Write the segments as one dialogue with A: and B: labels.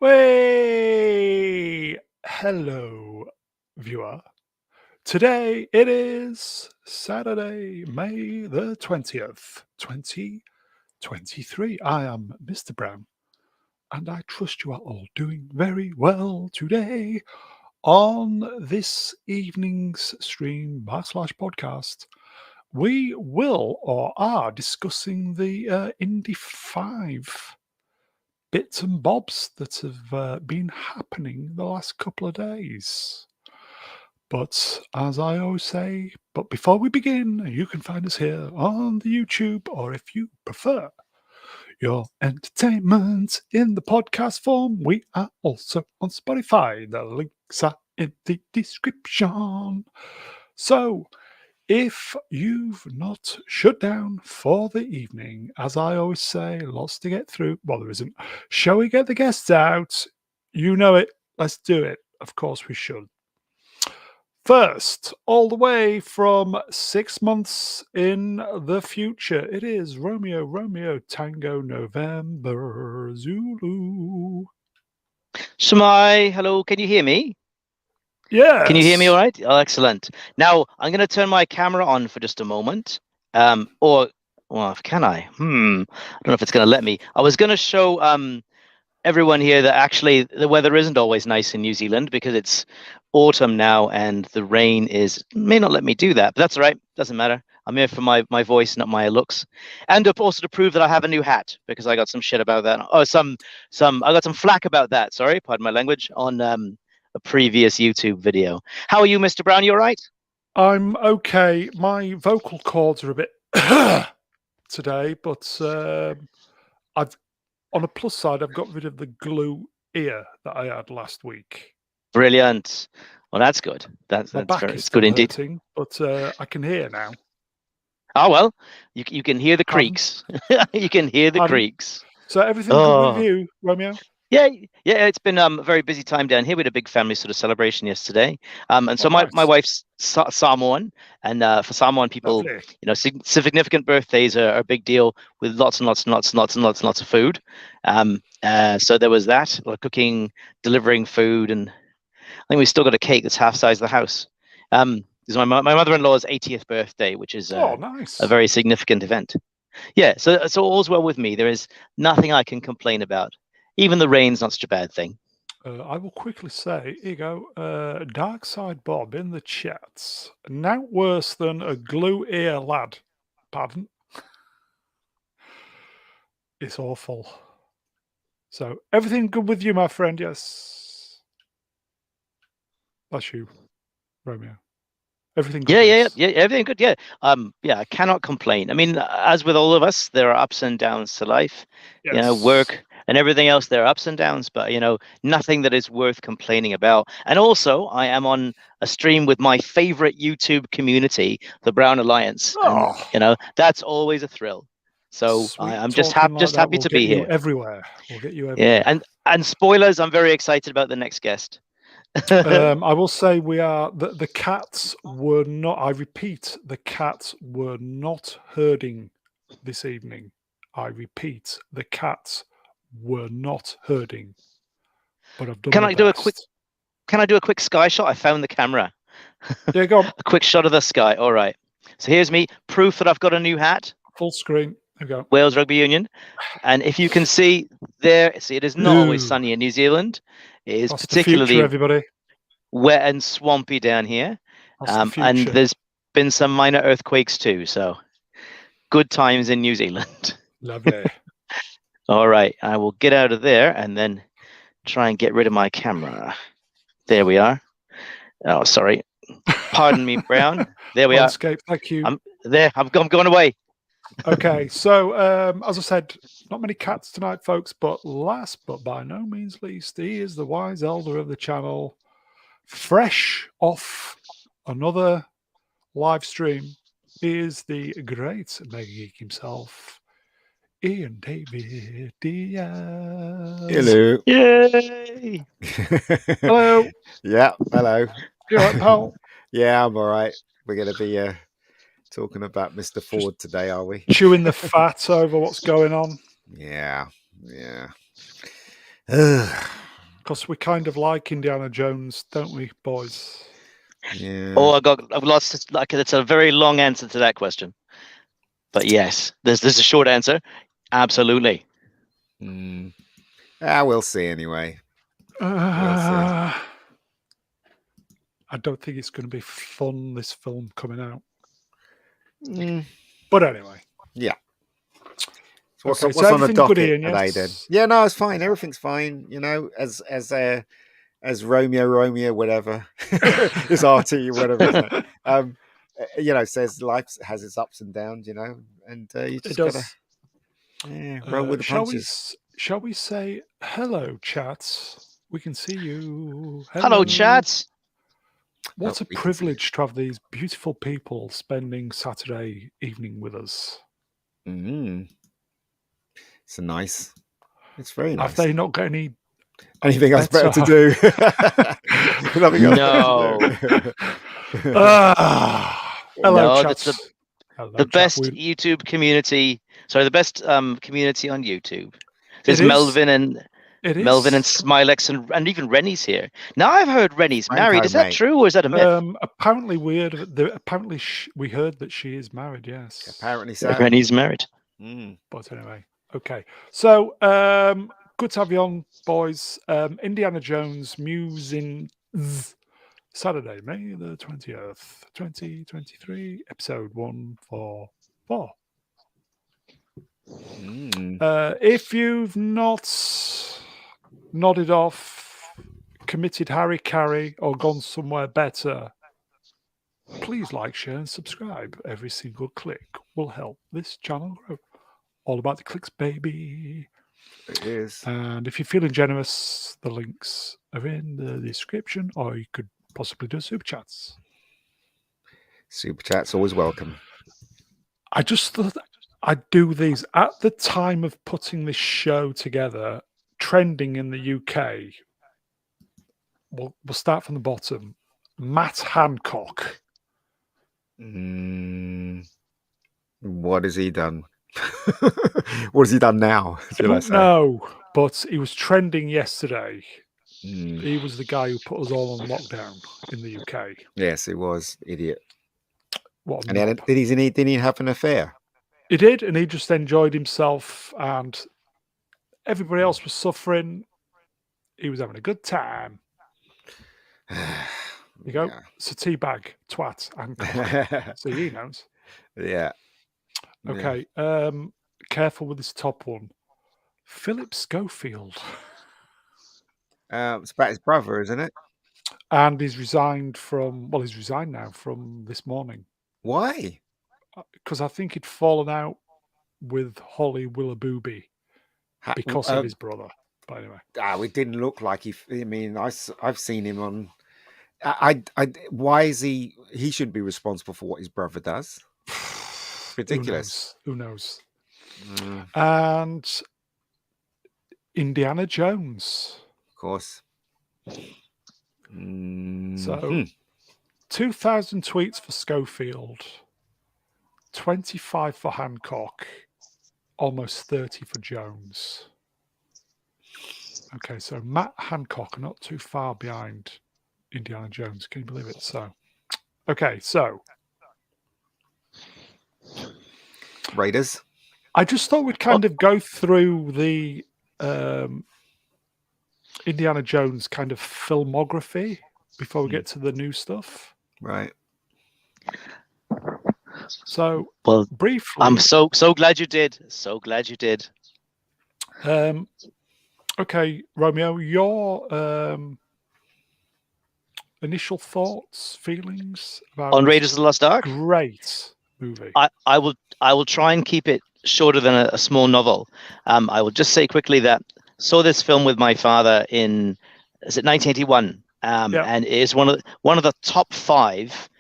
A: Way! Hello, viewer. Today it is Saturday, May the 20th, 2023. I am Mr. Brown, and I trust you are all doing very well today. On this evening's stream / podcast, we will or are discussing the Indy 5 bits and bobs that have been happening the last couple of days. But as I always say, but before we begin, you can find us here on the YouTube, or if you prefer your entertainment in the podcast form, we are also on Spotify. The links are in the description. So, if you've not shut down for the evening, as I always say, lots to get through. Well, there isn't. Shall we get the guests out? You know it. Let's do it. Of course we should. First, all the way from 6 months in the future, it is Romeo Tango November Zulu.
B: Shmai, hello, can you hear me?
A: Yes.
B: Can you hear me all right? Oh, excellent. Now, I'm going to turn my camera on for just a moment. Well, can I? I don't know if it's going to let me. I was going to show everyone here that actually the weather isn't always nice in New Zealand because it's autumn now and the rain may not let me do that, but that's all right. Doesn't matter. I'm here for my voice, not my looks. And also to prove that I have a new hat because I got some shit about that. Oh, I got some flack about that. Sorry, pardon my language, on a previous YouTube video. How are you, Mr. Brown? You all right?
A: I'm okay. My vocal cords are a bit today, but on a plus side, I've got rid of the glue ear that I had last week.
B: Brilliant. Well, that's good. That's good indeed.
A: Hurting, but I can hear now.
B: Oh well, you can hear the creaks. You can hear the creaks.
A: So everything good with you, Romeo?
B: Yeah, it's been a very busy time down here. We had a big family sort of celebration yesterday. And so my wife's Samoan, and for Samoan people, lovely. You know, significant birthdays are a big deal with lots and lots of food. So there was that, like cooking, delivering food, and I think we still got a cake that's half size of the house. This is my mother-in-law's 80th birthday, which is
A: nice.
B: A very significant event. Yeah, so all's well with me. There is nothing I can complain about. Even the rain's not such a bad thing.
A: I will quickly say, here you go, Dark Side Bob in the chats. Now worse than a glue ear lad. Pardon? It's awful. So, everything good with you, my friend? Yes. Bless you, Romeo. Everything good?
B: Yeah, everything good. Yeah. I cannot complain. I mean, as with all of us, there are ups and downs to life. Yes. You know, work and everything else, there are ups and downs, but you know, nothing that is worth complaining about. And also, I am on a stream with my favorite YouTube community, the Brown Alliance. And, you know, that's always a thrill. So I'm just happy to be here.
A: Everywhere. We'll get you everywhere.
B: Yeah, and spoilers, I'm very excited about the next guest.
A: I will say the cats were not, I repeat, the cats were not herding this evening. I repeat, the cats were not herding. But I've done
B: Can I do a quick sky shot? I found the camera.
A: Yeah, go on.
B: A quick shot of the sky. All right. So here's me, proof that I've got a new hat.
A: Full screen. There you go.
B: Wales Rugby Union. And if you can see there, it is not always sunny in New Zealand. It is particularly
A: everybody.
B: Wet and swampy down here. And there's been some minor earthquakes too. So good times in New Zealand.
A: Lovely.
B: All right. I will get out of there and then try and get rid of my camera. There we are. Oh, sorry. Pardon me, Brown. There we are.
A: Thank you.
B: I'm going away.
A: Okay, so as I said, not many cats tonight, folks, but last but by no means least, he is the wise elder of the channel, fresh off another live stream. He is the great Mega Geek himself, Ian David Diaz.
C: Hello.
B: Yay!
A: Hello.
C: Yeah, hello.
A: You all right, pal?
C: Yeah, I'm all right. We're going to be talking about Mr. Ford today, are we?
A: Chewing the fat over what's going on.
C: Yeah.
A: Because we kind of like Indiana Jones, don't we, boys?
C: Yeah.
B: Oh, I've lost. Like, that's a very long answer to that question. But yes, there's a short answer. Absolutely.
C: We'll see anyway.
A: I don't think it's going to be fun, this film coming out. But anyway.
C: Yeah. So
A: Okay,
C: what's on the docket
A: Ian,
C: today
A: yes?
C: then? Yeah, no, it's fine. Everything's fine. You know, as Romeo, whatever, is RT, whatever. His name. You know, says life has its ups and downs. You know, and you just gotta roll with the punches.
A: Shall we say hello, chat? We can see you.
B: Hello, chat.
A: What a privilege to have these beautiful people spending Saturday evening with us.
C: It's nice. It's very nice.
A: Have they not got
C: anything else better to do? Nothing else better to do.
A: Hello, chat.
B: That's the best YouTube community. Sorry, the best community on YouTube. There's Melvin and Smilex and even Rennie's here. Now I've heard Rennie's married. Is that true or is that a myth?
A: Apparently weird. Apparently we heard that she is married. Yes.
C: Apparently so.
B: Rennie's married.
A: But anyway, okay. So good to have you on, boys. Indiana Jones Musings, Saturday, May the 20th, 2023, episode 144. If you've not nodded off, committed Harry Carey, or gone somewhere better, please like, share, and subscribe. Every single click will help this channel grow. All about the clicks, baby.
C: It is.
A: And if you're feeling generous, the links are in the description, or you could possibly do super chats.
C: Super chats always welcome.
A: I just thought I'd do these at the time of putting this show together. Trending in the UK. We'll start from the bottom. Matt Hancock.
C: What has he done? What has he done now?
A: No, but he was trending yesterday. He was the guy who put us all on lockdown in the UK.
C: Yes, he was. Idiot.
A: What?
C: And did he have an affair?
A: He did, and he just enjoyed himself, and everybody else was suffering. He was having a good time. You go. Yeah. It's a teabag, twat, and so he knows.
C: Yeah.
A: Okay. Careful with this top one. Philip Schofield.
C: It's about his brother, isn't it?
A: And he's resigned now from this morning.
C: Why?
A: Because I think he'd fallen out with Holly Willoughby because of his brother. But anyway,
C: it didn't look like he. I mean, I've seen him on. Why is he? He should be responsible for what his brother does. Ridiculous.
A: Who knows? And Indiana Jones,
C: of course.
A: So 2,000 tweets for Schofield, 25 for Hancock, almost 30 for Jones. Okay, so Matt Hancock, not too far behind Indiana Jones. Can you believe it? So, okay, so
C: Raiders.
A: I just thought we'd kind of go through the Indiana Jones kind of filmography before we get to the new stuff.
C: Right.
A: So, briefly,
B: I'm so glad you did. So glad you did.
A: Okay, Romeo, your initial thoughts, feelings about
B: on Raiders of the Lost Ark?
A: Great movie.
B: I will try and keep it shorter than a small novel. I will just say quickly that saw this film with my father in 1981, and it is one of the top 5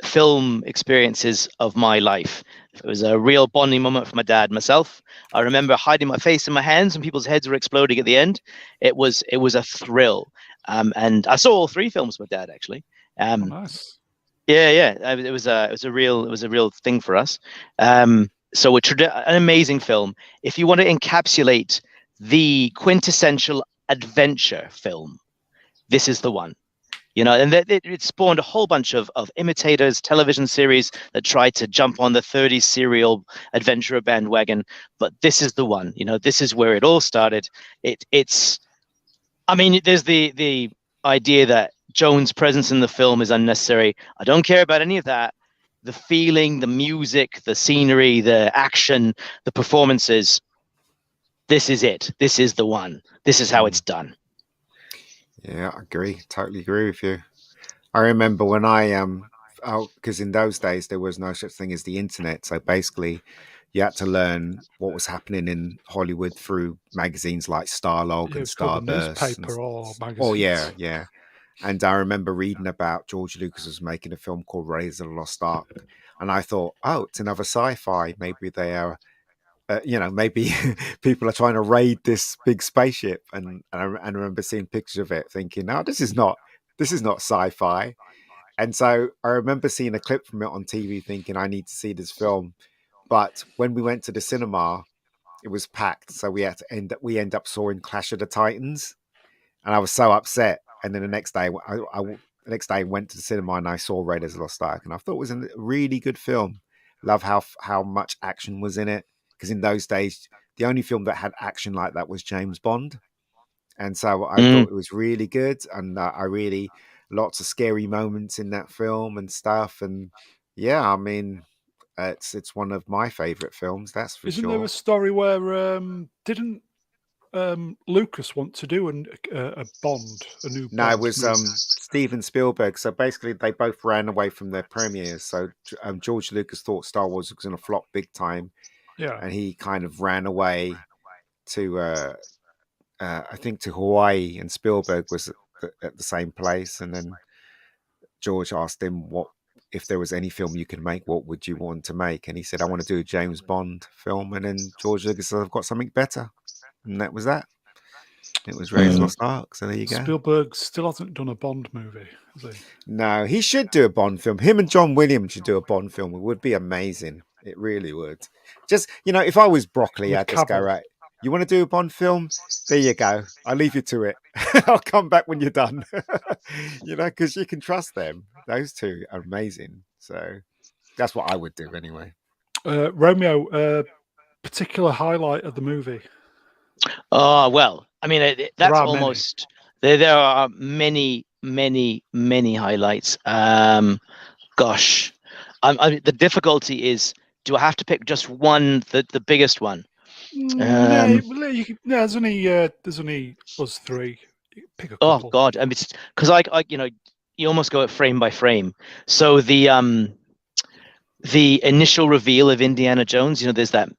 B: film experiences of my life. It was a real bonding moment for my dad and myself. I remember hiding my face in my hands when people's heads were exploding at the end. It was a thrill, and I saw all 3 films with Dad actually.
A: Nice.
B: Yeah. It was a real thing for us. So an amazing film. If you want to encapsulate the quintessential adventure film, this is the one. And it spawned a whole bunch of imitators, television series that tried to jump on the 30s serial adventurer bandwagon. But this is the one. This is where it all started. There's the idea that Jones' presence in the film is unnecessary. I don't care about any of that. The feeling, the music, the scenery, the action, the performances. This is it. This is the one. This is how it's done.
C: Yeah, I agree. Totally agree with you. I remember when because in those days there was no such thing as the internet. So basically, you had to learn what was happening in Hollywood through magazines like Starlog and Starburst.
A: Newspaper or magazines.
C: Oh yeah. And I remember reading about George Lucas was making a film called Raiders of the Lost Ark, and I thought, oh, it's another sci-fi. Maybe they are. Maybe people are trying to raid this big spaceship, and I remember seeing pictures of it, thinking, "No, this is not sci-fi." And so I remember seeing a clip from it on TV, thinking, "I need to see this film." But when we went to the cinema, it was packed, so we end up seeing Clash of the Titans, and I was so upset. And then the next day, I went to the cinema and I saw Raiders of the Lost Ark, and I thought it was a really good film. Love how much action was in it. Because in those days, the only film that had action like that was James Bond. And so I thought it was really good. And lots of scary moments in that film and stuff. And yeah, it's one of my favorite films, that's for sure.
A: Isn't there a story where didn't Lucas want to do a Bond, a new Bond?
C: No, it was Steven Spielberg. So basically, they both ran away from their premieres. So George Lucas thought Star Wars was going to flop big time.
A: Yeah,
C: and he kind of ran away to, I think, to Hawaii, and Spielberg was at the same place. And then George asked him, "What if there was any film you could make? What would you want to make?" And he said, "I want to do a James Bond film." And then George Lucas said, "I've got something better," and that was that. It was Raiders of the Lost Ark. So there you go.
A: Spielberg still hasn't done a Bond movie, has he?
C: No, he should do a Bond film. Him and John Williams should do a Bond film. It would be amazing. It really would. Just, if I was Broccoli, I'd just go, right, you want to do a Bond film? There you go. I'll leave you to it. I'll come back when you're done. Because you can trust them. Those two are amazing. So that's what I would do anyway.
A: Romeo, particular highlight of the movie?
B: Oh, well, that's almost... There are many, many, many highlights. Gosh. The difficulty is, do I have to pick just one, the biggest one?
A: There's only us three. Pick a couple.
B: Oh God, because you almost go frame by frame. So the initial reveal of Indiana Jones, there's that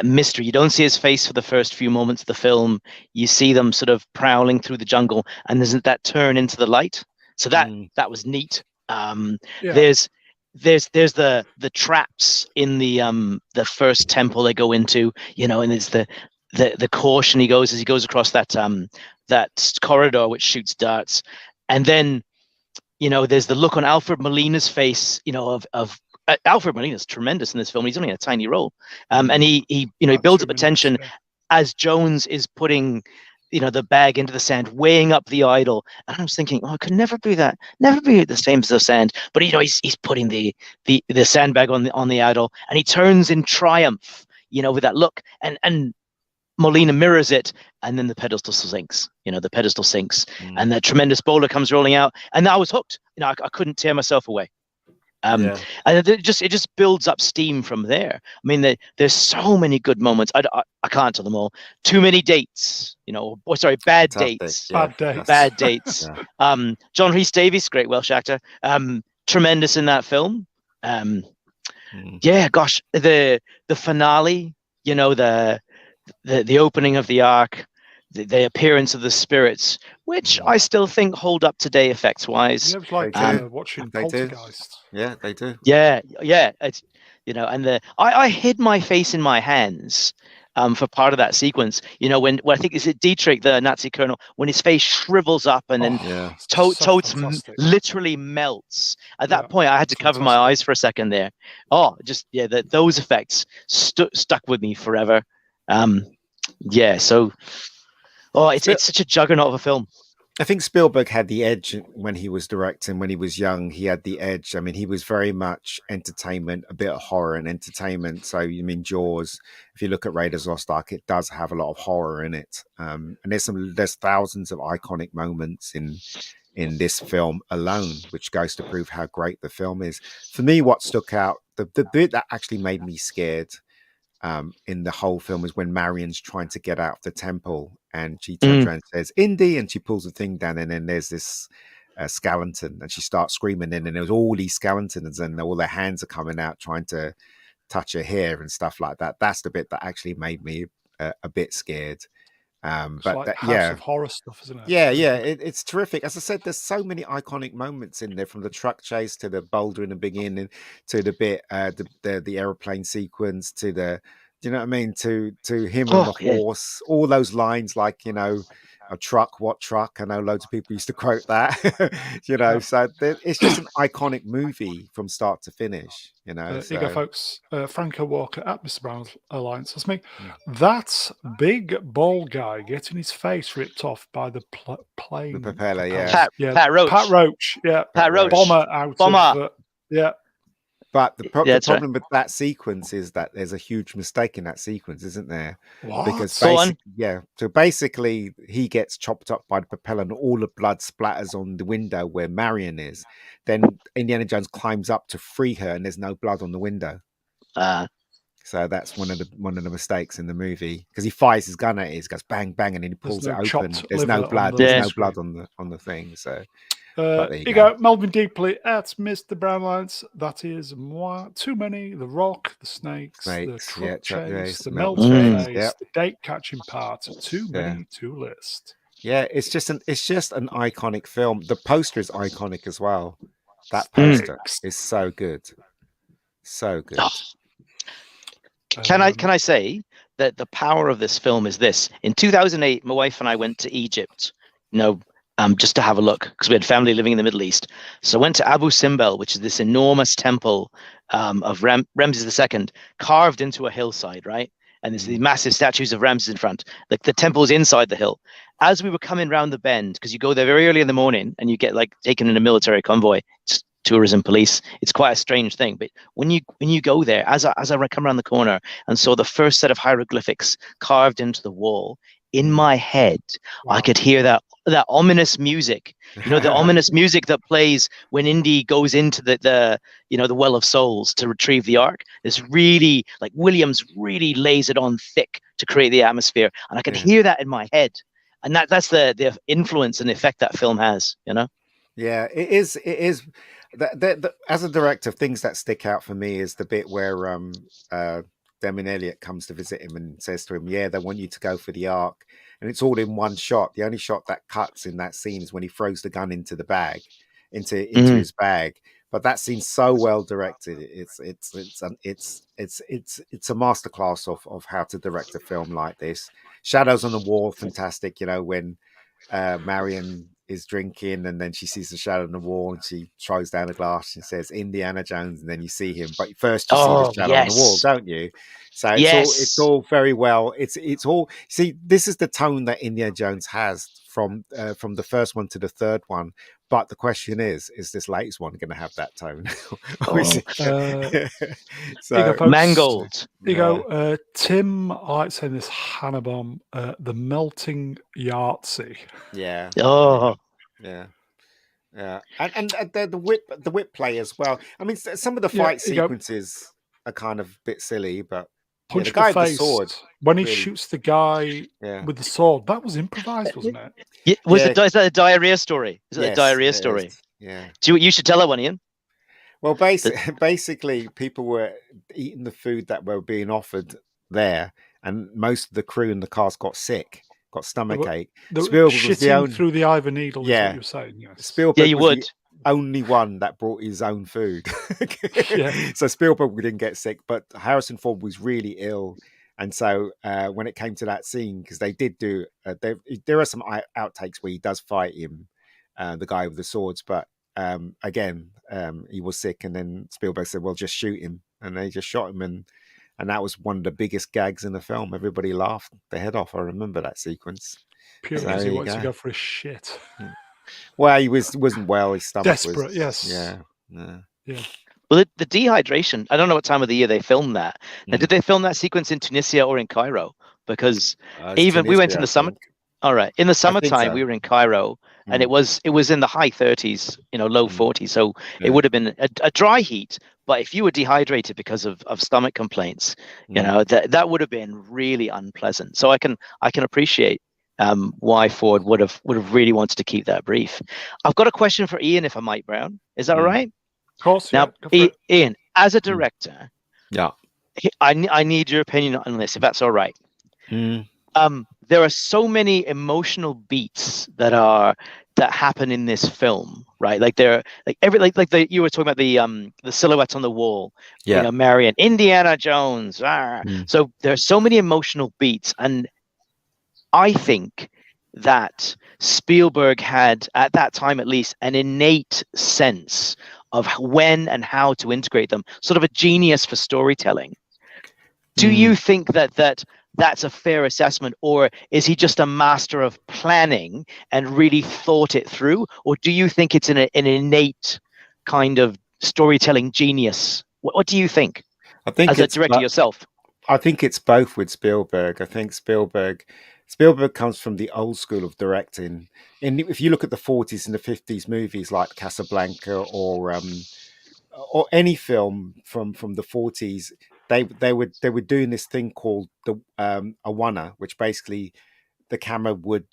B: mystery. You don't see his face for the first few moments of the film. You see them sort of prowling through the jungle, and there's that turn into the light. So that was neat. There's the traps in the first temple they go into, and it's the caution he goes as he goes across that corridor which shoots darts, and then there's the look on Alfred Molina's face, of Alfred Molina's tremendous in this film. He's only in a tiny role, and he builds up attention as Jones is putting the bag into the sand, weighing up the idol. And I was thinking, it could never be the same as the sand. But he's putting the sandbag on the idol, and he turns in triumph, with that look. And Molina mirrors it, and then the pedestal sinks. And the tremendous boulder comes rolling out, and I was hooked. I couldn't tear myself away. And it just builds up steam from there. There's so many good moments. I can't tell them all. Too many dates, bad dates. Bad dates.
C: Yeah.
B: John Rhys Davies, great Welsh actor, tremendous in that film. Yeah, gosh, the finale, the opening of the Ark, the appearance of the spirits, which I still think hold up today effects wise.
A: Yeah, it was like watching Poltergeist.
C: Yeah, they do.
B: Yeah. It's, and I hid my face in my hands for part of that sequence. When I think is it Dietrich, the Nazi colonel, when his face shrivels up and then Totes literally melts. At that point, I had to cover my eyes for a second there. Those effects stuck with me forever. So. Oh, it's such a juggernaut of a film.
C: I think Spielberg had the edge when he was directing. When he was young, he had the edge. I mean, he was very much entertainment, a bit of horror and entertainment. So, you mean Jaws? If you look at Raiders Lost Ark, it does have a lot of horror in it. And there's thousands of iconic moments in this film alone, which goes to prove how great the film is. For me, what stuck out, the bit that actually made me scared in the whole film is when Marion's trying to get out of the temple and she turns around and says Indy, and she pulls the thing down, and then there's this skeleton, and she starts screaming, and then there's all these skeletons and all their hands are coming out trying to touch her hair and stuff like that. That's the bit that actually made me a bit scared.
A: It's
C: but
A: like
C: that,
A: House of Horror stuff, isn't it?
C: yeah, it's terrific. As I said, there's so many iconic moments in there, from the truck chase to the boulder in the beginning, to the bit, the aeroplane sequence, to the, do you know what I mean? To him on the horse, all those lines, like, you know, a truck, what truck? I know loads of people used to quote that, you know. So it's just an iconic movie from start to finish, you know.
A: Here you go, folks. Franco Walker at Mr. Brown's Alliance says me, that big bald guy getting his face ripped off by the plane.
C: The propeller,
B: Pat Roach.
A: Pat Roach, yeah.
B: Pat Roach.
A: Bomber out of... yeah.
C: But the problem with that sequence is that there's a huge mistake in that sequence, isn't there?
A: What?
C: Because so basically he gets chopped up by the propeller and all the blood splatters on the window where Marion is. Then Indiana Jones climbs up to free her, and there's no blood on the window. So that's one of the mistakes in the movie, because he fires his gun at it, he goes bang bang, and then he pulls it open. There's no blood. There's no blood on the thing. So.
A: Here you go, Melvin Deeply at Mr. Brownlines. That is too many. The Rock, the Snakes, the truck chase, the melting face, the date catching part. Too many to list.
C: Yeah, it's just an iconic film. The poster is iconic as well. That poster is so good, so good.
B: Can I say that the power of this film is this? In 2008, my wife and I went to Egypt. Just to have a look, because we had family living in the Middle East. So I went to Abu Simbel, which is this enormous temple of Ramses II, carved into a hillside, right? And there's these massive statues of Ramses in front. Like the temple is inside the hill. As we were coming round the bend, because you go there very early in the morning and you get like taken in a military convoy, it's tourism police. It's quite a strange thing. But when you go there, as I come around the corner and saw the first set of hieroglyphics carved into the wall, in my head, I could hear that ominous music, the ominous music that plays when Indy goes into the Well of Souls to retrieve the Ark. It's really, like, Williams really lays it on thick to create the atmosphere, and I could hear that in my head, and that's the influence and effect that film has.
C: Yeah, it is. As a director, things that stick out for me is the bit where Damien Elliott comes to visit him and says to him, they want you to go for the Ark. And it's all in one shot. The only shot that cuts in that scene is when he throws the gun into the bag, into his bag. But that scene's so well directed. It's a masterclass of how to direct a film like this. Shadows on the wall, fantastic. When Marion is drinking and then she sees the shadow on the wall and she throws down a glass and says Indiana Jones, and then you see him, but first you see the shadow on the wall, don't you? So it's all very well. It's all, see, this is the tone that Indiana Jones has from the first one to the third one. But the question is this latest one going to have that tone?
B: Mangold.
A: There you go. Tim, I like saying this, Hannibom, the melting Yahtzee.
C: Yeah.
B: Oh.
C: Yeah. Yeah. And the whip play as well. I mean, some of the fight sequences are kind of a bit silly, but
A: punch
C: the guy
A: the face
C: with the sword,
A: when he shoots the guy with the sword, that was improvised, wasn't it?
B: Is that a diarrhea story? Is it a diarrhea story?
C: Yeah.
B: You should tell that one, Ian.
C: Well, basically, people were eating the food that were being offered there, and most of the crew in the cast got sick, got stomachache.
A: Spielberg was the only through the eye of a needle. Is what you're saying, yes.
C: Spielberg was the only one that brought his own food. So Spielberg didn't get sick, but Harrison Ford was really ill. And so when it came to that scene, because they did do, there are some outtakes where he does fight him, the guy with the swords, but again, he was sick, and then Spielberg said, well, just shoot him. And they just shot him, and that was one of the biggest gags in the film. Everybody laughed their head off. I remember that sequence.
A: Purely
C: So
A: because he
C: there you
A: wants to
C: go.
A: go for his shit.
C: Well, he wasn't well. His stomach
A: Desperate,
C: was.
A: yes.
C: Yeah.
B: Well, the dehydration, I don't know what time of the year they filmed that. Now, did
C: Mm.
B: they film that sequence in Tunisia or in Cairo? Because
C: It's
B: even we went in
C: Tunisia,
B: the
C: I
B: summer.
C: think.
B: All right, in the
C: I think
B: summertime,
C: so.
B: we were in Cairo, and it was in the high 30s, low 40s. So it would have been a dry heat. But if you were dehydrated because of stomach complaints, that would have been really unpleasant. So I can appreciate why Ford would have really wanted to keep that brief. I've got a question for Ian, if I might, Brown. Is that all right?
A: Of course,
B: Now,
A: yeah. Go for it.
B: Ian, as a director,
C: Yeah.
B: I need your opinion on this, if that's all right. There are so many emotional beats that happen in this film, right? Like you were talking about the silhouettes on the wall, Marion, Indiana Jones. So there are so many emotional beats, and I think that Spielberg had, at that time at least, an innate sense of when and how to integrate them, sort of a genius for storytelling. Do you think that's a fair assessment, or is he just a master of planning and really thought it through? Or do you think it's an innate kind of storytelling genius? What do you think,
C: I think
B: as a director yourself?
C: I think it's both with Spielberg. I think Spielberg comes from the old school of directing. And if you look at the 40s and the 50s movies like Casablanca or any film from the 40s, they were doing this thing called the awana, which basically the camera would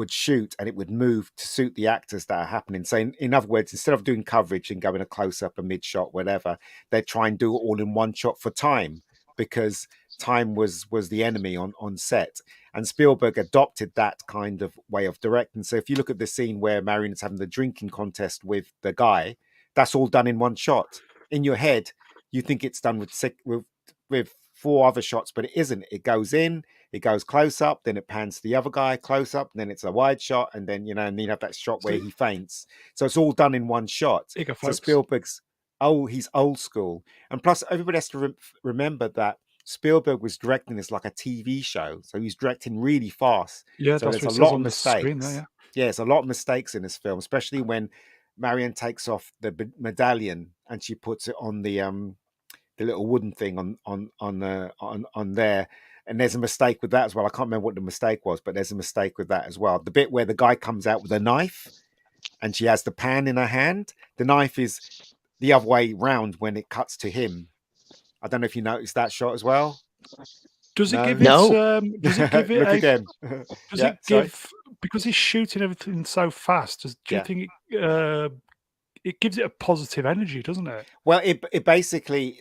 C: shoot and it would move to suit the actors that are happening. So in other words, instead of doing coverage and going a close up, a mid shot, whatever, they try and do it all in one shot for time, because time was the enemy on set. And Spielberg adopted that kind of way of directing. So if you look at the scene where Marion is having the drinking contest with the guy, that's all done in one shot. In your head, you think it's done with four other shots, but it isn't. It goes in, it goes close up, then it pans to the other guy close up, and then it's a wide shot, and then and then you have that shot where he faints. So it's all done in one shot. So Spielberg's he's old school, and plus everybody has to remember that Spielberg was directing this like a TV show, so he's directing really fast.
A: Yeah,
C: so
A: that's
C: there's
A: what
C: a lot
A: on
C: of
A: the screen
C: mistakes.
A: there,
C: Yeah, there's a lot of mistakes in this film, especially when Marion takes off the medallion and she puts it on the little wooden thing on there, and there's a mistake with that as well. I can't remember what the mistake was, but there's a mistake with that as well. The bit where the guy comes out with a knife and she has the pan in her hand, the knife is the other way round when it cuts to him. I don't know if you noticed that shot as well.
A: Does it give
B: it?
A: Does it give it?
C: Look again.
A: Does it give, because he's shooting everything so fast? Do you think it gives it a positive energy, doesn't it?
C: Well, it basically,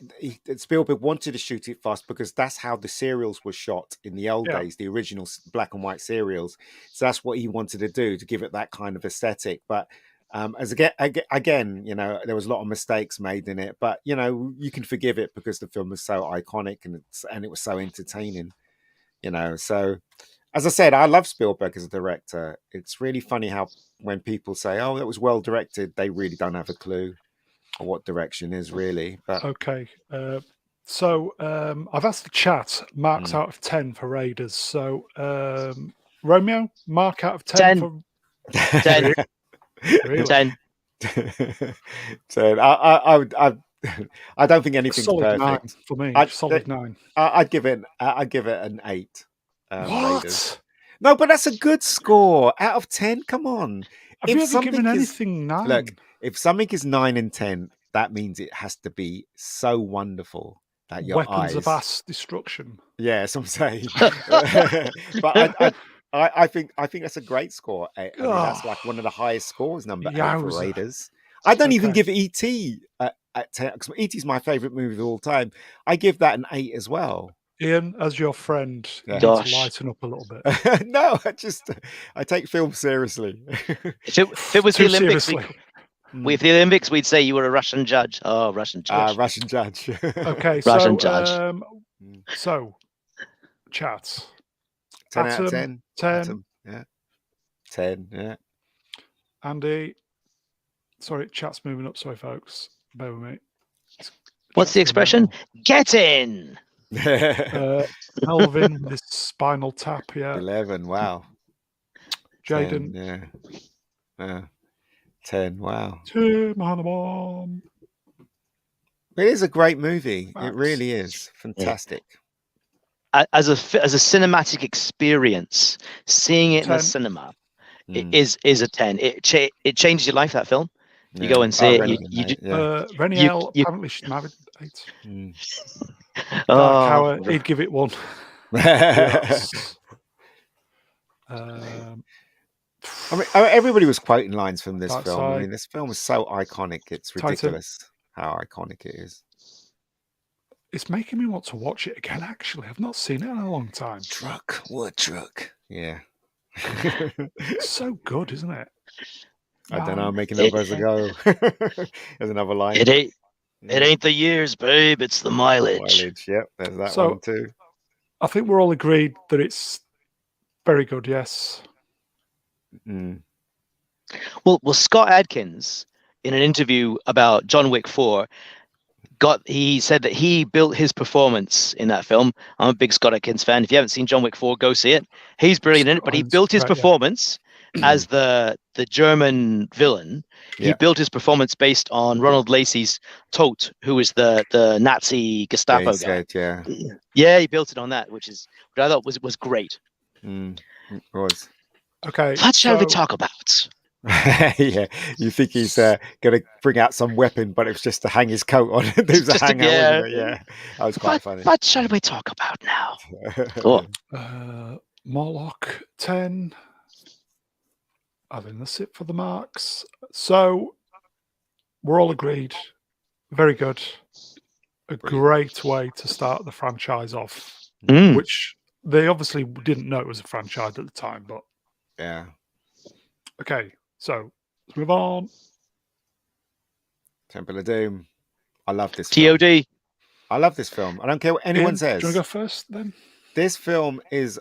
C: Spielberg wanted to shoot it fast because that's how the serials were shot in the old days, the original black and white serials. So that's what he wanted to do, to give it that kind of aesthetic. But as again, there was a lot of mistakes made in it, but you can forgive it because the film was so iconic and it was so entertaining. So as I said, I love Spielberg as a director. It's really funny how when people say, "Oh, that was well directed," they really don't have a clue of what direction is really. But
A: okay, so I've asked the chat marks out of 10 for Raiders. So Romeo, mark out of 10 for
B: 10.
A: Really?
B: 10.
C: So I don't think anything's
A: solid
C: perfect
A: 9 for me. Solid 9.
C: I'd give it an 8.
A: What?
C: Raiders. No, but that's a good score out of 10. Come on.
A: Have you ever given anything 9?
C: Look, if something is 9 and 10, that means it has to be so wonderful that your
A: Weapons
C: eyes
A: of mass destruction.
C: Yeah, that's what I'm saying. But I think that's a great score. I mean, that's like one of the highest scores, number 8 for Raiders. I don't even give E.T. At 10, because E.T. is my favorite movie of all time. I give that an 8 as well.
A: Ian, as your friend, you need to lighten up a little bit.
C: No, I take film seriously.
B: If it was the Olympics, with the Olympics, we'd say you were a Russian judge. Oh, Russian judge.
C: Russian judge.
A: Okay,
B: Russian judge.
A: So, chat.
C: 10 out of 10.
A: 10.
C: Atom, yeah. 10, yeah.
A: Andy, sorry, chat's moving up. Sorry, folks. Bear with me.
B: What's the expression? Get in.
A: Melvin, this spinal tap, yeah.
C: 11, wow.
A: Jaden.
C: 10, yeah. 10. Wow.
A: Tim and the Mom.
C: It is a great movie.
A: Max.
C: It really is fantastic.
B: As a cinematic experience, seeing it in the
A: 10.
B: cinema
C: Mm.
B: is a 10. It changes your life. That film. You
C: Yeah.
B: go and see it.
C: Rennie,
A: Reniel,
B: you-
A: apparently she's married 8. Dark
B: Oh,
A: Hour, he'd give it 1. Yes.
C: I mean, everybody was quoting lines from this
A: Dark
C: film. I
A: Side.
C: mean, this film is so iconic. It's
A: Titan.
C: ridiculous how iconic it is.
A: It's making me want to watch it again, actually. I've not seen it in a long time.
C: Wood truck. Yeah.
A: It's so good, isn't it?
C: I don't know, I'm making up as I go. There's another line.
B: It ain't the years, babe. It's the mileage.
C: Yep, there's that
A: So-
C: one too.
A: I think we're all agreed that it's very good, yes.
C: Mm.
B: Well, Scott Adkins, in an interview about John Wick 4, he said that he built his performance in that film. I'm a big Scott Adkins fan. If you haven't seen John Wick 4, go see it. He's brilliant in it, but he built his performance as the German villain. He
C: Yeah.
B: built his performance based on Ronald Lacey's Todt, who was the Nazi Gestapo
C: he
B: guy.
C: said, yeah.
B: Yeah, he built it on that, which I thought was great.
C: It was.
A: Okay.
B: What shall we talk about?
C: Yeah, you think he's going to bring out some weapon, but it was just to hang his coat on. There's a hangout, wasn't it? Yeah, that was quite funny.
B: What shall we talk about now? Oh.
A: Morlock 10. I think that's it for the marks. So we're all agreed. Very good. Great way to start the franchise off, which they obviously didn't know it was a franchise at the time, but
C: yeah.
A: Okay, so let's move on.
C: Temple of Doom. I love this film.
B: TOD.
C: I love this film. I don't care what anyone
A: Ian,
C: says.
A: Do you want to go first then?
C: This film is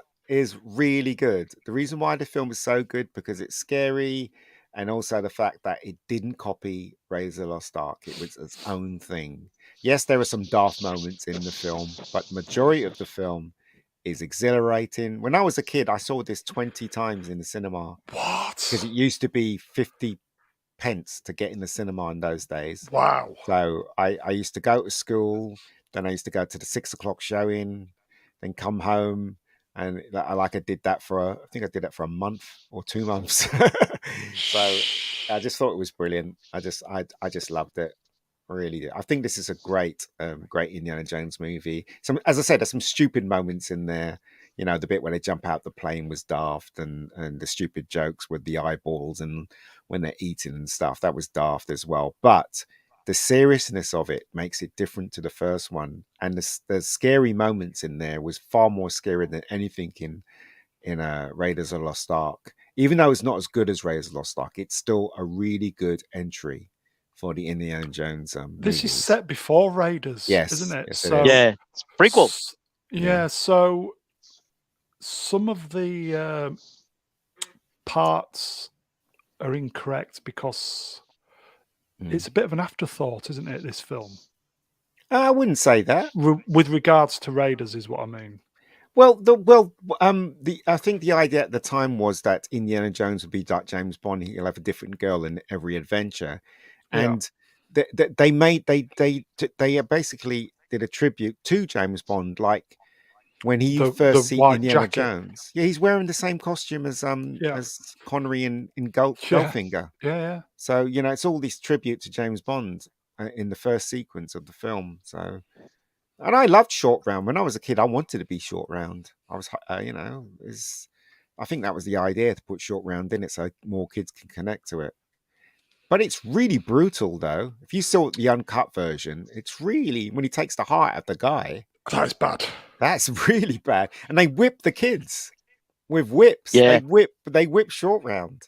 C: really good. The reason why the film is so good because it's scary, and also the fact that it didn't copy Raiders of the Lost Ark. It was its own thing. Yes, there are some daft moments in the film, but the majority of the film is exhilarating. When I was a kid, I saw this 20 times in the cinema.
A: What?
C: Because it used to be 50 pence to get in the cinema in those days.
A: Wow.
C: So I used to go to school, then I used to go to the 6 o'clock showing, then come home. And I did that I think I did that for a month or 2 months. So I just thought it was brilliant. I just loved it. Really did. I think this is a great Indiana Jones movie. As I said, there's some stupid moments in there. You know, the bit where they jump out the plane was daft, and the stupid jokes with the eyeballs and when they're eating and stuff, that was daft as well. But the seriousness of it makes it different to the first one, and the scary moments in there was far more scary than anything in Raiders of the Lost Ark. Even though it's not as good as Raiders of the Lost Ark, it's still a really good entry for the Indiana Jones
A: This
C: movies.
A: is set before Raiders,
C: Yes,
A: isn't it?
C: yes,
A: So
C: it is.
B: Yeah, it's prequel.
A: Yeah, so some of the parts are incorrect because it's a bit of an afterthought, isn't it, this film?
C: I wouldn't say that.
A: With regards to Raiders is what I mean.
C: Well, I think the idea at the time was that Indiana Jones would be like James Bond. He'll have a different girl in every adventure, and they basically did a tribute to James Bond, like when he first see Indiana Jones. Yeah, he's wearing the same costume as Connery in Goldfinger.
A: Yeah.
C: So it's all this tribute to James Bond in the first sequence of the film. So. And I loved Short Round. When I was a kid, I wanted to be Short Round. I was, I think that was the idea, to put Short Round in it so more kids can connect to it. But it's really brutal, though. If you saw the uncut version, it's really, when he takes the heart out of the guy.
A: That's bad.
C: That's really bad. And they whip the kids with whips.
B: Yeah.
C: They whip Short Round.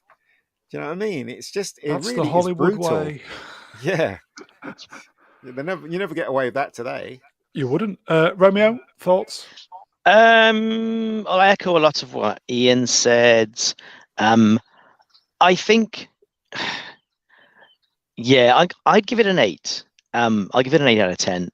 C: Do you know what I mean? It's just,
A: That's
C: really
A: the Hollywood
C: is brutal.
A: way.
C: Yeah. You never get away with that today.
A: You wouldn't. Romeo, thoughts?
B: I'll echo a lot of what Ian said. I think, I'd give it an 8. I'll give it an 8 out of 10.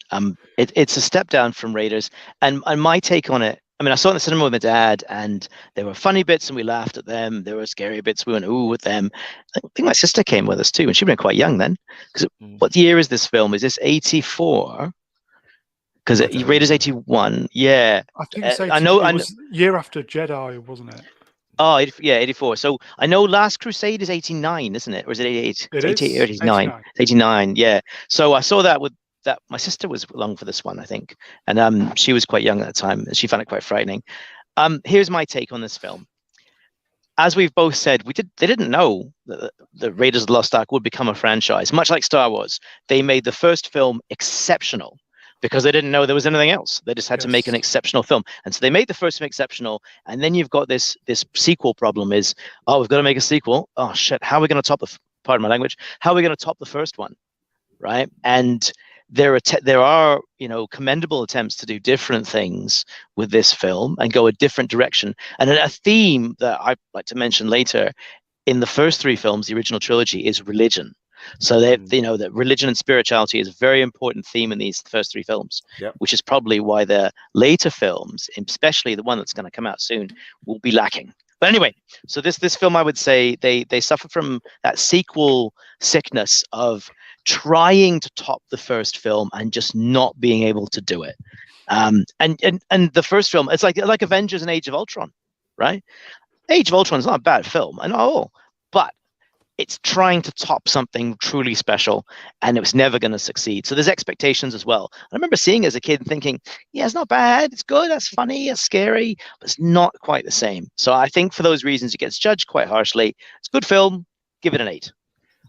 B: It's a step down from Raiders, and my take on it I mean, I saw it in the cinema with my dad, and there were funny bits, and we laughed at them. There were scary bits, we went ooh with them. I think my sister came with us too, and she was quite young then. Because what year is this film? Is this 84? Because Raiders 81. Yeah,
A: I think it's 80,
B: I know.
A: it was year after Jedi, wasn't it?
B: Oh, yeah, 84. So I know Last Crusade is 89, isn't it? Or is it 88?
A: It
B: It's
A: is
B: 89.
A: 89.
B: 89, yeah. So I saw that with that. My sister was along for this one, I think. And she was quite young at the time. She found it quite frightening. Here's my take on this film. As we've both said, they didn't know that the Raiders of the Lost Ark would become a franchise, much like Star Wars. They made the first film exceptional because they didn't know there was anything else. They just had to make an exceptional film. And so they made the first film exceptional. And then you've got this sequel problem is, oh, we've got to make a sequel. Oh, shit. How are we going to top pardon my language, how are we going to top the first one? Right. And there are, commendable attempts to do different things with this film and go a different direction. And a theme that I'd like to mention later in the first three films, the original trilogy, is religion. So that religion and spirituality is a very important theme in these first three films, which is probably why the later films, especially the one that's going to come out soon, will be lacking. But anyway, so this film, I would say they suffer from that sequel sickness of trying to top the first film and just not being able to do it. And the first film, it's like Avengers and Age of Ultron, right? Age of Ultron is not a bad film at all, but it's trying to top something truly special, and it was never going to succeed. So there's expectations as well. I remember seeing it as a kid and thinking, yeah, it's not bad, it's good, that's funny, it's scary, but it's not quite the same. So I think for those reasons, it gets judged quite harshly. It's a good film, give it an 8.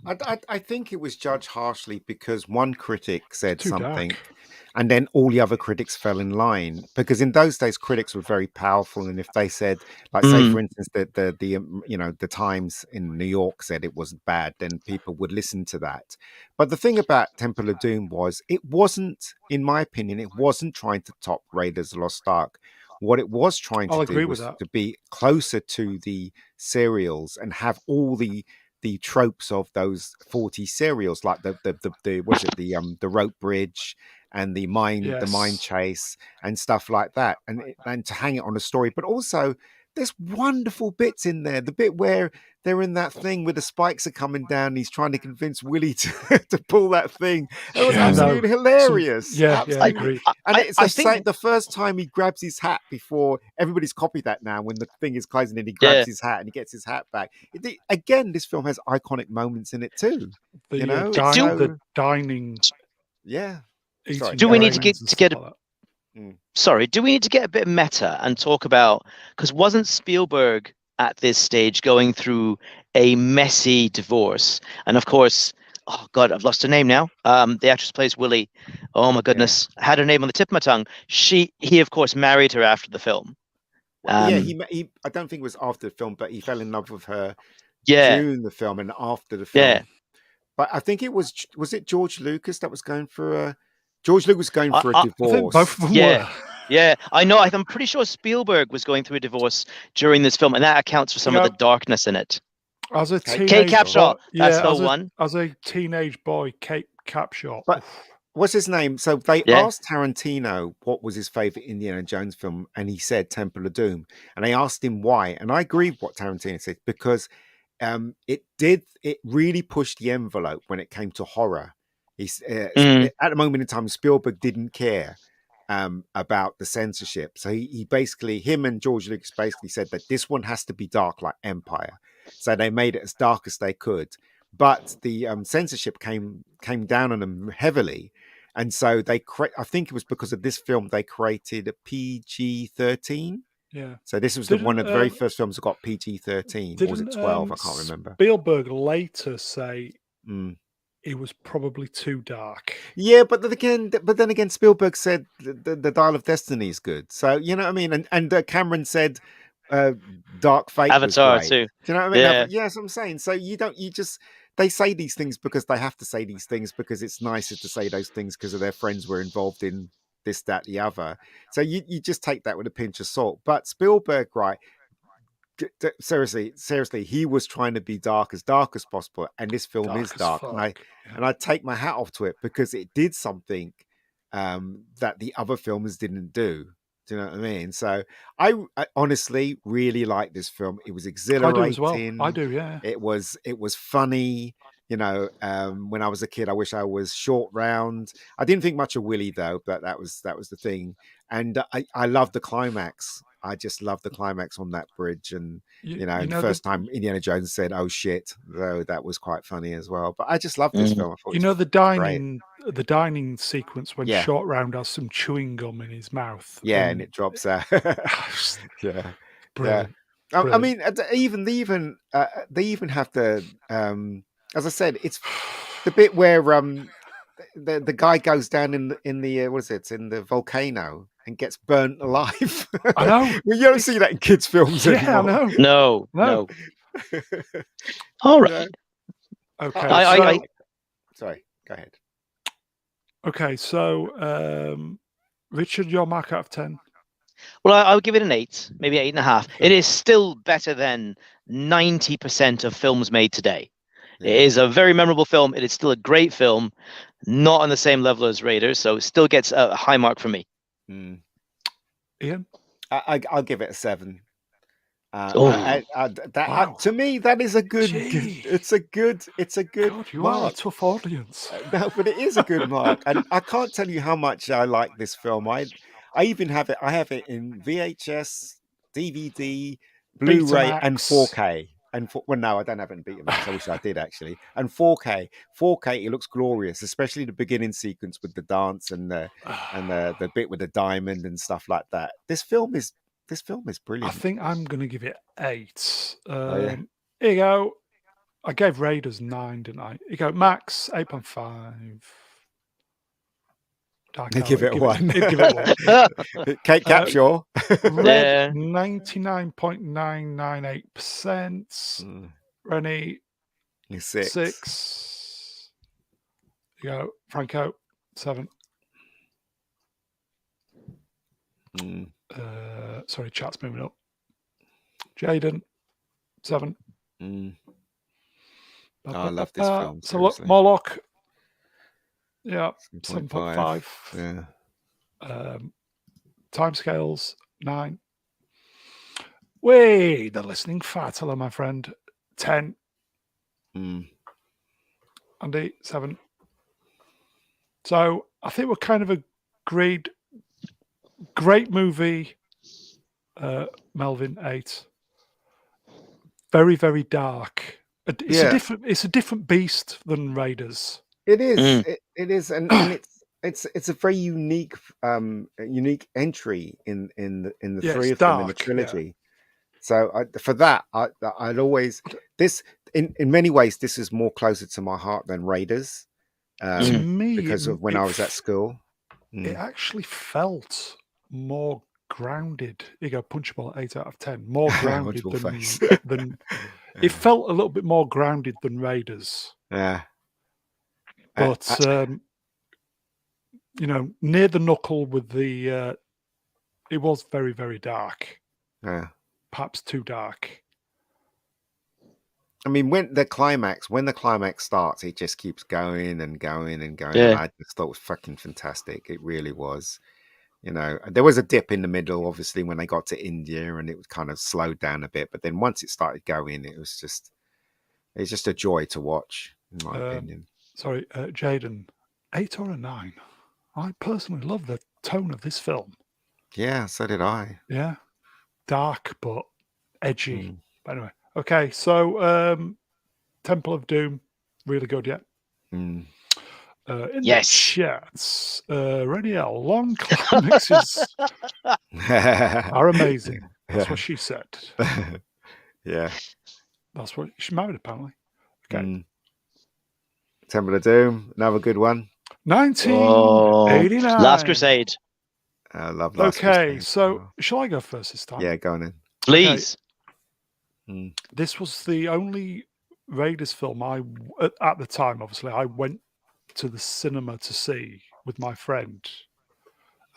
C: I think it was judged harshly because one critic said
A: Too
C: something,
A: dark.
C: and then all the other critics fell in line. Because in those days, critics were very powerful, and if they said, like, say for instance, the Times in New York said it wasn't bad, then people would listen to that. But the thing about Temple of Doom was it wasn't, in my opinion, it wasn't trying to top Raiders of the Lost Ark. What it was trying to do was to be closer to the serials and have all the tropes of those 40 serials, like the rope bridge and the mine chase and stuff like that, and to hang it on a story. But also there's wonderful bits in there. The bit where they're in that thing where the spikes are coming down and he's trying to convince Willie to pull that thing. It was absolutely hilarious.
A: I agree.
C: And it's the first time he grabs his hat, before everybody's copied that now, when the thing is closing and he grabs his hat and he gets his hat back. Again, this film has iconic moments in it too.
A: The dining.
C: Yeah.
B: Do we need to get Sorry, do we need to get a bit meta and talk about, because wasn't Spielberg at this stage going through a messy divorce? And of course, oh God, I've lost her name now. The actress plays Willie. Oh my goodness, I had her name on the tip of my tongue. He of course married her after the film.
C: He I don't think it was after the film, but he fell in love with her during the film and after the film.
B: Yeah.
C: But I think it was it George Lucas that was going for George Lucas was going for a divorce.
A: I think both of them were.
B: Yeah, I know. I'm pretty sure Spielberg was going through a divorce during this film, and that accounts for some of the darkness in it.
A: As a teenage
B: Kate Capshaw, that's the one.
A: As a teenage boy, Kate Capshaw.
C: But what's his name? So they asked Tarantino what was his favorite Indiana Jones film, and he said Temple of Doom. And they asked him why, and I agree with what Tarantino said, because it really pushed the envelope when it came to horror. At the moment in time, Spielberg didn't care about the censorship, so he basically, him and George Lucas basically said that this one has to be dark like Empire, so they made it as dark as they could. But the censorship came down on them heavily, and so I think it was because of this film they created a PG-13.
A: Yeah.
C: So this was one of the very first films that got PG-13. Or was it 12? I can't remember.
A: Spielberg later say it was probably too dark.
C: Yeah, but then again, Spielberg said the Dial of Destiny is good. So you know what I mean. And Cameron said Dark Fate,
B: Avatar
C: was
B: too.
C: Do you know what I mean? Yeah, that's what I'm saying. So they say these things because they have to say these things because it's nicer to say those things because of their friends were involved in this, that, the other. So you just take that with a pinch of salt. But Spielberg, right? Seriously, he was trying to be dark as possible, and this film is dark. And I take my hat off to it because it did something that the other films didn't do. Do you know what I mean? So I honestly really like this film. It was
A: I do as well. I
C: exhilarating.
A: do, yeah.
C: It was funny. You know, when I was a kid, I wish I was short round. I didn't think much of Willie though, but that was the thing. And I love the climax. I just love the climax on that bridge. And
A: You
C: and the
A: know
C: first time Indiana Jones said, "Oh shit," though, that was quite funny as well. But I just love this film. I thought
A: you
C: it
A: know
C: was
A: the
C: great.
A: dining sequence when
C: Yeah,
A: Short Round has some chewing gum in his mouth,
C: yeah, and
A: and
C: it drops out. Yeah, yeah.
A: brilliant,
C: I
A: brilliant.
C: mean, they even have the as I said, it's the bit where the guy goes down in the what is it, in the volcano and gets burnt alive.
A: I know.
C: Well, you don't see that in kids' films
A: Yeah, I
C: anymore.
A: know.
B: No. All right.
C: Yeah.
A: Okay,
B: I
C: Sorry, go ahead.
A: okay, so Richard, your mark out of 10?
B: Well, I'll give it an 8, maybe 8.5. It is still better than 90% of films made today.
C: Yeah.
B: It is a very memorable film. It is still a great film, not on the same level as Raiders, so it still gets a high mark from me.
A: Ian?
C: I'll give it a 7.
A: Wow.
C: To me, that is a good.
A: Gee.
C: It's a good
A: God, you are a
C: mark.
A: tough audience.
C: No, but it is a good mark, and I can't tell you how much I like this film. I even have it. I have it in VHS, DVD, Blu-ray, and
A: Betamax.
C: 4K. And well, no, I don't have it in Betamax. I wish I did actually. And 4K, 4K, it looks glorious, especially the beginning sequence with the dance and the bit with the diamond and stuff like that. This film is brilliant.
A: I think I'm going to give it 8.
C: Oh, yeah.
A: Here you go. I gave Raiders 9, didn't I? Here you go. Max, 8.5.
C: Give it a 1.
A: Give it 1.
C: Kate Capshaw.
A: Red, 99.998%. Rennie, 6. Here you go. Franco, 7. Sorry, chat's moving up. Jaden, 7.
C: I love this film.
A: So look, Morlock, yeah,
C: 7.5.
A: 7.5. Yeah. Timescales, 9. Way, the listening fat. Hello, my friend. 10. Andy, 7. So I think we're kind of agreed. Great movie. Melvin, 8. Very, very dark. It's a different beast than Raiders.
C: It is. It is, and it's a very unique entry in the three of them in the trilogy. Yeah. So for that, I'd always this in many ways this is more closer to my heart than Raiders.
A: To me,
C: because of when I was at school,
A: it actually felt more grounded. You go punchable 8 out of 10. More grounded than it felt a little bit more grounded than Raiders.
C: Yeah.
A: But near the knuckle with the it was very, very dark.
C: Yeah.
A: Perhaps too dark.
C: I mean, when the climax starts, it just keeps going and going and going.
B: Yeah.
C: And I just thought it was fucking fantastic. It really was. There was a dip in the middle, obviously, when they got to India, and it was kind of slowed down a bit. But then once it started going, it's just a joy to watch, in my opinion.
A: Sorry, Jaden, 8 or a 9? I personally love the tone of this film.
C: Yeah, so did I.
A: Yeah, dark but edgy. But anyway, okay. So, Temple of Doom, really good, yeah.
C: Mm.
A: In the chats, Reniel, long climaxes are amazing. That's what she said.
C: Yeah.
A: That's what she's married, apparently. Okay.
C: Temple of Doom, another good one.
A: 1989.
B: Last Crusade.
C: I love Last
A: Crusade. Okay, so shall I go first this time?
C: Yeah, go on in.
B: Please.
A: Okay. This was the only Raiders film at the time, obviously, I went to the cinema to see with my friend.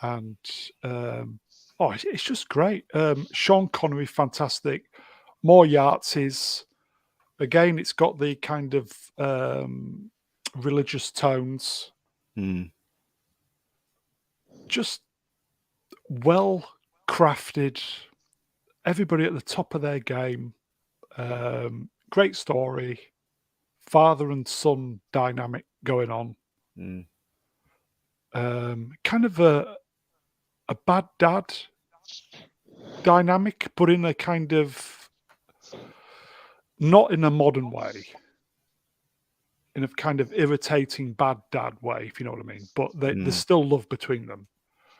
A: And, it's just great. Sean Connery, fantastic. More Yahtzees. Again, it's got the kind of religious tones. Just well crafted, everybody at the top of their game. Great story, father and son dynamic going on. Kind of a bad dad dynamic, but in a kind of not in a modern way, in a kind of irritating bad dad way, if you know what I mean. But there's still love between them.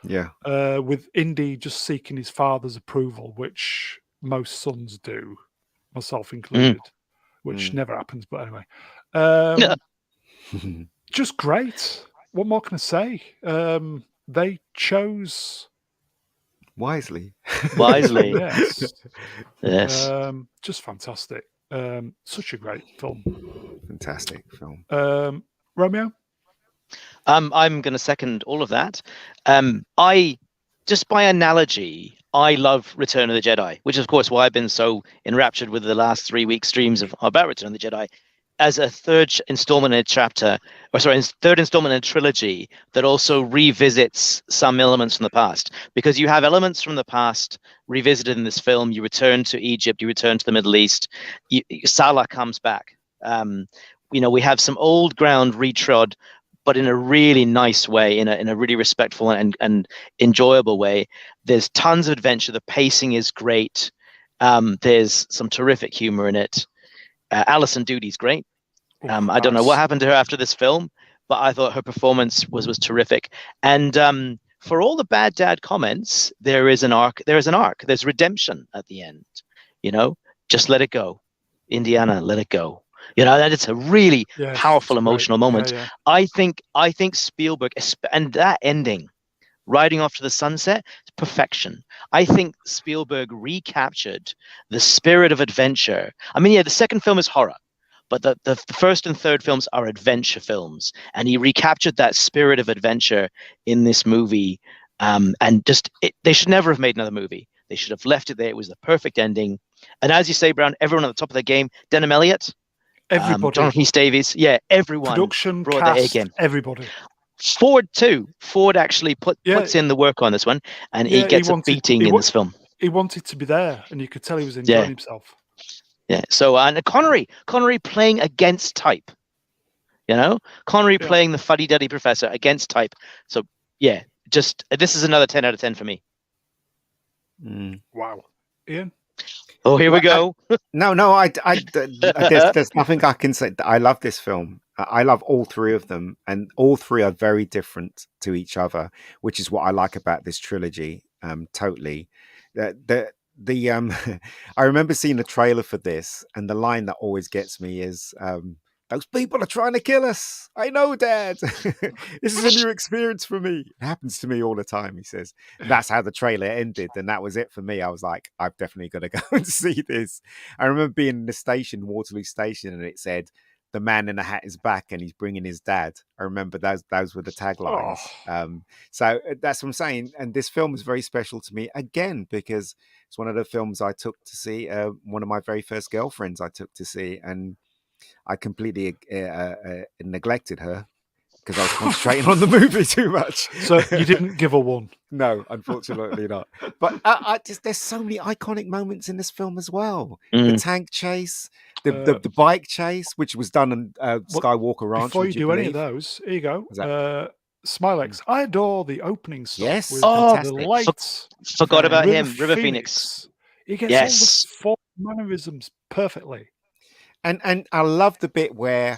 C: Yeah.
A: With Indy just seeking his father's approval, which most sons do, myself included, which never happens. But anyway, just great. What more can I say? They chose
C: wisely.
A: Yes.
B: Yes.
A: Just fantastic. Such a great film.
C: Fantastic film.
A: Romeo?
B: I'm going to second all of that. I, just by analogy, I love Return of the Jedi, which is, of course, why I've been so enraptured with the last 3-week streams about Return of the Jedi, as a third installment in a third installment in a trilogy that also revisits some elements from the past. Because you have elements from the past revisited in this film. You return to Egypt, you return to the Middle East. Salah comes back. We have some old ground retrod, but in a really nice way, in a really respectful and enjoyable way. There's tons of adventure. The pacing is great. There's some terrific humor in it. Alison Doodie's great. I don't know what happened to her after this film, but I thought her performance was terrific. And for all the bad dad comments, there is an arc. There's redemption at the end. Just let it go, Indiana. Let it go. That it's a really powerful emotional moment.
A: Yeah.
B: I think Spielberg, and that ending, riding off to the sunset, perfection. I think Spielberg recaptured the spirit of adventure. I mean, the second film is horror, but the first and third films are adventure films, and he recaptured that spirit of adventure in this movie. They should never have made another movie. They should have left it there. It was the perfect ending. And as you say, Brown, everyone at the top of the game, Denham Elliott,
A: everybody,
B: Jonathan Rhys Davies, everyone,
A: production
B: brought
A: cast,
B: their A game.
A: Everybody.
B: Ford too. Ford actually puts in the work on this one, and he gets a beating in this film.
A: He wanted to be there, and you could tell he was enjoying himself.
B: Yeah. So and Connery playing against type. Connery playing the fuddy-duddy professor against type. So just this is another 10 out of 10 for me.
A: Wow, Ian.
B: Oh, here we go.
C: No, there's nothing I can say. I love this film. I love all three of them, and all three are very different to each other, which is what I like about this trilogy. Totally. I remember seeing the trailer for this, and the line that always gets me is, "Those people are trying to kill us. I know, Dad. This is a new experience for me. It happens to me all the time," he says. That's how the trailer ended, and that was it for me. I was like, I've definitely got to go and see this. I remember being in the station, Waterloo Station, and it said, "The man in the hat is back, and he's bringing his dad." I remember those were the taglines. So that's what I'm saying. And this film is very special to me, again, because it's one of the films I took to see. One of my very first girlfriends I took to see, and I completely neglected her because I was concentrating on the movie too much.
A: So you didn't give her one?
C: No, unfortunately not. But there's so many iconic moments in this film as well. The tank chase, the bike chase, which was done on Skywalker Ranch.
A: Before you do any of those, here you go. Smilex. I adore the opening stuff.
C: Yes.
A: With the lights.
B: Forgot about him. River Phoenix.
A: He gets all the four mannerisms perfectly.
C: And I love the bit where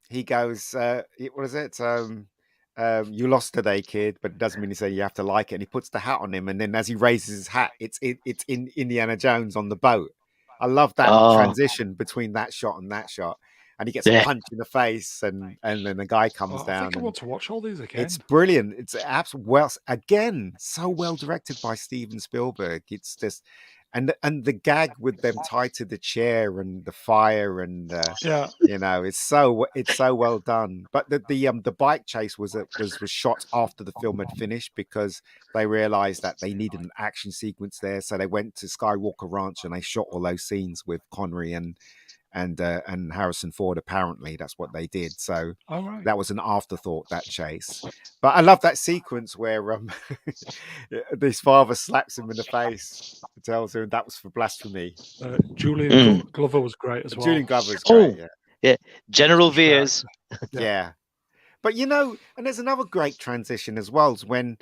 C: he goes, what is it? You lost today, kid, but it doesn't mean to say you have to like it. And he puts the hat on him, and then as he raises his hat, it's in Indiana Jones on the boat. I love that transition between that shot and that shot. And he gets a punch in the face, and then the guy comes down.
A: I think I want to watch all these again.
C: It's brilliant. It's again so well directed by Steven Spielberg. It's just and the gag with them tied to the chair and the fire and it's so well done. But the bike chase was shot after the film had finished because they realized that they needed an action sequence there, so they went to Skywalker Ranch and they shot all those scenes with Connery and and Harrison Ford. Apparently, that's what they did. So
A: All right.
C: that was an afterthought, that chase. But I love that sequence where this father slaps him in the face and tells him that was for blasphemy.
A: Julian Glover was great as well.
C: Julian Glover's great.
B: Yeah. General Veers.
C: Yeah. But and there's another great transition as well, is when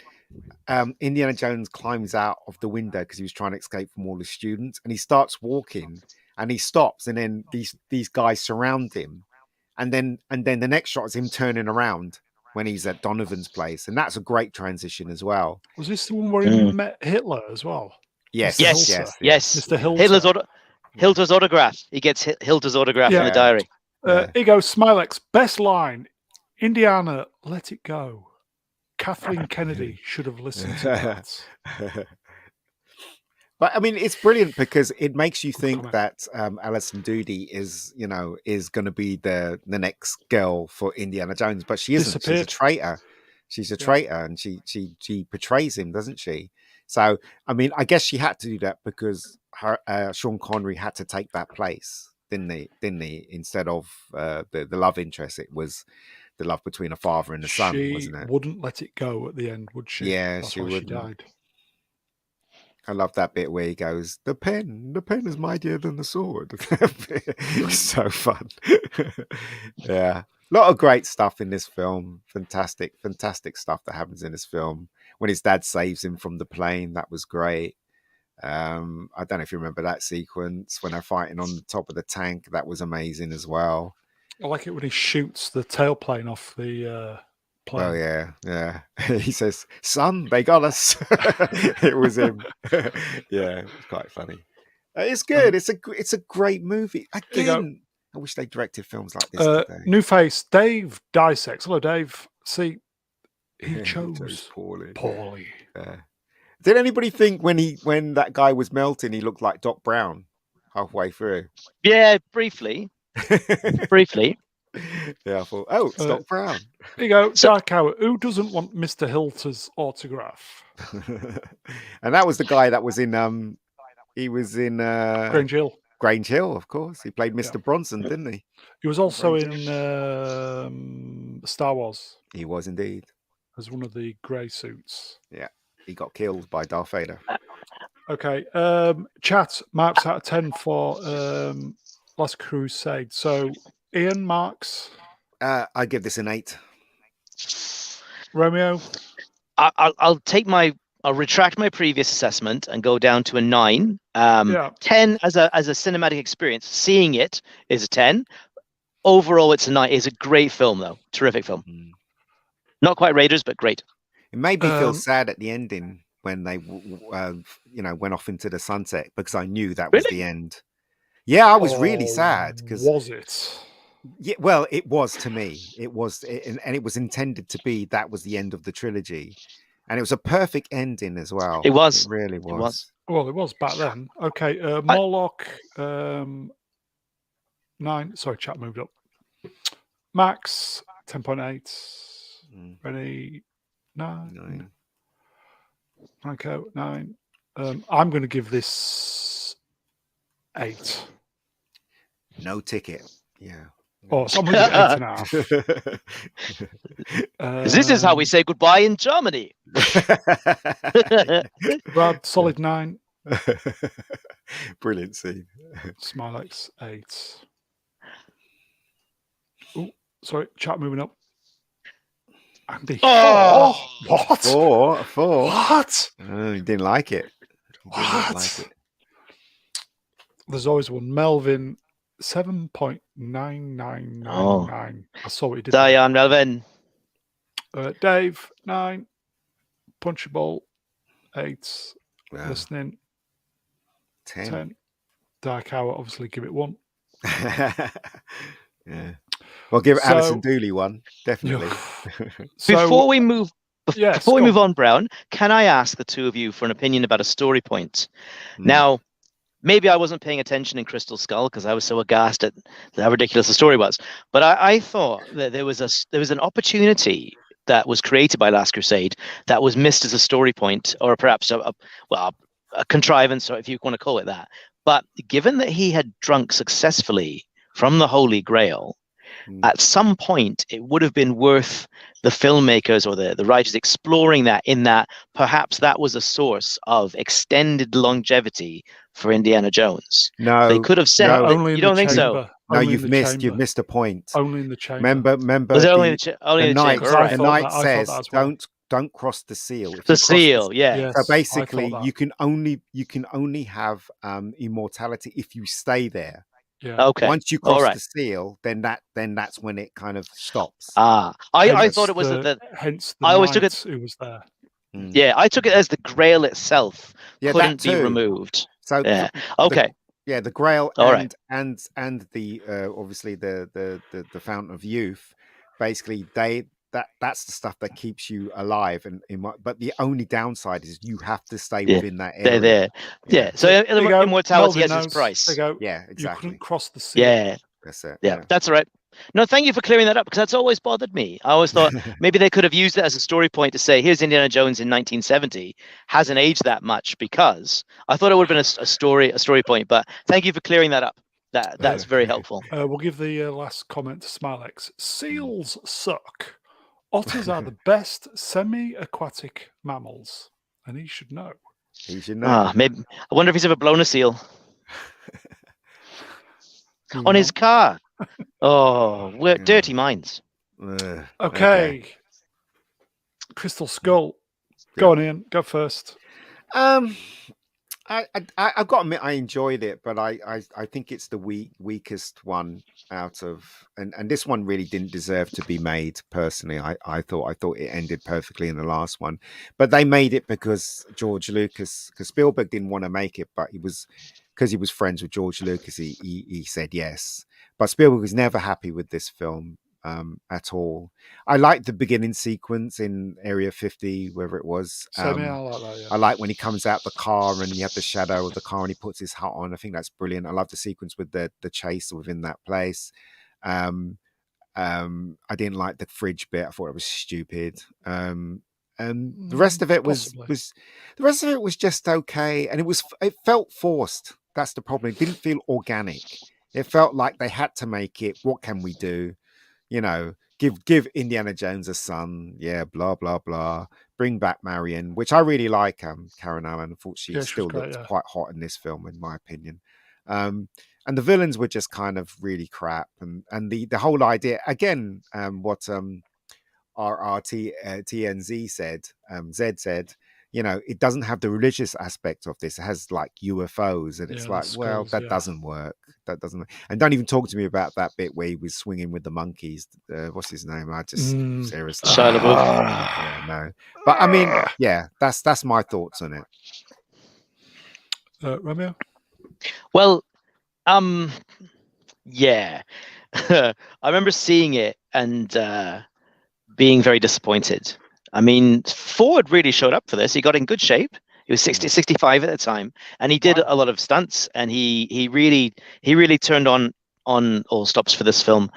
C: Indiana Jones climbs out of the window because he was trying to escape from all the students, and he starts walking, and he stops, and then these guys surround him, and then the next shot is him turning around when he's at Donovan's place, and that's a great transition as well.
A: Was this the one where he met Hitler as well?
B: Yes.
A: Mr. Hilter.
B: Hilter's autograph. He gets Hilter's autograph in the diary.
A: Here you go, Smilex. Best line. Indiana, let it go. Kathleen Kennedy should have listened to that.
C: But I mean, it's brilliant because it makes you think that Alison Doody is going to be the next girl for Indiana Jones, but she isn't. She's a traitor. She's a traitor, and she betrays him, doesn't she? So, I mean, I guess she had to do that because Sean Connery had to take that place, didn't he? Instead of the love interest, it was the love between a father and a son, wasn't it?
A: She wouldn't let it go at the end, would she?
C: Yeah,
A: That's
C: she
A: why
C: wouldn't.
A: She died.
C: I love that bit where he goes, the pen is mightier than the sword. It's so fun. Yeah. A lot of great stuff in this film. Fantastic stuff that happens in this film. When his dad saves him from the plane, that was great. I don't know if you remember that sequence when they're fighting on the top of the tank. That was amazing as well.
A: I like it when he shoots the tailplane off the plane.
C: Oh yeah. He says, "Son, they got us." It was him. Yeah, it was quite funny. It's good. It's a great movie. Again, I wish they directed films like this today.
A: New face, Dave Dissects. Hello, Dave. See, he chose poorly.
C: Did anybody think when that guy was melting, he looked like Doc Brown halfway through?
B: Yeah, briefly.
C: Yeah, I thought, it's Doc Brown.
A: There you go, Dark Hour. Who doesn't want Mr. Hilter's autograph?
C: And that was the guy that was in. He was in
A: Grange Hill.
C: Grange Hill, of course. He played Mr. Bronson, didn't he?
A: He was also in Star Wars.
C: He was indeed.
A: As one of the grey suits.
C: Yeah, he got killed by Darth Vader.
A: Okay, chat marks out of 10 for Last Crusade. So, Ian marks.
C: I give this an 8.
A: Romeo.
B: I'll retract my previous assessment and go down to a 9. 10 as a cinematic experience. Seeing it is a 10. Overall, it's a 9. It's a great film, though. Terrific film. Not quite Raiders, but great.
C: It made me feel sad at the ending when they, went off into the sunset because I knew that was the end. Yeah, I was really sad because
A: was it?
C: Yeah, well, it was to me. It was, and it was intended to be. That was the end of the trilogy, and it was a perfect ending as well.
B: It was.
C: It really was.
B: It was.
A: Well, it was back then. Okay, Morlock 9. Sorry, chat moved up. Max 10.8. Ready? 9. Okay, 9. I'm going to give this 8.
C: No ticket. Yeah.
A: Oh, so I'm going to give 8.5.
B: This is how we say goodbye in Germany.
A: Brad, solid 9.
C: Brilliant scene.
A: Smilex 8. Oh, sorry, chat moving up. Andy.
B: Oh,
A: what?
C: 4.
A: What?
C: Oh, he didn't like it.
A: What? There's always one. Melvin 7.9999. I saw what he did.
B: Diane Melvin.
A: Dave 9. Punchable 8.
C: Wow.
A: Listening
C: 10.
A: Dark Hour, obviously give it 1.
C: Yeah. Well, give Alison Dooley 1, definitely.
B: Before we move on, Brown, can I ask the two of you for an opinion about a story point? Now, maybe I wasn't paying attention in Crystal Skull because I was so aghast at how ridiculous the story was. But I thought that there was an opportunity that was created by Last Crusade that was missed as a story point, or perhaps a contrivance, or if you want to call it that. But given that he had drunk successfully from the Holy Grail, at some point it would have been worth the filmmakers or the writers exploring that, in that perhaps that was a source of extended longevity for Indiana Jones.
C: No,
B: they could have said
C: no.
B: that.
A: Only in
B: You
A: the
B: don't think so?
A: chamber.
C: No,
A: Only in
C: you've
A: the
C: missed.
A: chamber.
C: You've missed a point.
A: Only in the chamber.
C: Remember.
B: Was it only in the
C: knight,
B: chamber?
A: I
B: All right.
C: the
A: thought
C: knight
A: that- I thought
C: says,
A: that as well.
C: don't cross the seal. If
B: The
C: you cross
B: seal, yeah.
A: Yes,
C: So
A: I
C: basically,
A: thought that.
C: you can only have immortality if you stay there.
A: Yeah.
B: Okay.
C: Once you
B: All
C: cross
B: right.
C: the seal, then that's when it kind of stops.
B: I
A: Hence
B: thought it was
A: the,
B: that.
A: hence the
B: I always took
A: knight
B: it.
A: who was there.
B: Yeah, I took it as the Grail itself
C: Yeah,
B: couldn't
C: that
B: be
C: too.
B: removed.
C: So
B: Yeah. Okay.
C: the Grail
B: All
C: and
B: right.
C: and the obviously the Fountain of Youth, basically that's the stuff that keeps you alive. But the only downside is you have to stay within that area.
B: They're there. Yeah. So
A: There you go.
B: immortality
A: Melvin
B: has its
A: knows.
B: price.
A: There you go.
C: Yeah,
A: You
C: exactly.
A: couldn't cross the seal.
B: Yeah.
C: That's it.
B: Yeah, that's all right. No, thank you for clearing that up, because that's always bothered me. I always thought maybe they could have used it as a story point to say, here's Indiana Jones in 1970, hasn't aged that much, because I thought it would have been a story point. But thank you for clearing that up. That's very helpful.
A: We'll give the last comment to Smilex. Seals suck. Otters are the best semi-aquatic mammals, and he should know.
C: He should know.
B: Maybe I wonder if he's ever blown a seal
A: Moving
B: on his car. Oh, we're dirty minds.
A: Okay. Crystal Skull. Go on, Ian. Go first.
C: I've got to admit I enjoyed it, but I think it's the weakest one out of, and this one really didn't deserve to be made. Personally, I thought it ended perfectly in the last one, but they made it because George Lucas, because Spielberg didn't want to make it, but because he was friends with George Lucas, he said yes. But Spielberg was never happy with this film at all. I liked the beginning sequence in Area 50, wherever it was.
A: I like that, yeah.
C: I like when he comes out the car and you have the shadow of the car and he puts his hat on. I think that's brilliant. I love the sequence with the chase within that place. I didn't like the fridge bit. I thought it was stupid. And the rest of it was just okay, and it felt forced. That's the problem. It didn't feel organic. It felt like they had to make it. What can we do? Give Indiana Jones a son. Yeah, blah blah blah. Bring back Marion, which I really like. Karen Allen. I thought she still looked quite hot in this film, in my opinion. And the villains were just kind of really crap. And the whole idea again. What RRTNZ said. Zed said. It doesn't have the religious aspect of this. It has like UFOs, and it's like, well, that doesn't work. That doesn't. And don't even talk to me about that bit where he was swinging with the monkeys. What's his name? I just seriously.
B: Shia LaBeouf.
C: Yeah, no. But I mean, yeah, that's my thoughts on it.
A: Romeo?
B: Well, yeah. I remember seeing it and being very disappointed. I mean, Ford really showed up for this. He got in good shape. He was 65 at the time, and he did a lot of stunts, and he really turned on all stops for this film.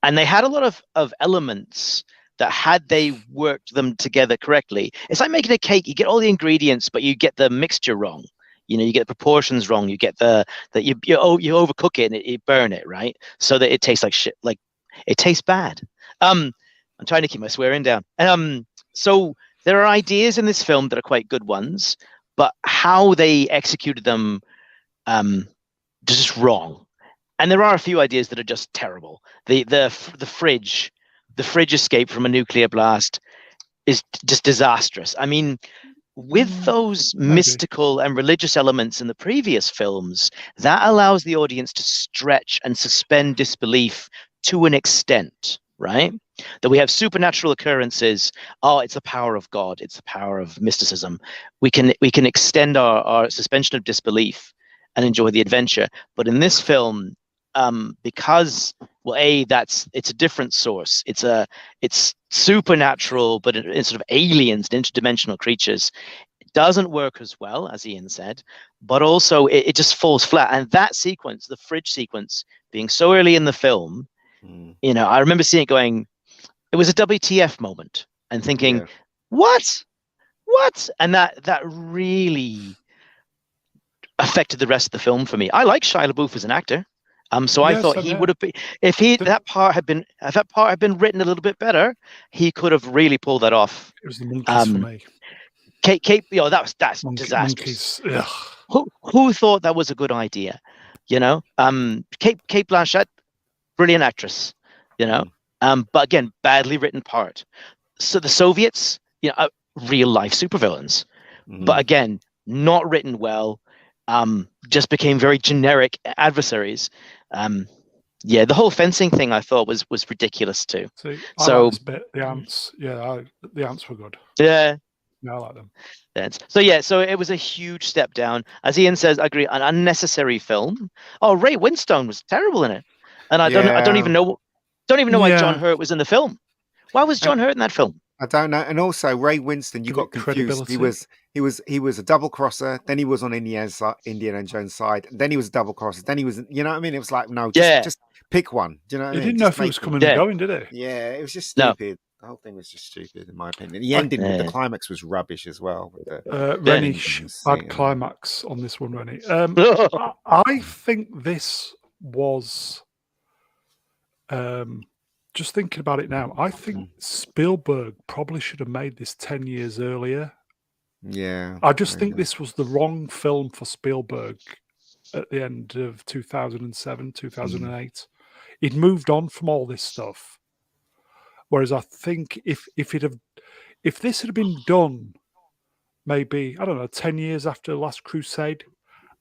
B: And they had a lot of elements that, had they worked them together correctly, it's like making a cake. You get all the ingredients, but you get the mixture wrong. You get the proportions wrong. You get you overcook it and you burn it, right? So that it tastes like shit. Like, it tastes bad. I'm trying to keep my swearing down. So there are ideas in this film that are quite good ones, but how they executed them, just wrong. And there are a few ideas that are just terrible. The fridge escape from a nuclear blast is just disastrous. I mean, with those mystical and religious elements in the previous films, that allows the audience to stretch and suspend disbelief to an extent, right? That we have supernatural occurrences. Oh, it's the power of God. It's the power of mysticism. We can extend our suspension of disbelief and enjoy the adventure. But in this film, because, well, it's a different source. It's supernatural, but it's sort of aliens, interdimensional creatures. It doesn't work as well, as Ian said, but also it just falls flat. And that sequence, the fridge sequence, being so early in the film, I remember seeing it going, it was a WTF moment, and thinking, what? And that really affected the rest of the film for me. I like Shia LaBeouf as an actor. So I
A: Yes,
B: thought
A: same
B: he
A: here.
B: would have been, if that part had been written a little bit better, he could have really pulled that off.
A: It was the monkeys for me.
B: Kate, that's disastrous.
A: Monkeys. Ugh.
B: Who thought that was a good idea? You know, Kate Blanchett, brilliant actress. You know, but again, badly written part. So the Soviets, real life supervillains, but again, not written well. Just became very generic adversaries. Yeah, the whole fencing thing I thought was ridiculous too.
A: See, I like this bit. The ants. Yeah, the ants were good.
B: Yeah.
A: Yeah, I like them.
B: So it was a huge step down. As Ian says, I agree, an unnecessary film. Oh, Ray Winstone was terrible in it. And I don't even know why John Hurt was in the film. Why was John Hurt in that film?
C: I don't know. And also Ray Winston, you got confused. He was a double crosser, then he was on Indiana Jones' side, then he was a double crosser, then he was, you know what I mean? It was like, no, just pick one. Do you know what I mean?
A: He didn't know if he was coming and going, did he?
C: Yeah, it was just stupid. The whole thing was just stupid, in my opinion. The ending with the climax was rubbish as well.
A: Renish, bad climax on this one, Rennie. I think this was, just thinking about it now, I think Spielberg probably should have made this 10 years earlier.
C: Yeah.
A: I just think this was the wrong film for Spielberg at the end of 2007, 2008. He'd moved on from all this stuff. Whereas I think if this had been done maybe, I don't know, 10 years after Last Crusade,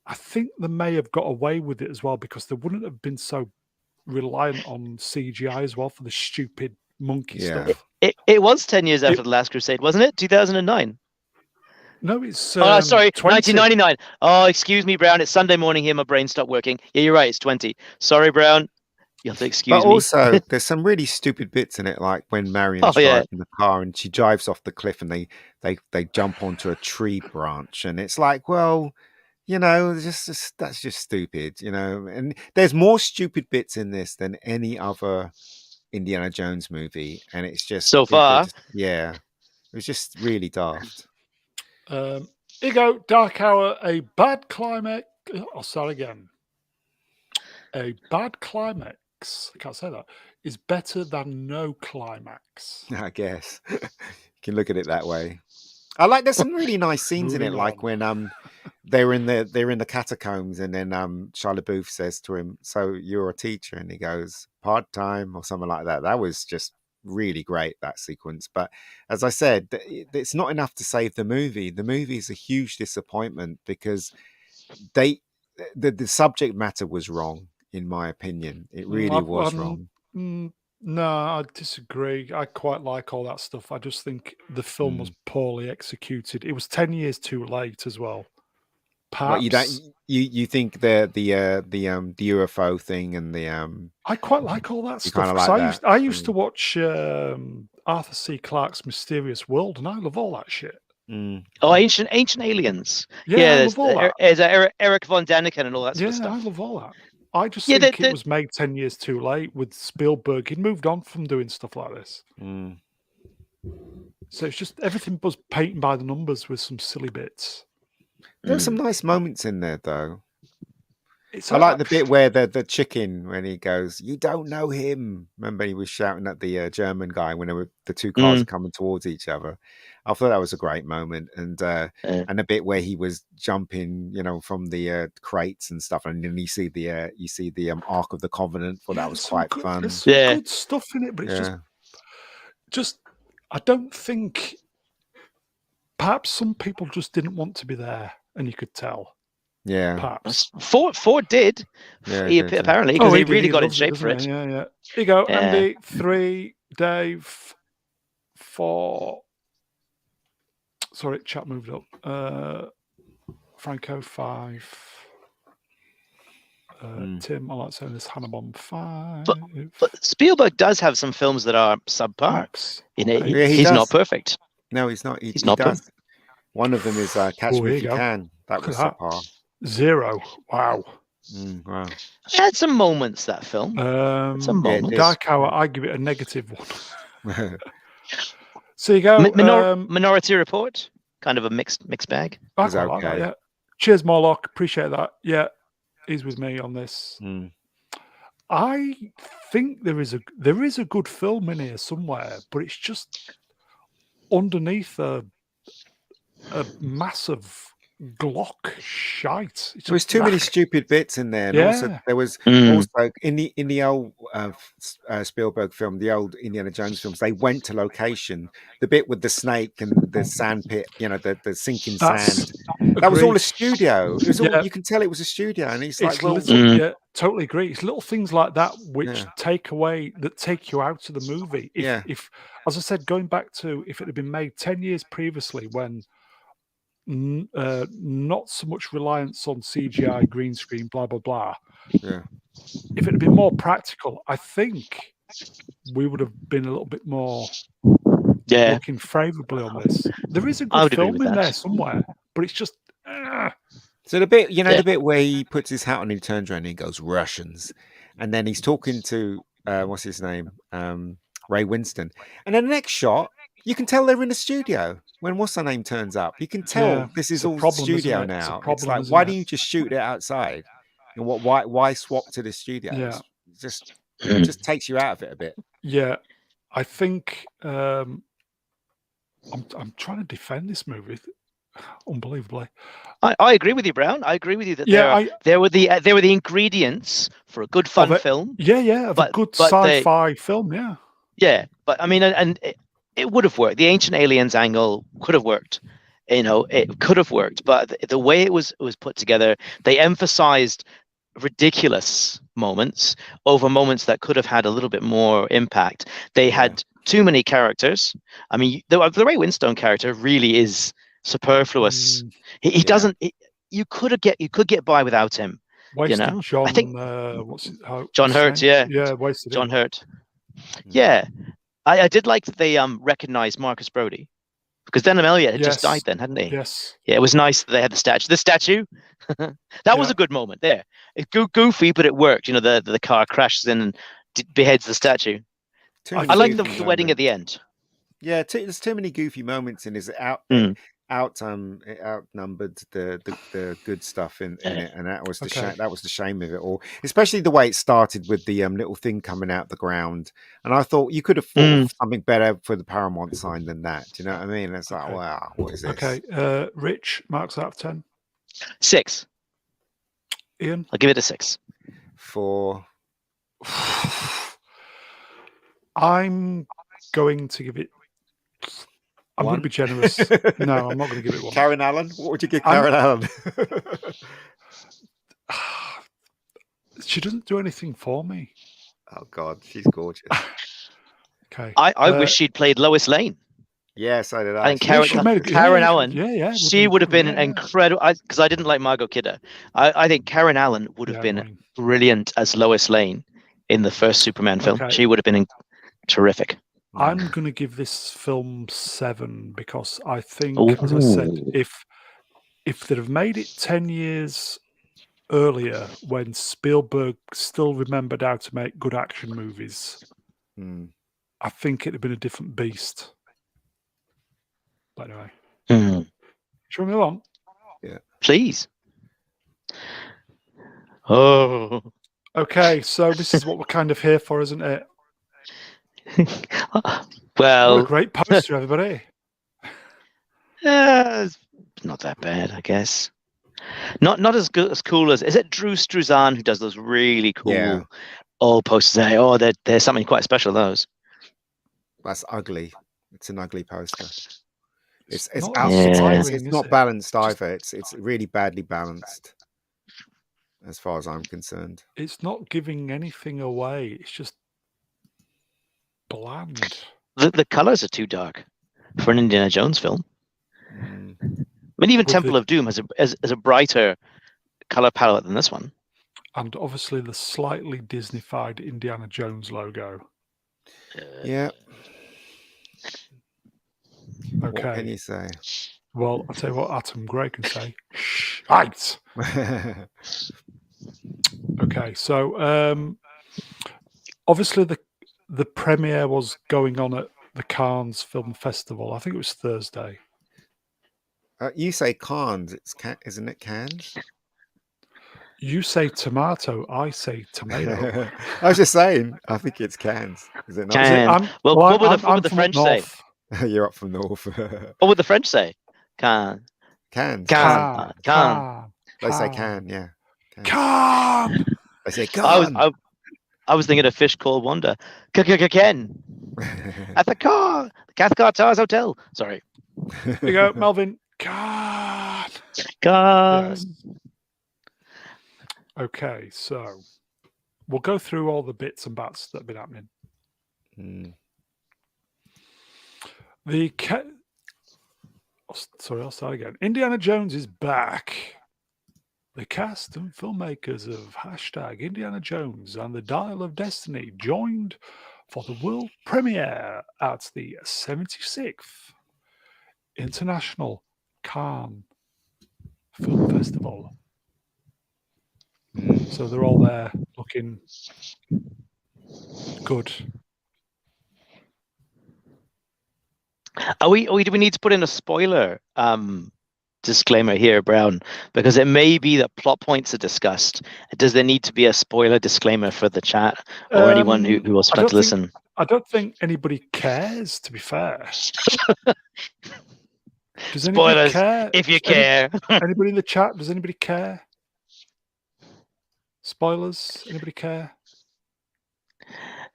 A: I think they may have got away with it as well, because they wouldn't have been so reliant on CGI as well for the stupid monkey stuff.
B: It was 10 years after The Last Crusade, wasn't it? 2009.
A: No, it's
B: sorry,
A: 20.
B: 1999. Oh, excuse me, Brown. It's Sunday morning here. My brain stopped working. Yeah, you're right. It's 20. Sorry, Brown. You have to excuse me.
C: But also, there's some really stupid bits in it, like when Marion's driving the car and she drives off the cliff and they jump onto a tree branch, and it's like, well, you know, that's just stupid, you know. And there's more stupid bits in this than any other Indiana Jones movie, and it's just
B: so far.
C: It was just really daft.
A: Ego, Dark Hour, a bad climax. I'll start again. A bad climax, I can't say that, is better than no climax.
C: I guess. You can look at it that way. I like, there's some really nice scenes in it, like when they're in the catacombs, and then Shia LaBeouf says to him, "So you're a teacher?" and he goes, "Part-time," or something like that. That was just really great, that sequence. But as I said, it's not enough to save the movie. The movie is a huge disappointment because the subject matter was wrong, in my opinion. It really was wrong.
A: No, I disagree. I quite like all that stuff. I just think the film was poorly executed. It was 10 years too late as well. Perhaps
C: you think the UFO thing and the
A: I quite like all that stuff.
C: Like
A: I used to watch Arthur C. Clarke's Mysterious World, and I love all that shit.
B: Oh, ancient aliens.
A: Yeah, I love all that.
B: There's Eric von Däniken and all that sort of stuff.
A: Yeah, I love all that. I just think it was made 10 years too late with Spielberg. He'd moved on from doing stuff like this. So it's just everything was painting by the numbers with some silly bits.
C: There's some nice moments in there, though. I like the bit where the chicken, when he goes, "You don't know him." Remember, he was shouting at the German guy when the two cars are coming towards each other. I thought that was a great moment, and a bit where he was jumping, you know, from the crates and stuff, and then you see the Ark of the Covenant. Well, that was quite fun.
A: There's some good stuff in it, but it's just I don't think. Perhaps some people just didn't want to be there, and you could tell.
C: Yeah,
B: perhaps Ford did. Apparently, because he really got in shape for it.
A: Yeah. Here you go, Andy. 3, Dave. 4. Sorry, chat moved up. Franco 5. Tim, I like saying this. Hannibal 5.
B: But Spielberg does have some films that are subpar. He's not perfect.
C: No, he's not. He's
B: not
C: perfect. One of them is Catch Me If You Can. That was subpar.
A: 0. Wow.
C: Wow.
B: It had some moments, that film. Some moments.
A: Dark Hour, I give it a negative one. So you go.
B: Minority Report, kind of a mixed bag.
A: Like that, yeah. Cheers, Morlock. Appreciate that. Yeah, he's with me on this. I think there is a good film in here somewhere, but it's just underneath a massive Glock shite. It's
C: There was too many
A: just,
C: stupid bits in there, and also
A: yeah,
C: there was
B: Mm.
C: also in the old Spielberg film, the old Indiana Jones films. They went to location. The bit with the snake and the sand pit, the sinking sand.
A: that's
C: That was all
A: agreed.
C: a studio. It was all
A: Yeah,
C: you can tell it was a studio, and it's like,
A: it's
C: well,
A: little.
B: Mm.
A: Yeah, totally agree. It's little things like that which
C: yeah,
A: take you out of the movie.
C: yeah,
A: If, as I said, going back to if it had been made 10 years previously, when not so much reliance on CGI, green screen, blah blah blah.
C: yeah.
A: If it had been more practical, I think we would have been a little bit more
B: Yeah,
A: looking favourably on this. There is a
B: I
A: good
B: would agree
A: film
B: with
A: in there
B: that.
A: somewhere, but it's just
C: So the bit,
B: Yeah.
C: the bit where he puts his hat on, he turns around and he goes Russians, and then he's talking to what's his name, Ray Winston, and then the next shot, you can tell they're in the studio when what's her name turns up. You can
A: yeah,
C: tell this
A: it's
C: is
A: a
C: all
A: problem, isn't
C: studio
A: it? It's a
C: now. It's
A: problem,
C: like,
A: isn't
C: why
A: it?
C: don't you just shoot it outside? And why swap to the studio?
A: Yeah.
C: It's just
B: Mm.
C: just takes you out of it a bit.
A: Yeah, I think I'm trying to defend this movie, unbelievably.
B: I agree with you, Brown. I agree with you that
A: Yeah,
B: there were the ingredients for a good fun
A: of it.
B: film.
A: Yeah, of a
B: But-
A: good
B: but they-
A: sci-fi film. Yeah,
B: Yeah, but I mean, and it would have worked. The Ancient Aliens angle could have worked. It could have worked, but the way it was put together, they emphasized ridiculous moments over moments that could have had a little bit more impact. They
C: Yeah.
B: had too many characters. I mean, the Ray Winstone character really is superfluous. He
C: Yeah.
B: doesn't. You could get by without him.
A: wasted
B: know,
A: John.
B: I think
A: what's his
B: John Hurt.
A: name?
B: Yeah,
A: Wasted
B: John
A: him.
B: Hurt. Yeah, I did like that they recognized Marcus Brody, because Denham Elliott had just
A: Yes.
B: died then, hadn't he?
A: Yes.
B: Yeah, it was nice that they had the statue. The statue, that was
A: Yeah.
B: a good moment there. It's goofy, but it worked. The car crashes in and beheads the statue.
C: Too
A: I
C: many
B: I like the
C: goofy
B: wedding at
C: moments.
B: the end.
C: Yeah, there's too many goofy moments in his it outnumbered the good stuff in it, and that was the
A: Okay.
C: shame. That was the shame of it all, especially the way it started with the little thing coming out the ground. And I thought you could have thought of something better for the Paramount sign than that. Do you know what I mean? It's like,
A: Okay.
C: wow, what is this?
A: Okay. Rich marks out of 10.
B: 6.
A: Ian.
B: I'll give it a 6.
C: For
A: I'm going to give it. I'm going to be generous. No, I'm not going to give it 1.
C: Karen Allen. What would you give Karen Allen?
A: She doesn't do anything for me.
C: Oh God, she's gorgeous.
A: Okay.
B: I wish she'd played Lois Lane.
C: Yeah, so did
B: I
C: I.
B: think Karen Allen.
A: Yeah.
B: She would have been an incredible. Because I didn't like Margot Kidder. I think Karen Allen would have been brilliant as Lois Lane in the first Superman film.
A: Okay.
B: She would have been terrific.
A: I'm going to give this film 7 because I think, as I said, if they'd have made it 10 years earlier, when Spielberg still remembered how to make good action movies, I think it'd have been a different beast. But anyway, shall we move on?
C: Yeah,
A: Oh.
B: please.
A: Okay, so this is what we're kind of here for, isn't it?
B: Well,
A: what a great poster, everybody.
B: It's not that bad, I guess. Not as good as cool as. Is it Drew Struzan who does those really cool old posters? There, oh, there's something quite special. Those.
C: That's ugly. It's an ugly poster. It's not balanced either. It's really badly balanced, as far as I'm concerned.
A: It's not giving anything away. It's just bland.
B: The colors are too dark for an Indiana Jones film. I mean, even Temple of Doom has a brighter color palette than this one.
A: And obviously the slightly Disney-fied Indiana Jones logo.
C: Yeah.
A: Okay.
C: What can you say?
A: Well, I'll tell you what Atom Gray can say. Shite! Okay, so obviously the premiere was going on at the Cannes Film Festival. I think it was Thursday.
C: You say Cannes, isn't it Cannes?
A: You say tomato, I say tomato.
C: I was just saying. I think it's cans. Is it not?
A: Is it?
B: Can. Well, what would the
A: from up
B: French say?
A: north.
C: You're up from north.
B: What would the French say? Can.
C: Cans.
B: Can. Can.
C: They say can. Yeah.
A: Can.
C: They say can.
B: I was thinking a fish called Wanda. Ken. At the Cathcart Towers Hotel. Sorry.
A: There you go, Melvin. Can.
B: Yes.
A: Okay, so we'll go through all the bits and bats that have been happening. I'll start again. Indiana Jones is back. The cast and filmmakers of # Indiana Jones and the Dial of Destiny joined for the world premiere at the 76th International Cannes Film Festival. So they're all there looking good.
B: Do we need to put in a spoiler disclaimer here, Brown? Because it may be that plot points are discussed. Does there need to be a spoiler disclaimer for the chat or anyone who wants to listen?
A: I don't think anybody cares, to be fair. Does anybody care?
B: If you care.
A: Anybody in the chat, does anybody care? Spoilers? Anybody care?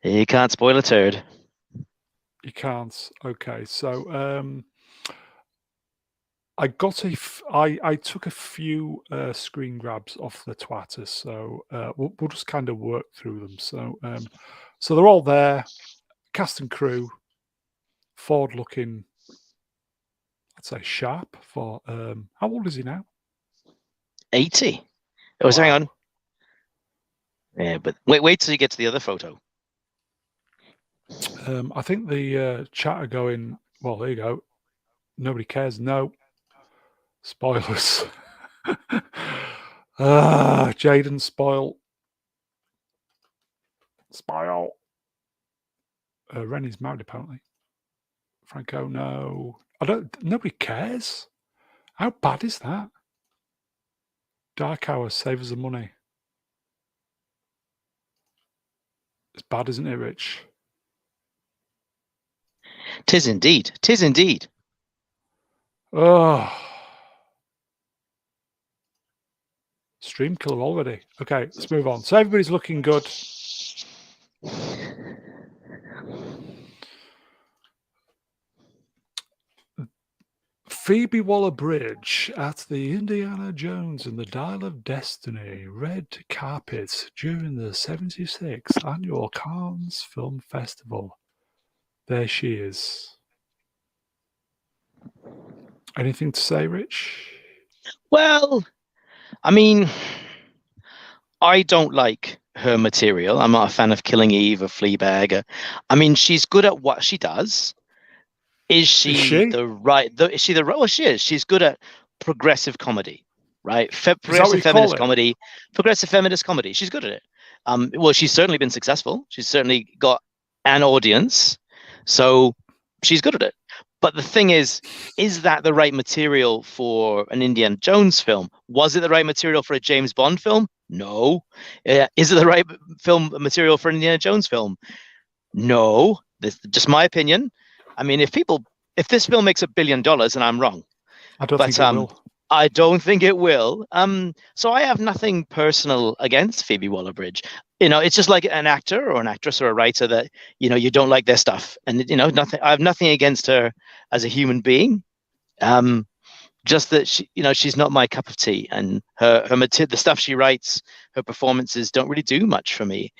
B: You can't spoil a turd.
A: You can't. Okay, so I took a few screen grabs off the Twitter, so we'll just kind of work through them. So they're all there, cast and crew, forward looking. I'd say sharp for how old is he now?
B: 80. Oh, hang on. Yeah, but wait till you get to the other photo.
A: I think the chat are going, well, there you go. Nobody cares. No. Spoilers. Jaden, spoil. Rennie's married, apparently. Franco, no. Nobody cares. How bad is that? Dark Hour saves the money. It's bad, isn't it, Rich?
B: 'Tis indeed. 'Tis indeed.
A: Oh. Stream killer already. Okay, let's move on. So everybody's looking good. Phoebe Waller-Bridge at the Indiana Jones and the Dial of Destiny red carpet during the 76th Annual Cannes Film Festival. There she is. Anything to say, Rich?
B: Well, I mean, I don't like her material. I'm not a fan of Killing Eve or Fleabag. I mean, she's good at what she does. Is she the right? Is she the right? Well, she is. She's good at progressive comedy, right? Progressive feminist comedy. Progressive feminist comedy. She's good at it. Well, she's certainly been successful. She's certainly got an audience, so she's good at it. But the thing is that the right material for an Indiana Jones film? Was it the right material for a James Bond film? No. Is it the right film material for an Indiana Jones film? No. This is just my opinion. I mean, if this film makes $1 billion, and I'm wrong,
A: I don't think it will.
B: I don't think it will. So I have nothing personal against Phoebe Waller-Bridge. It's just like an actor or an actress or a writer that you don't like their stuff, and nothing. I have nothing against her as a human being. Just that she's not my cup of tea, and the stuff she writes, her performances don't really do much for me.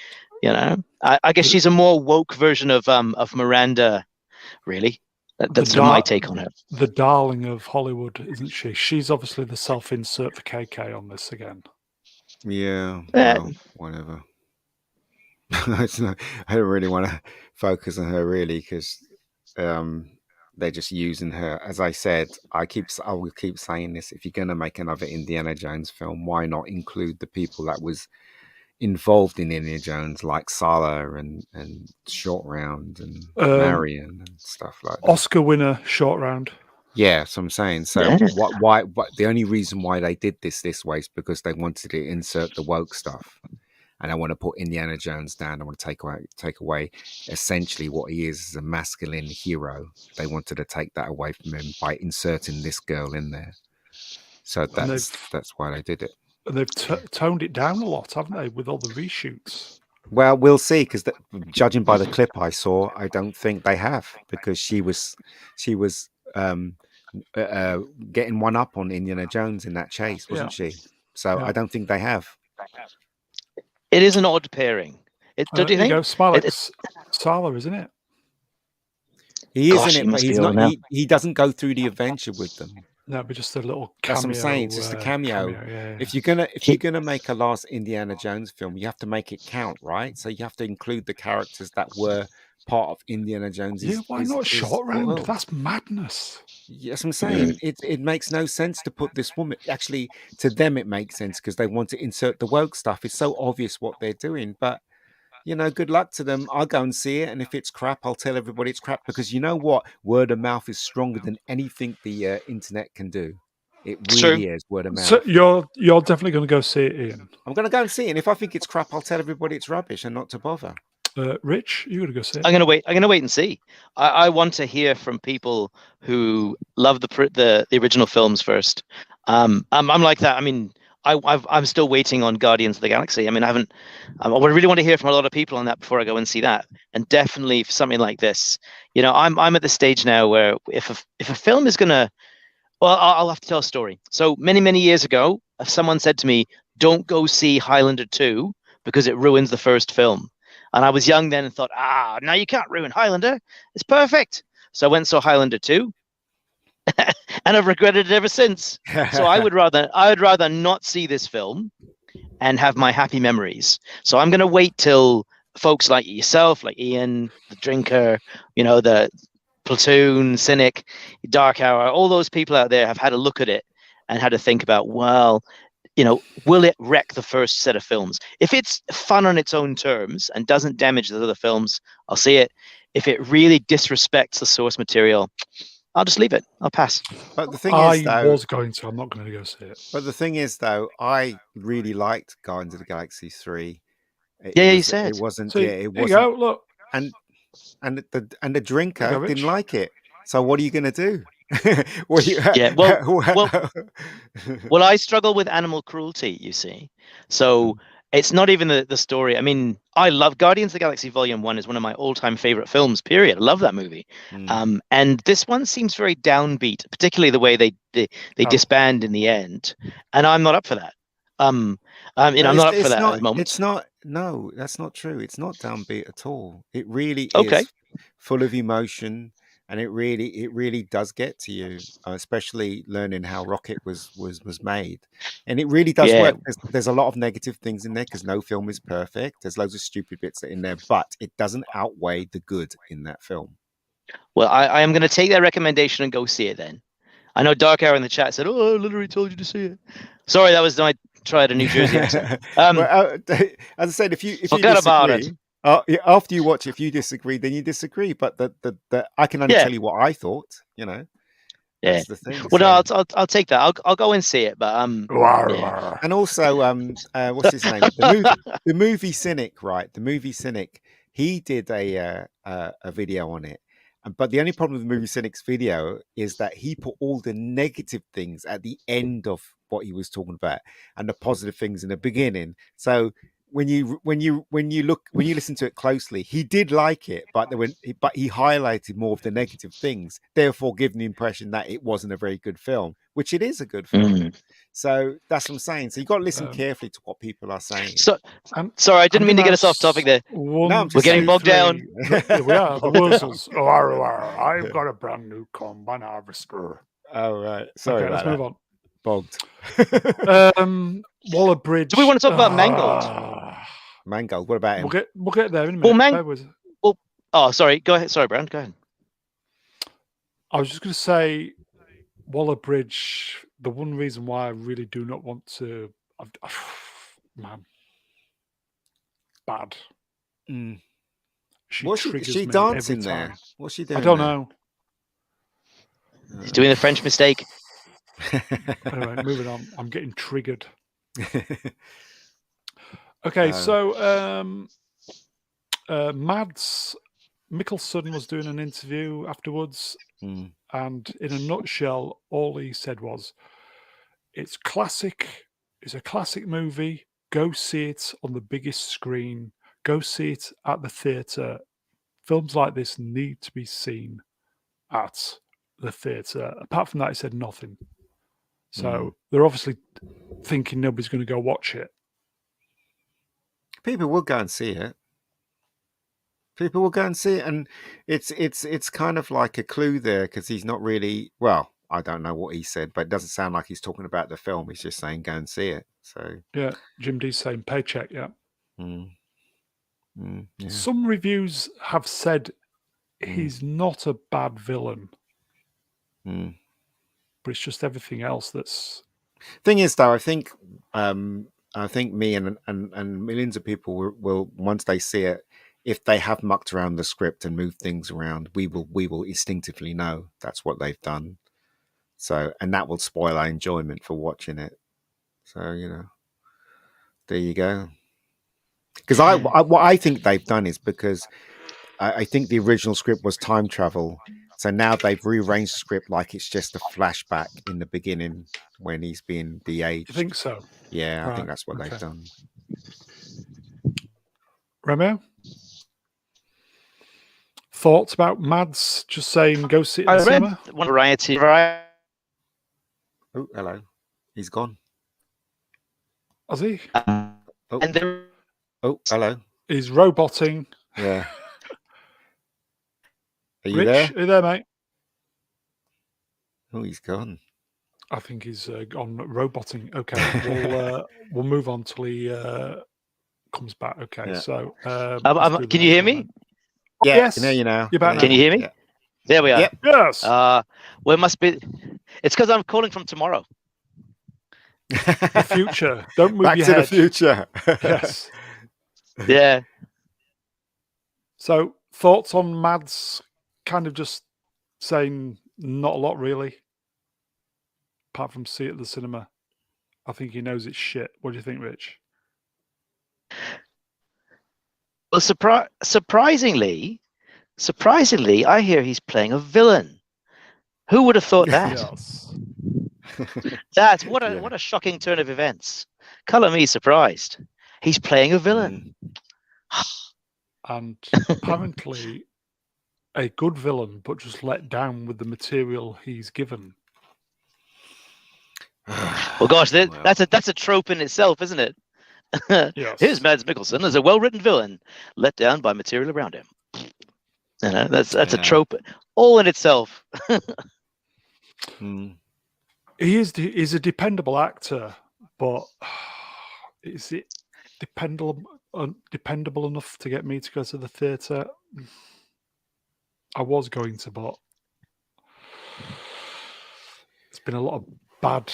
B: I guess she's a more woke version of Miranda. Really, that's my take on her.
A: The darling of Hollywood, isn't she? She's obviously the self-insert for KK on this again.
C: Yeah, well, whatever. I don't really want to focus on her really because they're just using her. As I said, I will keep saying this: if you're going to make another Indiana Jones film, why not include the people that was involved in Indiana Jones, like Sala and Short Round and Marion and stuff like that.
A: Oscar winner Short Round.
C: Yeah, so I'm saying. So
B: Yeah.
C: why the only reason why they did this way is because they wanted to insert the woke stuff. And I want to put Indiana Jones down. I want to take away essentially what he is as a masculine hero. They wanted to take that away from him by inserting this girl in there. So
A: And
C: that's why they did it.
A: And they've toned it down a lot, haven't they, with all the reshoots?
C: Well, we'll see, because judging by the clip I saw, I don't think they have, because she was getting one up on Indiana Jones in that chase, wasn't she? So I don't think they have.
B: It is an odd pairing. Don't you think?
A: Smilex Sala, isn't it?
C: He is in it, but he's not. He doesn't go through the adventure with them.
A: No, but just a little cameo.
C: That's what I'm saying. It's just a cameo.
A: Yeah.
C: If you're gonna make a last Indiana Jones film, you have to make it count, right? So you have to include the characters that were part of Indiana Jones.
A: Yeah, why not short round?
C: World.
A: That's madness.
C: Yes, I'm saying it makes no sense to put this woman. Actually, to them it makes sense because they want to insert the woke stuff. It's so obvious what they're doing, but good luck to them. I'll go and see it, and if it's crap, I'll tell everybody it's crap, because you know what? Word of mouth is stronger than anything the internet can do. It really is word of mouth.
A: So you're definitely going to go see it, Ian?
C: I'm going to go and see it, and if I think it's crap, I'll tell everybody it's rubbish and not to bother.
A: Rich, you're going to go see it?
B: I'm going to wait and see. I want to hear from people who love the original films first. I'm like that. I mean, I'm still waiting on Guardians of the Galaxy. I mean, I really want to hear from a lot of people on that before I go and see that. And definitely for something like this, I'm at the stage now where if a film is gonna, well, I'll have to tell a story. So many years ago, someone said to me, "Don't go see Highlander 2 because it ruins the first film." And I was young then and thought, no, you can't ruin Highlander. It's perfect. So I went and saw Highlander 2. And I've regretted it ever since. So I would rather not see this film and have my happy memories. So I'm going to wait till folks like yourself, like Ian, the Drinker, the Platoon, Cynic, Dark Hour, all those people out there have had a look at it and had to think about, well, will it wreck the first set of films? If it's fun on its own terms and doesn't damage the other films, I'll see it. If it really disrespects the source material, I'll just leave it. I'll pass.
C: But the thing is, though,
A: I was going to. I'm not going to go see it.
C: But the thing is, though, I really liked Guardians of the Galaxy 3.
B: You said
C: it wasn't.
A: See,
C: it
A: there
C: wasn't.
A: you go, look,
C: and the Drinker
A: Rich.
C: didn't like it. So what are you going to do? Well,
B: I struggle with animal cruelty, you see. So it's not even the story. I mean, I love Guardians of the Galaxy Volume 1 is one of my all-time favorite films, period. I love that movie. And this one seems very downbeat, particularly the way they disband in the end. And I'm not up for that. I'm not up for that at the moment.
C: It's not. No, that's not true. It's not downbeat at all. It really is full of emotion. And it really does get to you, especially learning how Rocket was made, and it really does work. There's a lot of negative things in there because no film is perfect. There's loads of stupid bits in there, but it doesn't outweigh the good in that film.
B: Well, I am going to take that recommendation and go see it then. I know Dark Hour in the chat said, "Oh, I literally told you to see it." Sorry, that was my try at a New Jersey accent.
C: As I said, if you disagree. After you watch, if you disagree, then you disagree. But the I can only tell you what I thought. That's the thing.
B: Well, no, I'll take that. I'll go and see it. But
C: and also what's his name? The movie Cynic, right? The movie Cynic. He did a video on it. But the only problem with the movie Cynic's video is that he put all the negative things at the end of what he was talking about and the positive things in the beginning. So when you listen to it closely, he did like it, but he highlighted more of the negative things, therefore giving the impression that it wasn't a very good film, which it is a good film. So that's what I'm saying. So you got to listen carefully to what people are saying.
B: So sorry, I didn't mean to get us off topic there.
C: No,
B: we're getting bogged down.
A: We are the Wurzels. I've got a brand new combine harvester.
C: Oh right, sorry.
A: Okay, let's move on.
C: Bogged.
A: Waller Bridge.
B: Do we want to talk about Mangold?
C: Mangold. What about him?
A: We'll get there in a minute.
B: Sorry. Go ahead. Sorry, Brian. Go ahead.
A: I was just going to say, Waller Bridge. The one reason why I really do not want to, man, bad.
C: She dancing there? What's she doing?
A: I don't know.
B: He's doing the French mistake.
A: Anyway, moving on. I'm getting triggered. Okay, so Mads Mikkelsen was doing an interview afterwards, and in a nutshell, all he said was, "It's classic. It's a classic movie. Go see it on the biggest screen. Go see it at the theatre. Films like this need to be seen at the theatre." Apart from that, he said nothing. So they're obviously thinking nobody's going to go watch it.
C: People will go and see it. People will go and see it, and it's kind of like a clue there, because he's not really, well, I don't know what he said, but it doesn't sound like he's talking about the film. He's just saying go and see it. So
A: Yeah, Jim D's saying paycheck. Yeah.
C: Yeah.
A: Some reviews have said he's not a bad villain, but it's just everything else that's.
C: Thing is, though, I think me and millions of people will once they see it, if they have mucked around the script and moved things around, we will instinctively know that's what they've done. So, and that will spoil our enjoyment for watching it. So, there you go. Because what I think they've done is, because I think the original script was time travel. So now they've rearranged the script like it's just a flashback in the beginning when he's being de-aged.
A: You think so?
C: Yeah,
A: Right,
C: I think that's what they've done.
A: Romeo? Thoughts about Mads just saying go sit in the cinema?
B: One variety.
C: Oh, hello. He's gone.
A: Has he?
B: And there.
C: Oh, hello.
A: He's roboting.
C: Yeah. Are you
A: Rich,
C: there?
A: are you there, mate?
C: Oh, he's gone.
A: I think he's on roboting. Okay, we'll move on till he comes back. Okay,
C: Yeah.
A: so
B: can you hear me?
C: Yeah,
A: yes.
C: I can hear you now.
A: You're back
B: Can
A: now.
B: you hear me?
C: Yeah.
B: There we are.
C: Yep.
A: Yes.
B: Well, it must be. It's because I'm calling from tomorrow.
A: The future. Don't move
C: Back
A: your
C: to
A: head.
C: the future.
A: Yes.
B: Yeah.
A: So thoughts on Mads kind of just saying not a lot really, apart from see it at the cinema. I think he knows it's shit. What do you think, Rich?
B: Well, surprisingly, I hear he's playing a villain. Who would have thought that?
A: Yes.
B: That's what a shocking turn of events. Colour me surprised. He's playing a villain.
A: And apparently a good villain, but just let down with the material he's given.
B: Well, gosh, that's a trope in itself, isn't it?
A: Yes.
B: Here's Mads Mikkelsen as a well-written villain, let down by material around him. That's a trope all in itself.
A: He's a dependable actor, but is it dependable enough to get me to go to the theatre? I was going to, but it's been a lot of bad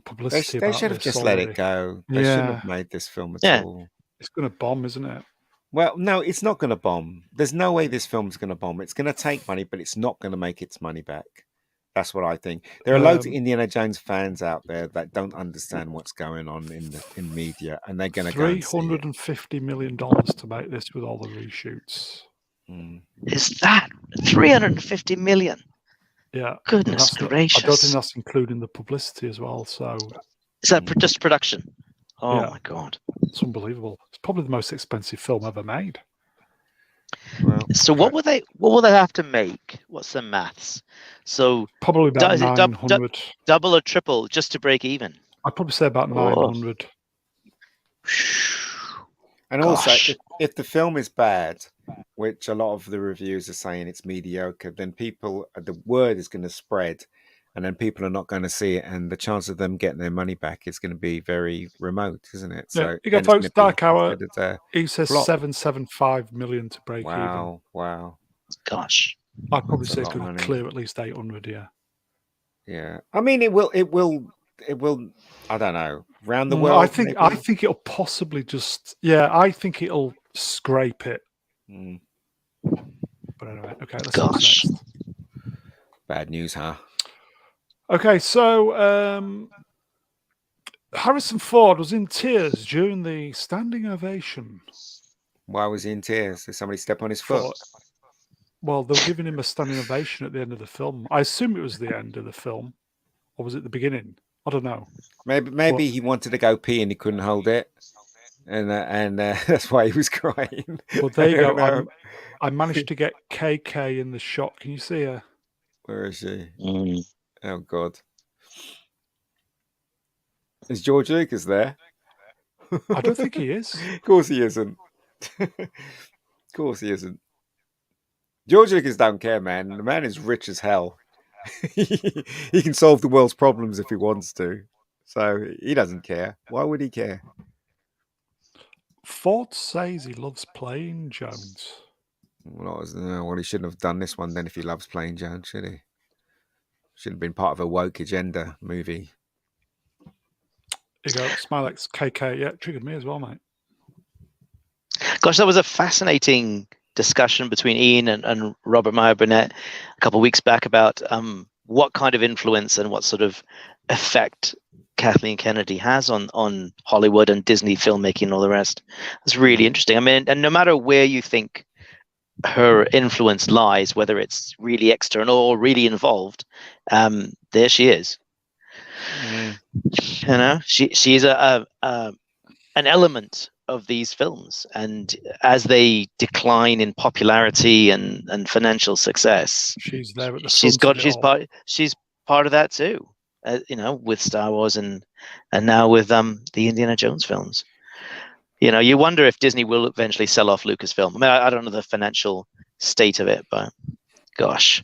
A: publicity.
C: They should have just let it go. They shouldn't have made this film at all.
A: It's going to bomb, isn't it?
C: Well, no, it's not going to bomb. There's no way this film's going to bomb. It's going to take money, but it's not going to make its money back. That's what I think. There are loads of Indiana Jones fans out there that don't understand what's going on in media, and they're going to go and see it.
A: $350 million to make this with all the reshoots.
B: Is that 350 million?
A: Yeah.
B: Goodness gracious.
A: I don't think that's including the publicity as well. So
B: is that just production? Oh
A: Yeah.
B: my God.
A: It's unbelievable. It's probably the most expensive film ever made.
C: Well,
B: So what will they have to make? What's the maths? So
A: Probably about
B: Is it
A: 900.
B: double or triple just to break even?
A: I'd probably say about 900.
C: and also,
B: Gosh.
C: if the film is bad, which a lot of the reviews are saying it's mediocre, then the word is going to spread, and then people are not going to see it, and the chance of them getting their money back is going to be very remote, isn't it?
A: Yeah,
C: So
A: you got
C: then it's
A: folks,
C: gonna be
A: Dark Hour.
C: considered a
A: He says
C: flop.
A: 775 million to break even.
C: Wow.
B: Gosh.
A: I'd probably
C: That's a
A: say it
C: lot of
A: could
C: money.
A: clear at least 800. Yeah.
C: Yeah. I mean, it will. I don't know. Round the world.
A: I think it'll possibly just. Yeah, I think it'll scrape it.
C: Mm.
A: But anyway, okay. Let's see what's
B: Gosh.
A: next.
C: Bad news, huh?
A: Okay, so Harrison Ford was in tears during the standing ovation.
C: Why was he in tears? Did somebody step on his foot?
A: Well, they were giving him a standing ovation at the end of the film. I assume it was the end of the film, or was it the beginning? I don't know.
C: Maybe he wanted to go pee and he couldn't hold it, and that's why he was crying.
A: But there you
C: I don't
A: go.
C: know.
A: I managed to get KK in the shot. Can you see her?
C: Where is she?
B: Mm.
C: Oh God! Is George Lucas there?
A: I don't think he is.
C: Of course he isn't. Of course he isn't. George Lucas don't care, man. The man is rich as hell. He can solve the world's problems if he wants to. So he doesn't care. Why would he care?
A: Ford says he loves playing Jones.
C: Well, he shouldn't have done this one then if he loves playing Jones, should he? Should have been part of a woke agenda movie.
A: You go, Smilex, KK. Yeah, triggered me as well, mate.
B: Gosh, that was a fascinating discussion between Ian and Robert Meyer Burnett a couple of weeks back about what kind of influence and what sort of effect Kathleen Kennedy has on Hollywood and Disney filmmaking and all the rest. It's really interesting. I mean, and no matter where you think her influence lies, whether it's really external or really involved, there she is.
C: Yeah.
B: You know, she's an element of these films, and as they decline in popularity and financial success,
A: she's there at the
B: she's part of that too. You know, with Star Wars and now with the Indiana Jones films. You know, you wonder if Disney will eventually sell off Lucasfilm. I mean, I don't know the financial state of it, but gosh.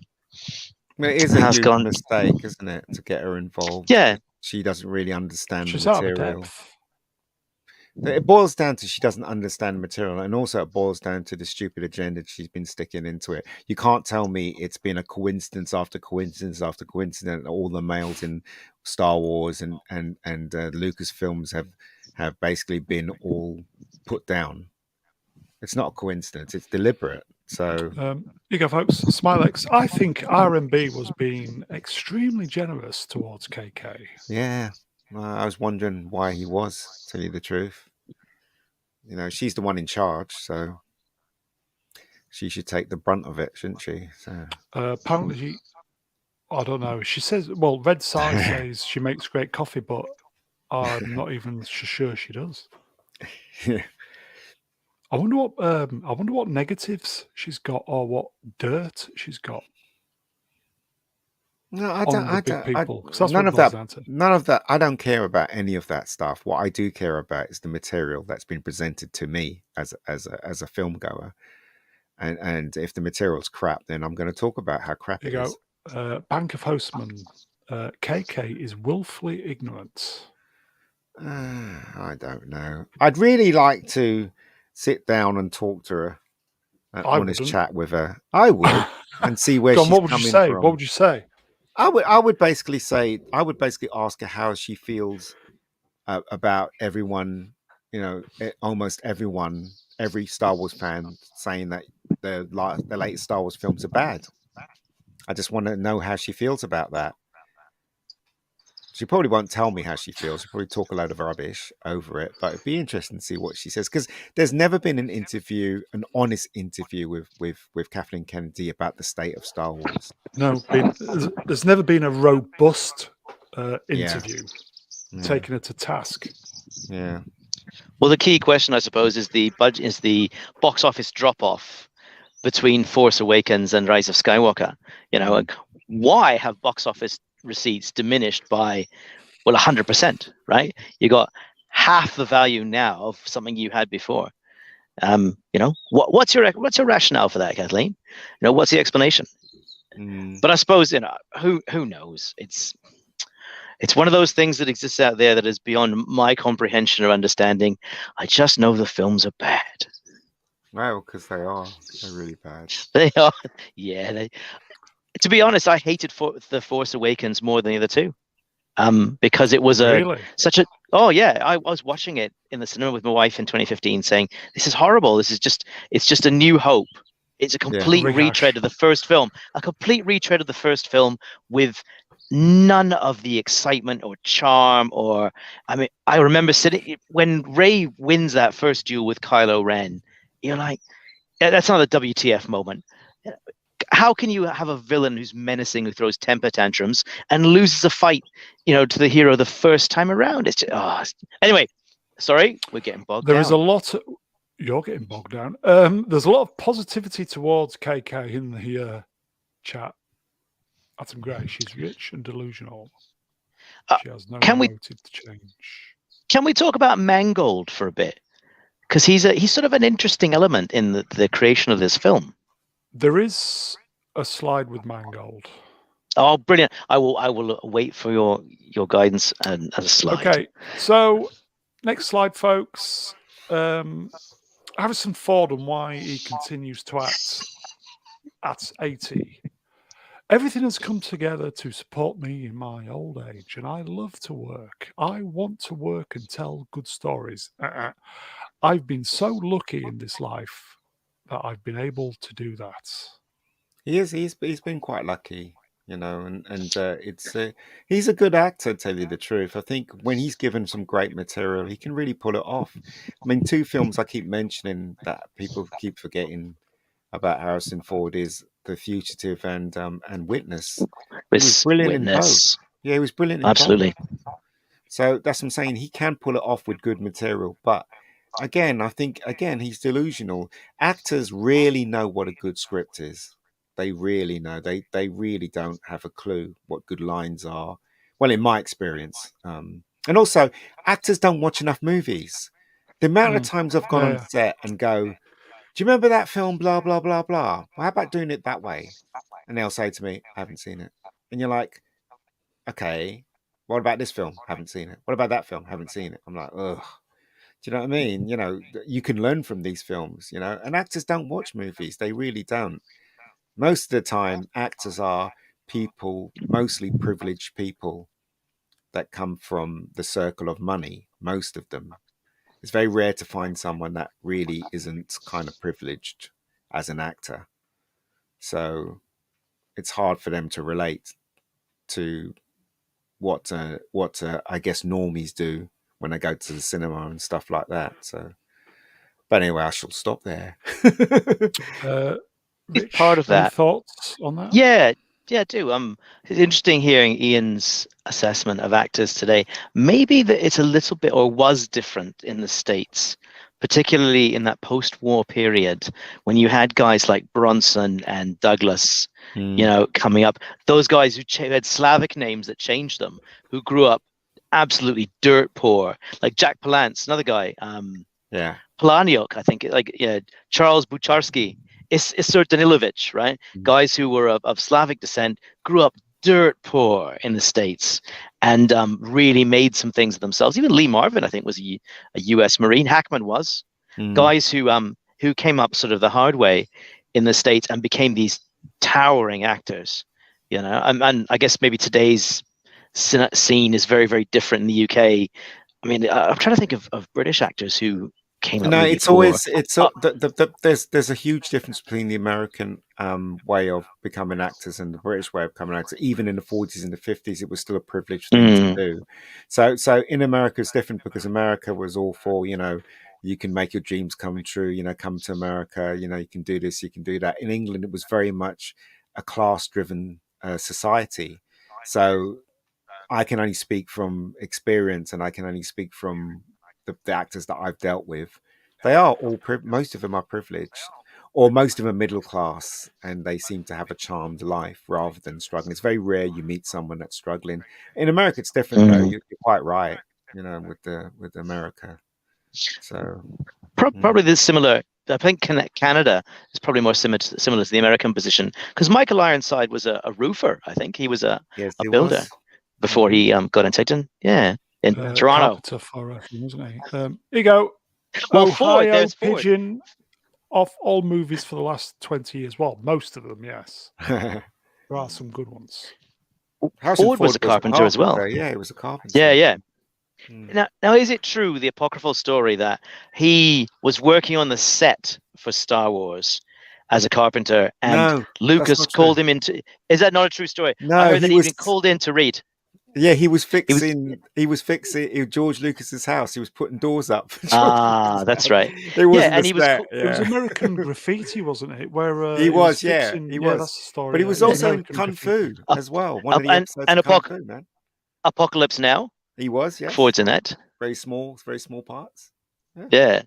C: Well, it is a huge mistake, isn't it, to get her involved?
B: Yeah.
C: She doesn't really understand
A: she's
C: the material.
A: Out of depth.
C: It boils down to she doesn't understand the material, and also it boils down to the stupid agenda she's been sticking into it. You can't tell me it's been a coincidence after coincidence after coincidence that all the males in Star Wars and Lucasfilms have basically been all put down. It's not a coincidence; it's deliberate. So
A: here you go, folks. Smilex. I think RMB was being extremely generous towards KK.
C: Yeah. I was wondering why he was, to tell you the truth. You know, she's the one in charge, so she should take the brunt of it, shouldn't she? So
A: apparently, I don't know. She says, well, Red Side says she makes great coffee, but I'm not even sure she does.
C: Yeah.
A: I wonder what negatives she's got or what dirt she's got.
C: No, I don't.
A: None of
C: that. I don't care about any of that stuff. What I do care about is the material that's been presented to me as a film goer, and if the material's crap, then I'm going to talk about how crap it is.
A: Bank of Hostman, KK is willfully ignorant.
C: I don't know. I'd really like to sit down and talk to her, an honest chat with her. I would, and see where she's coming from.
A: What would you say?
C: I would basically ask her how she feels about everyone, you know, almost everyone, every Star Wars fan saying that the latest Star Wars films are bad. I just want to know how she feels about that. She probably won't tell me how she feels. She'll probably talk a load of rubbish over it, but it'd be interesting to see what she says, because there's never been an honest interview with Kathleen Kennedy about the state of Star Wars.
A: No, there's never been a robust interview taking her to task.
C: Yeah.
B: Well, the key question, I suppose, is the box office drop off between Force Awakens and Rise of Skywalker. You know, why have box office receipts diminished by 100%, right? You got half the value now of something you had before. You know, what's your rationale for that, Kathleen? You know, what's the explanation? But I suppose, you know, who knows? It's one of those things that exists out there that is beyond my comprehension or understanding. I just know the films are bad.
C: Well, because they're really bad.
B: They are. Yeah, to be honest, I hated The Force Awakens more than the other two, because it was oh yeah, I was watching it in the cinema with my wife in 2015, saying this is horrible. It's just a new hope. It's a complete retread of the first film, with none of the excitement or charm. Or I mean, I remember sitting when Rey wins that first duel with Kylo Ren. You're like, that's not a WTF moment. How can you have a villain who's menacing, who throws temper tantrums and loses a fight, to the hero the first time around? It's just, anyway. Sorry, we're getting bogged down.
A: There is a lot. You're getting bogged down. There's a lot of positivity towards KK in the chat. That's great. She's rich and delusional. She has no motive to change.
B: Can we talk about Mangold for a bit? Because he's sort of an interesting element in the creation of this film.
A: There is a slide with Mangold.
B: Oh, brilliant! I will wait for your guidance and a slide.
A: Okay, so next slide, folks. Harrison Ford and why he continues to act at 80. Everything has come together to support me in my old age, and I love to work. I want to work and tell good stories. I've been so lucky in this life that I've been able to do that.
C: He's been quite lucky, and it's he's a good actor, to tell you the truth. I think when he's given some great material, he can really pull it off. I mean, two films I keep mentioning that people keep forgetting about Harrison Ford is The Fugitive and Witness. He was brilliant in both. Yeah, he was brilliant in
B: Absolutely.
C: both. So that's what I'm saying. He can pull it off with good material, but again, I think he's delusional. Actors really know what a good script is. They really know. They really don't have a clue what good lines are. Well, in my experience, and also actors don't watch enough movies. The amount of times I've gone on set and go, "Do you remember that film? Blah blah blah blah. Well, how about doing it that way?" And they'll say to me, "I haven't seen it." And you're like, "Okay, what about this film? Haven't seen it. What about that film? Haven't seen it." I'm like, ugh. Do you know what I mean? You can learn from these films. And actors don't watch movies. They really don't. Most of the time, actors are people, mostly privileged people that come from the circle of money, most of them. It's very rare to find someone that really isn't kind of privileged as an actor. So it's hard for them to relate to what I guess normies do when I go to the cinema and stuff like that. So, but anyway, I shall stop there.
A: Rich,
B: part of that.
A: Any thoughts on that?
B: Yeah, I do. It's interesting hearing Ian's assessment of actors today. Maybe that it's a little bit, or was different in the States, particularly in that post-war period when you had guys like Bronson and Douglas, coming up. Those guys who had Slavic names that changed them, who grew up absolutely dirt poor, like Jack Palance, another guy. Planiuk, I think, Charles Bucharski. Isser Danilovich, right? Guys who were of Slavic descent grew up dirt poor in the States and really made some things of themselves. Even Lee Marvin, I think, was a U.S. Marine. Hackman was. Guys who came up sort of the hard way in the States and became these towering actors. And I guess maybe today's scene is very, very different in the UK. I mean, I'm trying to think of British actors who came up.
C: No, it's always there's a huge difference between the American way of becoming actors and the British way of becoming actors. Even in the 40s and the 50s, it was still a privileged thing to do. So in America, it's different because America was all for you can make your dreams come true. Come to America. You can do this, you can do that. In England, it was very much a class-driven society. So I can only speak from experience, and I can only speak from the actors that I've dealt with. They are all most of them are privileged, or most of them are middle class, and they seem to have a charmed life rather than struggling. It's very rare you meet someone that's struggling. In America, it's different though. You're quite right, with America. So
B: probably there's similar. I think Canada is probably more similar to the American position, because Michael Ironside was a roofer. I think he was a builder before he got into Titan. Yeah. In Toronto.
A: For wasn't he? Here you go.
B: Well,
A: Ohio Pigeon of all movies for the last 20 years. Well, most of them, yes. There are some good ones.
B: Ford was a carpenter as well.
C: Yeah, he was a carpenter.
B: Yeah. Now, is it true, the apocryphal story, that he was working on the set for Star Wars as a carpenter, and
C: No, that's
B: Lucas
C: not true.
B: called him into. Is that not a true story?
C: No,
B: I heard that
C: he
B: he'd
C: was-
B: been called in to read.
C: Yeah, he was
B: was-
C: fixing George Lucas's house. He was putting doors up. For George
B: Ah,
C: Lucas's
B: that's
C: house.
B: right.
C: It wasn't
B: and
C: a
B: he was
C: set,
B: co-
A: It was
C: yeah.
A: American Graffiti, wasn't it? Where
C: He was,
A: fixing,
C: he was.
A: That's the story.
C: But he
A: yeah,
C: was
A: it
C: also in
A: American
C: Kung
A: Graffiti.
C: Fu as well. One of the
B: and
C: episodes of Kung
B: Apoc-
C: Fu, man.
B: Apocalypse Now.
C: He was, yes.
B: Forwards in that.
C: Very small parts.
B: Yeah.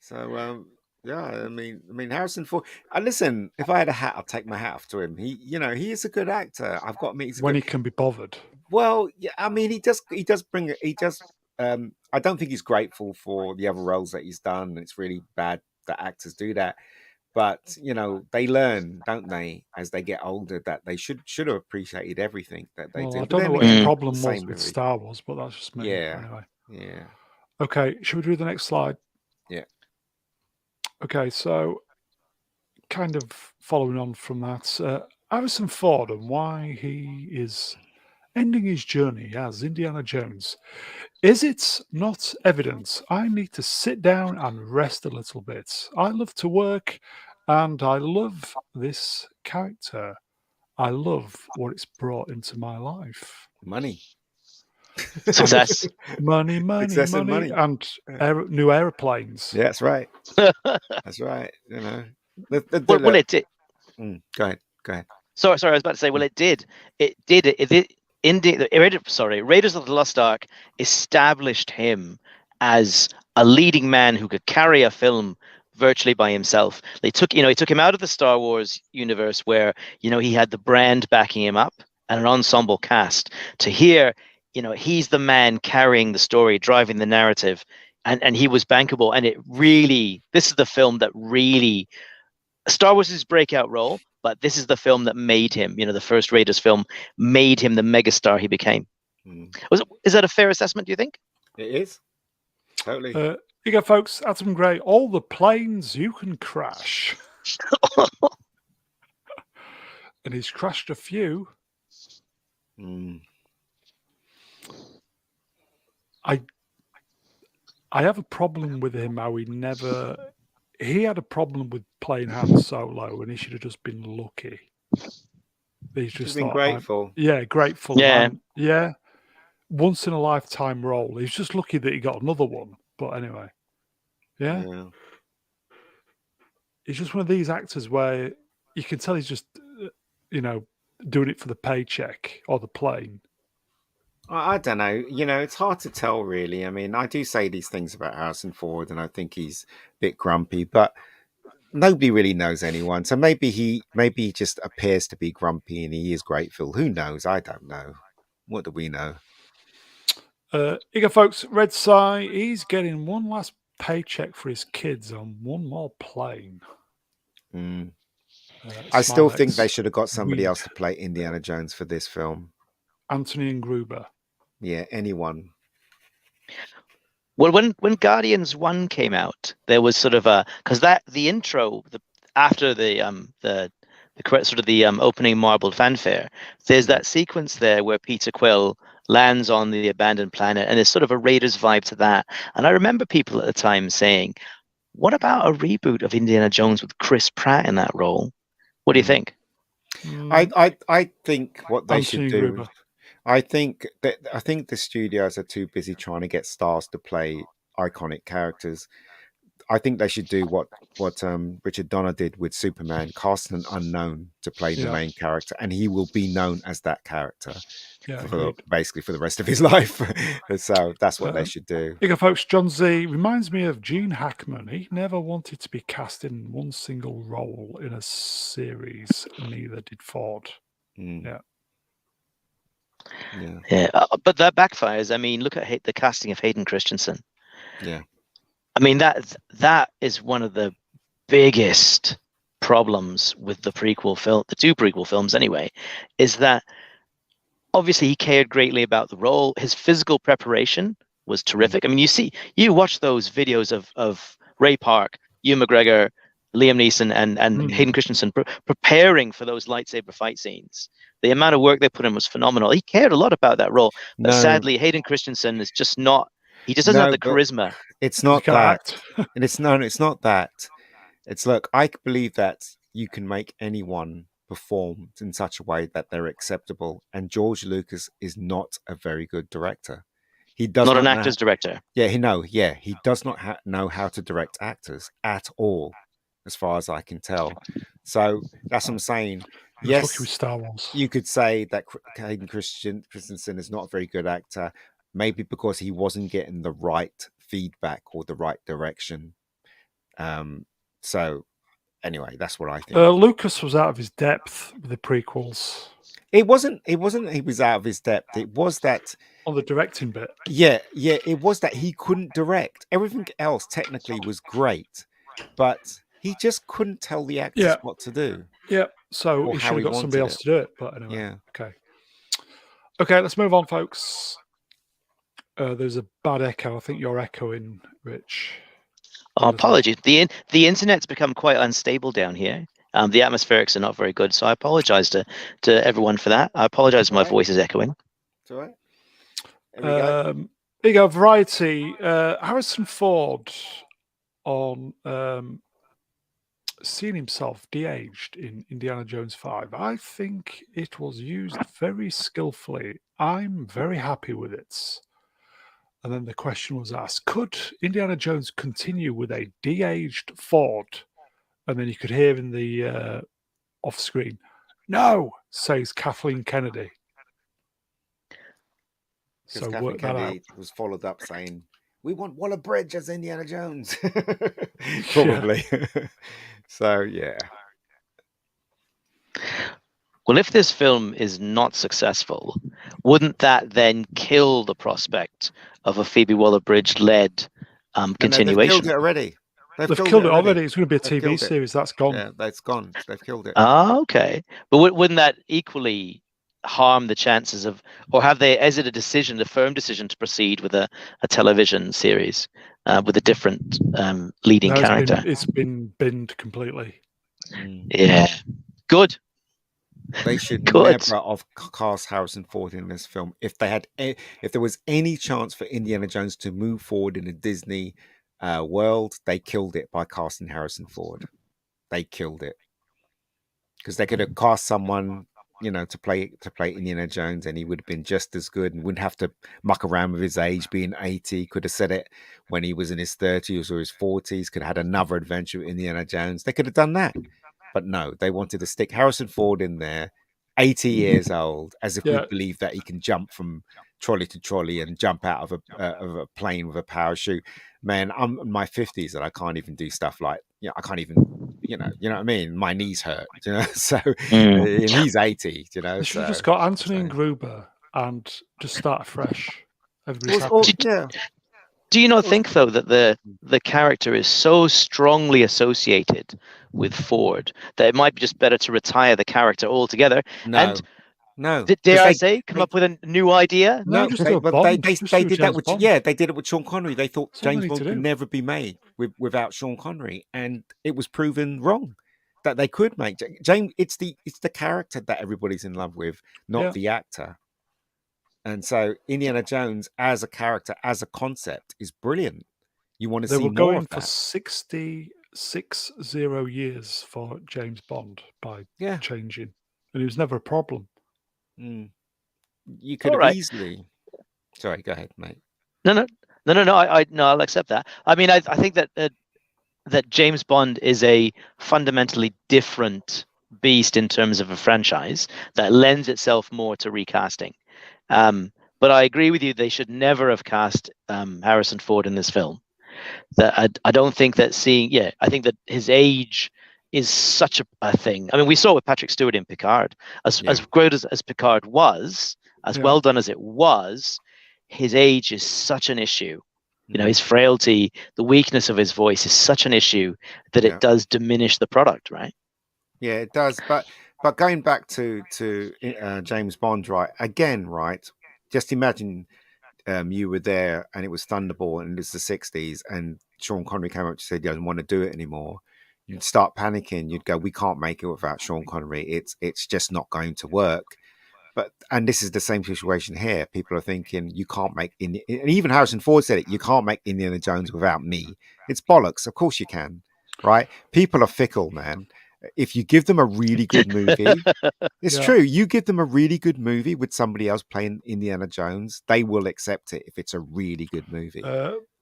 C: So, yeah, I mean, Harrison Ford. Listen, if I had a hat, I'd take my hat off to him. He is a good actor. I've got to admit,
A: When he can be bothered.
C: Well, yeah, I mean, he does bring it. He does. I don't think he's grateful for the other roles that he's done. It's really bad that actors do that. But they learn, don't they, as they get older, that they should have appreciated everything that they
A: Well,
C: do.
A: I
C: But
A: don't know
C: then
A: what
C: again,
A: his
C: the
A: problem was
C: same
A: with
C: movie.
A: Star Wars, but that's just me.
C: Yeah.
A: Anyway.
C: Yeah.
A: Okay, should we do the next slide?
C: Yeah.
A: Okay, so kind of following on from that, Harrison Ford and why he is ending his journey as Indiana Jones. Is it not evident I need to sit down and rest a little bit? I love to work and I love this character. I love what it's brought into my life.
C: Money.
B: Success.
A: Money,
C: Success and
A: money,
C: money.
A: and new aeroplanes.
C: Yeah, that's right. That's right.
B: Well, it did.
C: Go ahead.
B: Sorry, I was about to say. Well, it did. Raiders of the Lost Ark established him as a leading man who could carry a film virtually by himself. He took him out of the Star Wars universe where he had the brand backing him up and an ensemble cast. To here, he's the man carrying the story, driving the narrative, and he was bankable. And this is the film that really. Star Wars is his breakout role, but this is the film that made him, the first Raiders film, made him the megastar he became. Is that a fair assessment, do you think?
C: It is. Totally.
A: Here you go, folks. Adam Gray, all the planes you can crash. And he's crashed a few. I have a problem with him, how he had a problem with playing Han Solo, and he should have just been lucky. He's just
C: been grateful.
A: Grateful.
B: Yeah.
A: Yeah. Once in a lifetime role. He's just lucky that he got another one. But anyway. Yeah. He's just one of these actors where you can tell he's just, doing it for the paycheck or the plane.
C: I don't know. It's hard to tell, really. I mean, I do say these things about Harrison Ford, and I think he's a bit grumpy, but nobody really knows anyone. So maybe he just appears to be grumpy and he is grateful. Who knows? I don't know. What do we know?
A: Here you go, folks. Red Sai, he's getting one last paycheck for his kids on one more plane.
C: I still think they should have got somebody else to play Indiana Jones for this film.
A: Anthony and Gruber.
C: Yeah, anyone.
B: Well, when Guardians 1 came out, there was sort of because the intro after the opening marbled fanfare, there's that sequence there where Peter Quill lands on the abandoned planet, and there's sort of a Raiders vibe to that. And I remember people at the time saying, "What about a reboot of Indiana Jones with Chris Pratt in that role?" What do you think?
C: I think what they
A: Anthony
C: should do.
A: Gruber.
C: I think the studios are too busy trying to get stars to play iconic characters. I think they should do what Richard Donner did with Superman, cast an unknown to play the main character, and he will be known as that character basically for the rest of his life. So that's what they should do.
A: Here you go, folks. John Z reminds me of Gene Hackman. He never wanted to be cast in one single role in a series. Neither did Ford. Yeah.
B: But that backfires. I mean, look at the casting of Hayden Christensen.
C: Yeah.
B: I mean, that is one of the biggest problems with the two prequel films anyway, is that obviously he cared greatly about the role. His physical preparation was terrific. I mean, you watch those videos of Ray Park, Ewan McGregor, Liam Neeson, and Hayden Christensen preparing for those lightsaber fight scenes. The amount of work they put in was phenomenal. He cared a lot about that role, but sadly, Hayden Christensen is just not. He just doesn't have the charisma.
C: It's not that. And it's not that. It's look. I believe that you can make anyone perform in such a way that they're acceptable. And George Lucas is not a very good director. He does
B: Not an
C: know.
B: actor's director.
C: Yeah, he does not know how to direct actors at all, as far as I can tell. So that's what I'm saying.
A: He was lucky
C: Yes,
A: with Star Wars.
C: you could say that Hayden Christensen is not a very good actor, maybe because he wasn't getting the right feedback or the right direction. So anyway, that's what I think.
A: Lucas was out of his depth with the prequels.
C: It wasn't he was out of his depth. It was that
A: on the directing bit.
C: Yeah, it was that he couldn't direct. Everything else technically was great, but he just couldn't tell the actors what to do.
A: Yeah, so
C: or
A: he
C: how
A: should have got somebody else to do it. But anyway,
C: Yeah.
A: Okay, let's move on, folks. There's a bad echo. I think you're echoing, Rich.
B: Oh, apologies. The internet's become quite unstable down here. The atmospherics are not very good, so I apologize to everyone for that. I apologize if my voice is echoing.
C: It's all right.
A: Here you go. Variety. Harrison Ford on seeing himself de-aged in Indiana Jones 5. I think it was used very skillfully. I'm very happy with it. And then the question was asked, could Indiana Jones continue with a de-aged Ford? And then you could hear in the off screen, no, says Kathleen Kennedy.
C: Because Kathleen Kennedy was followed up saying, we want Waller-Bridge as Indiana Jones. Probably. So, yeah.
B: Well, if this film is not successful, wouldn't that then kill the prospect of a Phoebe Waller-Bridge led continuation?
C: They've killed it already.
A: They've killed it already. It's going to be a TV series. That's gone.
C: Yeah, that's gone. They've killed it.
B: Oh, okay. But wouldn't that equally harm the chances of, or is it a firm decision to proceed with a television series with a different leading character?
A: It's been binned completely.
B: Yeah. Good.
C: They should never have cast Harrison Ford in this film. If there was any chance for Indiana Jones to move forward in a Disney world, they killed it by casting Harrison Ford. They killed it because they could have cast someone, to play Indiana Jones, and he would have been just as good and wouldn't have to muck around with his age being 80. Could have said it when he was in his 30s or his 40s. Could have had another adventure with Indiana Jones. They could have done that. But no, they wanted to stick Harrison Ford in there, 80 years old, as if we believe that he can jump from trolley to trolley and jump out of a plane with a parachute. Man, I'm in my 50s and I can't even do stuff like, I can't even, you know what I mean? My knees hurt, so and he's 80,
A: They should have just got Anthony and Gruber and just start fresh. Everybody's happy.
B: Do you not think, though, that the character is so strongly associated with Ford that it might be just better to retire the character altogether?
C: No.
B: Dare I say, come up with a new idea?
C: No, they did that with they did it with Sean Connery. They thought James Bond could never be made without Sean Connery, and it was proven wrong that they could make James. It's the character that everybody's in love with, not the actor. And so Indiana Jones as a character, as a concept, is brilliant. You want to see more of that. They were going
A: for 66 years for James Bond by changing, and it was never a problem.
C: You could have easily. Sorry, go ahead, mate.
B: No. I'll accept that. I mean, I think that James Bond is a fundamentally different beast in terms of a franchise that lends itself more to recasting. But I agree with you. They should never have cast Harrison Ford in this film. That I don't think that I think that his age is such a thing. I mean, we saw it with Patrick Stewart in Picard. As great as Picard was, as well done as it was, his age is such an issue. His frailty, the weakness of his voice is such an issue that it does diminish the product, right?
C: Yeah, it does. But going back to James Bond, right? Again, right? Just imagine you were there and it was Thunderball and it's the 60s and Sean Connery came up and said he doesn't want to do it anymore. You'd start panicking. You'd go, we can't make it without Sean Connery. It's just not going to work. And this is the same situation here. People are thinking you can't make and even Harrison Ford said it. You can't make Indiana Jones without me. It's bollocks. Of course you can, right? People are fickle, man. if you give them a really good movie, it's
A: Yeah.
C: true. You give them a really good movie with somebody else playing Indiana Jones, they will accept it if it's a really good movie.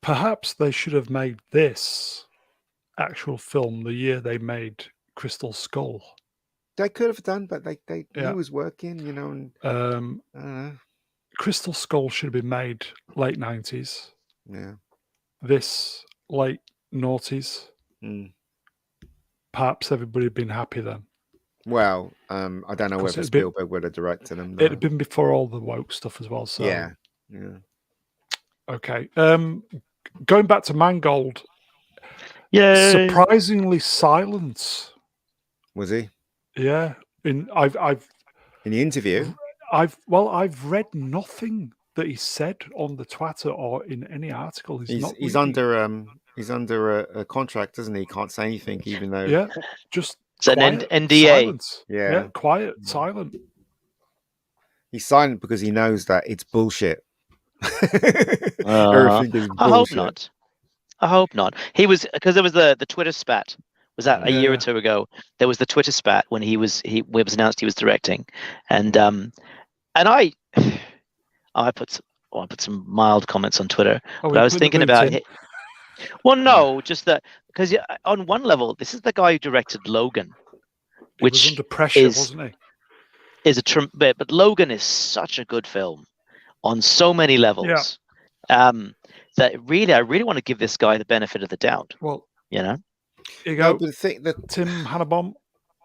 A: Perhaps they should have made this actual film the year they made Crystal Skull.
C: They could have done, but he
A: Yeah.
C: was working, you know. And I don't know.
A: Crystal Skull should have been made late 90s.
C: Yeah.
A: This late noughties.
C: Mm.
A: Perhaps everybody had been happy then.
C: Well, I don't know
A: 'Cause
C: whether
A: it'd been-
C: Spielberg would have directed them.
A: It had been before all the woke stuff as well. So
C: Yeah.
A: okay. Going back to Mangold,
B: Yay.
A: surprisingly silent.
C: Was he
A: Yeah. I've
C: in the interview?
A: I've read nothing that he said on the Twitter or in any article.
C: He's under a contract, isn't he? He can't say anything, even though
A: Yeah, just
B: It's an
A: quiet
B: NDA.
A: silence.
C: Yeah.
A: Quiet, silent.
C: he's silent because he knows that it's bullshit. Everything is bullshit.
B: I hope not. I hope not. He was, because there was the Twitter spat. Was that a year or two ago? There was the Twitter spat when it was announced he was directing, and I put some mild comments on Twitter. But I was thinking about it. Well, no, just that, because on one level, this is the guy who directed Logan, which
A: was under pressure, wasn't he?
B: But Logan is such a good film on so many levels. That I really want to give this guy the benefit of the doubt.
A: Well,
B: you know.
A: Here you go.
C: No, but the thing that
A: Tim Hannabom.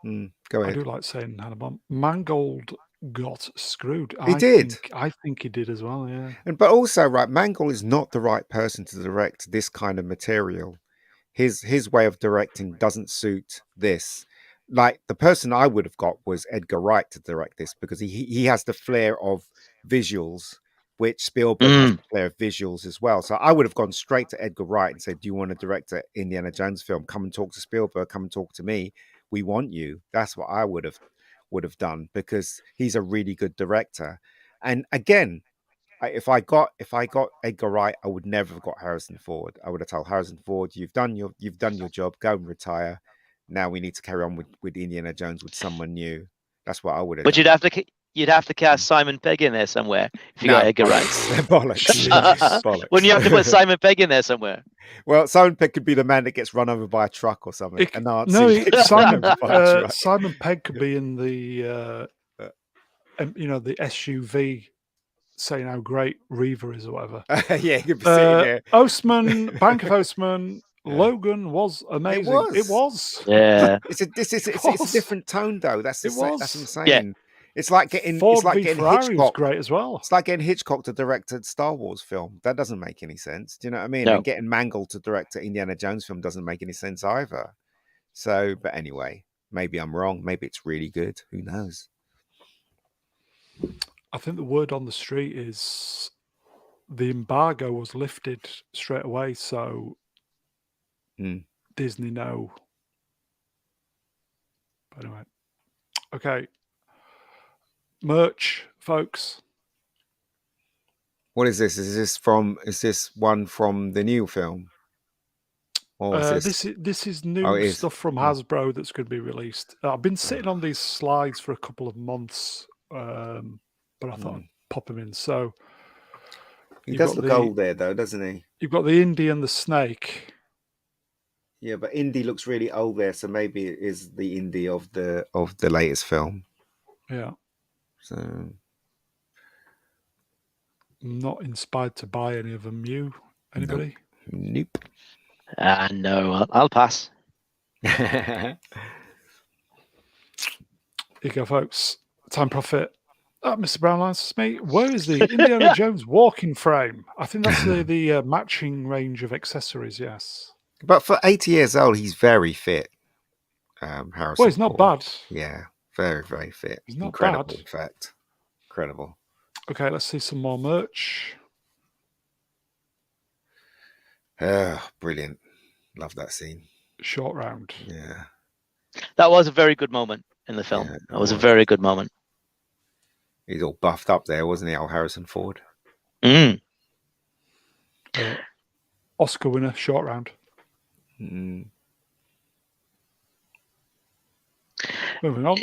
C: Go
A: I
C: ahead.
A: do like saying Hannabom. Mangold got screwed.
C: He did.
A: I think he did as well, yeah.
C: But also, right, Mangold is not the right person to direct this kind of material. His way of directing doesn't suit this. Like, the person I would have got was Edgar Wright to direct this, because he has the flair of visuals, which Spielberg has the flair of visuals as well. So I would have gone straight to Edgar Wright and said, do you want to direct an Indiana Jones film? Come and talk to Spielberg. Come and talk to me. We want you. That's what I would have done, because he's a really good director. And again, if I got Edgar Wright, I would never have got Harrison Ford. I would have told Harrison Ford, you've done your job, go and retire. Now we need to carry on with Indiana Jones with someone new. That's what I would have done.
B: But you'd have to cast Simon Pegg in there somewhere if you got Edgar Wright.
C: Bollocks. Bollocks.
B: Wouldn't you have to put Simon Pegg in there somewhere?
C: Well, Simon Pegg could be the man that gets run over by a truck or something.
A: Simon Pegg could be in the the SUV saying how great Reaver is or whatever.
C: Yeah, he could be sitting there.
A: Ostman, Bank of Ostman, Logan was amazing. It was.
B: Yeah.
C: It's a different tone though. That's what I'm saying.
B: Yeah.
C: It's like getting
A: Ferrari
C: Hitchcock.
A: was great as well.
C: It's like getting Hitchcock to direct a Star Wars film. That doesn't make any sense. Do you know what I mean?
B: No.
C: And getting Mangold to direct an Indiana Jones film doesn't make any sense either. So, but anyway, maybe I'm wrong. Maybe it's really good. Who knows?
A: I think the word on the street is the embargo was lifted straight away, so Disney know. But anyway, okay. Merch, folks.
C: What is this? Is this one from the new film? Or is
A: this is new stuff from Hasbro that's going to be released. I've been sitting on these slides for a couple of months, but I thought I'd pop them in. So
C: he does look old there, though, doesn't he?
A: You've got the Indy and the Snake.
C: Yeah, but Indy looks really old there, so maybe it is the Indy of the latest film.
A: Yeah.
C: So
A: I'm not inspired to buy any of them. You? Anybody?
C: Nope.
B: No, I'll pass.
A: Here you go, folks. Time Profit. Mr. Brown answers me. Where is the Indiana Jones walking frame? I think that's the matching range of accessories, yes.
C: But for 80 years old, he's very fit. Harrison
A: well, he's not
C: Ford.
A: bad.
C: Yeah, very, very fit.
A: He's not
C: incredible,
A: bad.
C: In fact. Incredible.
A: Okay, let's see some more merch.
C: Brilliant. Love that scene.
A: Short round.
C: Yeah.
B: That was a very good moment in the film.
C: Yeah,
B: that was a very good moment.
C: He's all buffed up there, wasn't he, old Harrison Ford?
A: Oscar winner, short round. Moving on.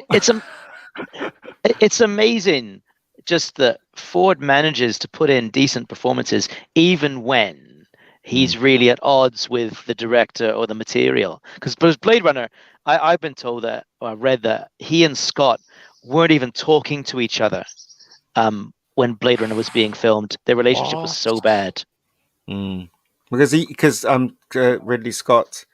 B: It's amazing just that Ford manages to put in decent performances even when he's really at odds with the director or the material. Because Blade Runner, I've been told that, or I read that he and Scott weren't even talking to each other when Blade Runner was being filmed. Their relationship was so bad.
C: Because Ridley Scott,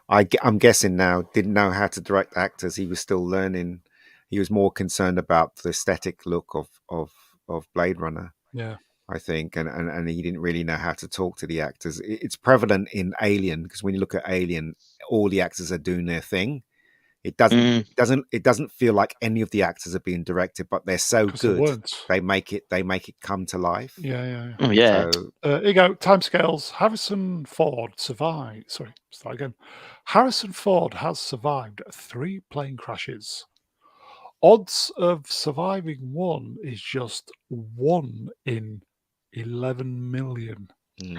C: I'm guessing now, didn't know how to direct actors. He was still learning. He was more concerned about the aesthetic look of Blade Runner.
A: Yeah,
C: I think, and he didn't really know how to talk to the actors. It's prevalent in Alien, because when you look at Alien, all the actors are doing their thing. It doesn't feel like any of the actors are being directed, but they're so good. They make it come to life.
A: Yeah.
B: Oh, yeah.
C: So,
A: here you go. Timescales. Harrison Ford survived. Sorry, start again. Harrison Ford has survived 3 plane crashes. Odds of surviving one is just 1 in 11 million.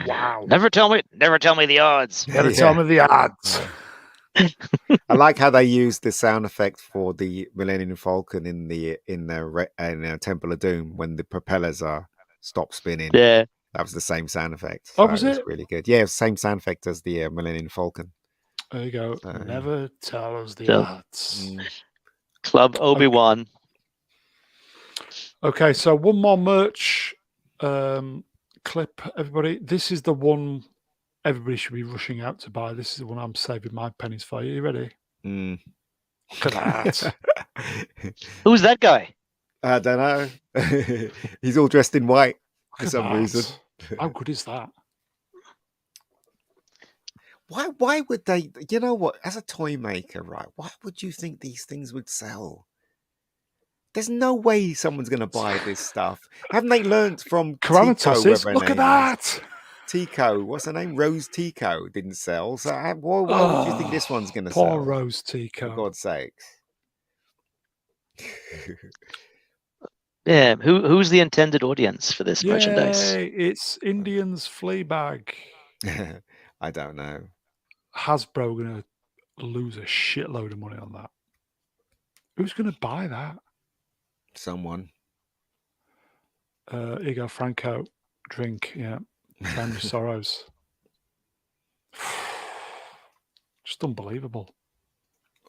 A: Wow.
B: Never tell me the odds.
A: Never tell me the odds.
C: I like how they used the sound effect for the Millennium Falcon in Temple of Doom when the propellers are stop spinning.
B: Yeah,
C: that was the same sound effect.
A: So was it?
C: Really good. Yeah, it was the same sound effect as the Millennium Falcon.
A: There you go. So, never tell us the odds.
B: Club Obi-Wan.
A: Okay, so one more merch clip, everybody. This is the one everybody should be rushing out to buy. This is the one I'm saving my pennies for. Are you ready? Look at that.
B: Who's that guy?
C: I don't know. He's all dressed in white for some reason.
A: How good is that?
C: Why would they? You know what? As a toy maker, right? Why would you think these things would sell? There's no way someone's going to buy this stuff. Haven't they learned from
A: Tico? Look at that.
C: Tico, what's her name? Rose Tico didn't sell. So why would you think this one's going to sell?
A: Poor Rose Tico.
C: For God's sakes.
B: Yeah, who's the intended audience for this merchandise?
A: It's Indians Fleabag.
C: I don't know.
A: Hasbro going to lose a shitload of money on that. Who's going to buy that?
C: Someone.
A: Here you go, Franco. Drink, yeah. Drown your sorrows. Just unbelievable.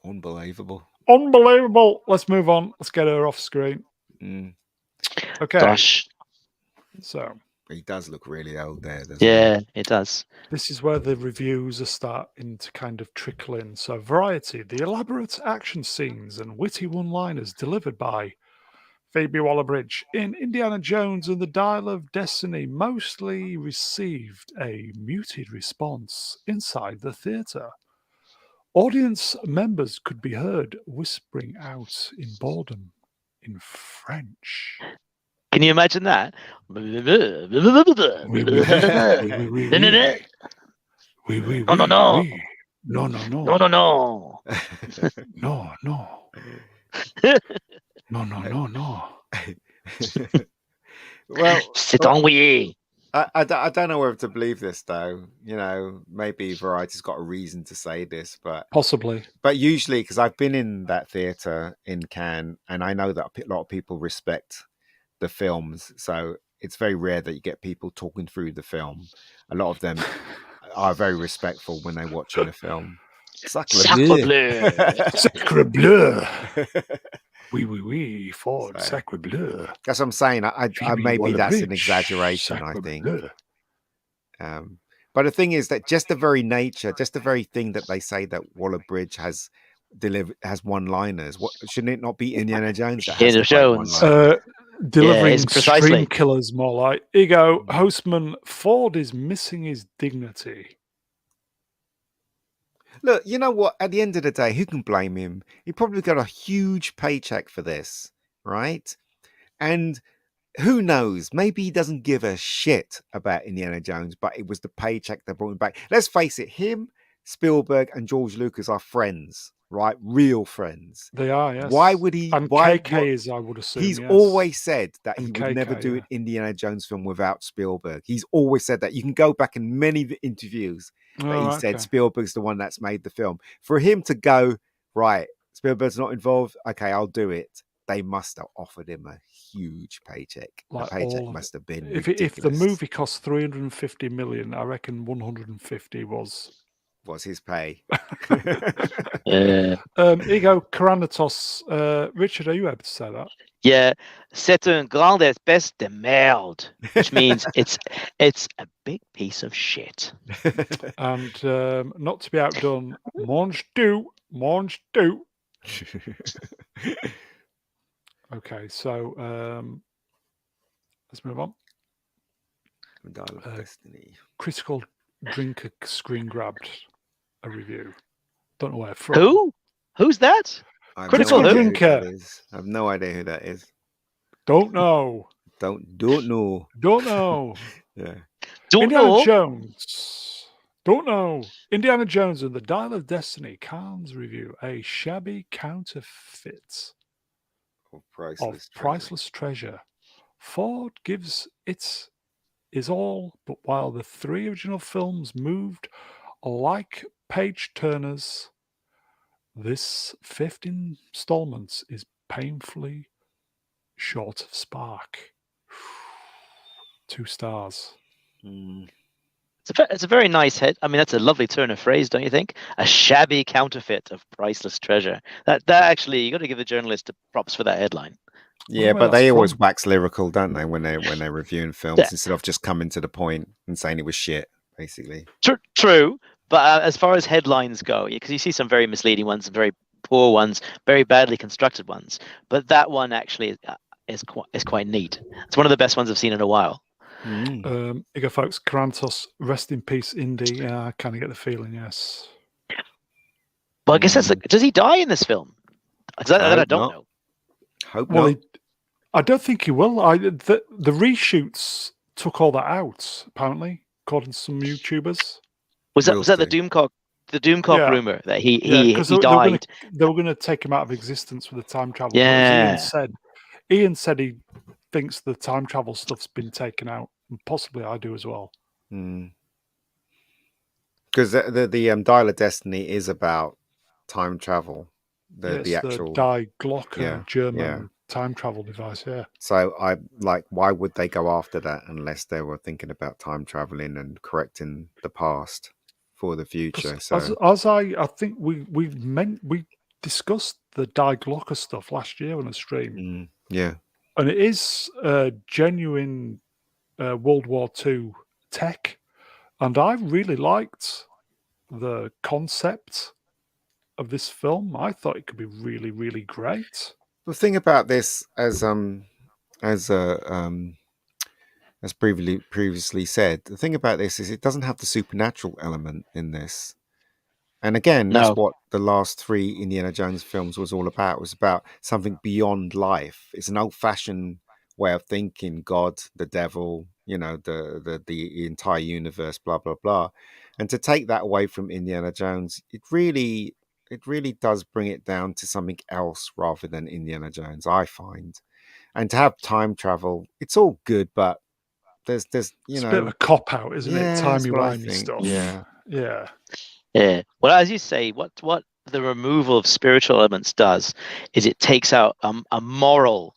C: Unbelievable.
A: Let's move on. Let's get her off screen. Okay.
B: Gosh.
A: So.
C: He does look really old there, doesn't
B: he? It does.
A: This is where the reviews are starting to kind of trickle in. So, Variety, the elaborate action scenes and witty one-liners delivered by Phoebe Waller-Bridge in Indiana Jones and the Dial of Destiny mostly received a muted response inside the theatre. Audience members could be heard whispering out in boredom in French.
B: Can you imagine that? No.
C: Well,
B: c'est ennuyé.
C: I don't know whether to believe this, though. You know, maybe Variety's got a reason to say this, but
A: possibly.
C: But usually, because I've been in that theatre in Cannes, and I know that a lot of people respect the films, so it's very rare that you get people talking through the film. A lot of them are very respectful when they're watching a film.
B: Sacre bleu.
A: Sacre bleu. Oui, Ford, sacre bleu.
C: That's what I'm saying. I maybe that's an exaggeration, I think. But the thing is that just the very nature, just the very thing that they say that Waller-Bridge has one-liners. What shouldn't it not be Indiana Jones that has one-liners?
A: Delivering stream killers more like. Here you go, Hostman. Ford is missing his dignity.
C: Look, you know what? At the end of the day, who can blame him? He probably got a huge paycheck for this, right? And who knows? Maybe he doesn't give a shit about Indiana Jones, but it was the paycheck that brought him back. Let's face it, him, Spielberg, and George Lucas are friends, right? Real friends.
A: They are, yes.
C: Why would he?
A: And KK is, I would assume.
C: He's always said that he would never do an Indiana Jones film without Spielberg. He's always said that. You can go back in many interviews that he said Spielberg's the one that's made the film. For him to go, right, Spielberg's not involved. Okay, I'll do it. They must have offered him a huge paycheck.
A: Like
C: the paycheck
A: all of
C: must have been
A: if
C: ridiculous.
A: the movie cost 350 million, I reckon 150 was.
C: What's his pay?
B: Yeah.
A: Here you go, Karanatos. Richard, are you able to say that?
B: Yeah, c'est un grande espèce de merde, which means it's a big piece of shit.
A: And not to be outdone, mange du. Okay, so let's move on.
C: Dial of Destiny.
A: Critical Drinker screen grabbed a review. Don't know where from.
B: Who? Who's that?
A: Critical Drinker.
C: I have no idea who that is.
A: Don't know.
C: Don't know.
A: Yeah.
B: Don't
A: Indiana
B: know.
A: Jones. Don't know. Indiana Jones and the Dial of Destiny. Cannes review. A shabby counterfeit
C: Of
A: priceless treasure. Ford gives its all, but while the 3 original films moved like page turners, this 5th installment is painfully short of spark. 2 stars.
B: It's a very nice hit. I mean, that's a lovely turn of phrase, don't you think? A shabby counterfeit of priceless treasure. That actually, you got to give the journalist props for that headline.
C: Yeah, but they always wax lyrical, don't they, when they're reviewing films, instead of just coming to the point and saying it was shit, basically.
B: True, but as far as headlines go, because you see some very misleading ones, some very poor ones, very badly constructed ones, but that one actually is quite neat. It's one of the best ones I've seen in a while.
A: Here you go, folks. Karantos, rest in peace, Indy. I kind of get the feeling, yes.
B: Well, I guess does he die in this film? That I don't know.
C: Hope not.
A: I don't think he will. The reshoots took all that out, apparently, according to some YouTubers.
B: Was that the Doomcock rumor that he died?
A: They were going to take him out of existence with the time travel.
B: Yeah.
A: Ian said he thinks the time travel stuff's been taken out, and possibly I do as well.
C: Because the Dial of Destiny is about time travel. The actual
A: Die Glocker German time travel device. Yeah.
C: So why would they go after that unless they were thinking about time traveling and correcting the past for the future? So
A: as I think we discussed the Die Glocker stuff last year on a stream.
C: Yeah.
A: And it is genuine World War II tech. And I really liked the concept of this film. I thought it could be really, really great.
C: The thing about this, as previously said, the thing about this is it doesn't have the supernatural element in this. And again, that's what the last 3 Indiana Jones films was all about. It was about something beyond life. It's an old-fashioned way of thinking: God, the devil, the entire universe, blah blah blah. And to take that away from Indiana Jones, it really does bring it down to something else rather than Indiana Jones, I find. And to have time travel, it's all good, but there's
A: it's a bit of a cop out, isn't it? Timey-wimey stuff.
C: Yeah.
B: Well, as you say, what the removal of spiritual elements does is it takes out a moral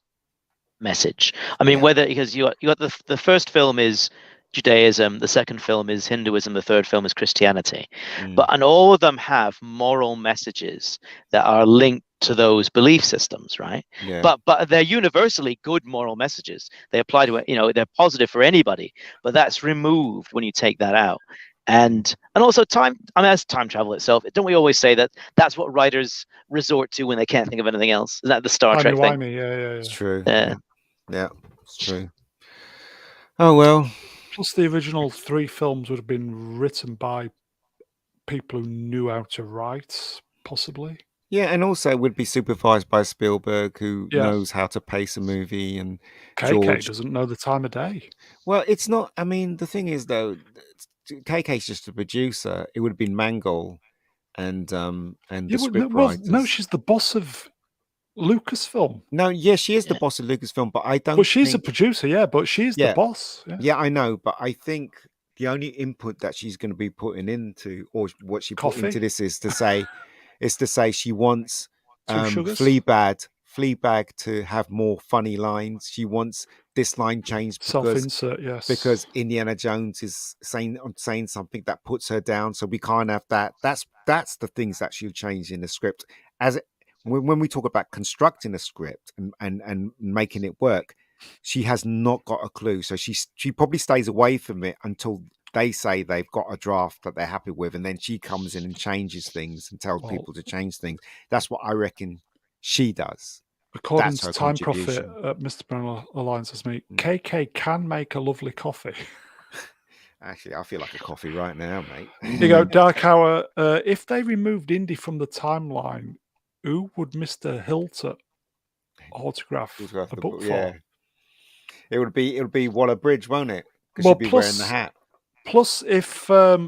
B: message. I mean, whether because you got the first film is Judaism, the second film is Hinduism, the third film is Christianity, and all of them have moral messages that are linked to those belief systems, right? But they're universally good moral messages. They apply to it, they're positive for anybody, but that's removed when you take that out. And also that's time travel itself. Don't we always say that that's what writers resort to when they can't think of anything else? Is that the Star Trek thing?
A: Yeah.
C: It's true. Yeah, it's true. Oh, well.
A: Plus, the original 3 films would have been written by people who knew how to write, possibly.
C: Yeah, and also would be supervised by Spielberg, who knows how to pace a movie, and
A: KK doesn't know the time of day.
C: Well, it's not. I mean, the thing is, though, KK's just a producer. It would have been Mangold and the scriptwriters.
A: No, she's the boss of Lucasfilm.
C: No, she is the boss of Lucasfilm, but I don't.
A: Well, she's a producer, but she's the boss.
C: Yeah, I know, but I think the only input that she's going to be putting into, or what she put into this, is to say she wants
A: sugars.
C: Fleabag to have more funny lines. She wants this line changed
A: Self-insert, yes.
C: because Indiana Jones is saying something that puts her down, so we can't have that. That's the things that she'll change in the script. When we talk about constructing a script and making it work, she has not got a clue. So she probably stays away from it until they say they've got a draft that they're happy with, and then she comes in and changes things and tells people to change things. That's what I reckon she does.
A: According
C: That's
A: to
C: her
A: Time Prophet,
C: contribution.
A: Mr. Brown Alliance has me, KK can make a lovely coffee.
C: Actually, I feel like a coffee right now, mate.
A: You go, Dark Hour. If they removed Indy from the timeline, who would Mr. Hilter autograph the book for?
C: Yeah. It would be Waller Bridge, won't it? Because
A: Well,
C: she'd be wearing the hat.
A: Plus, if let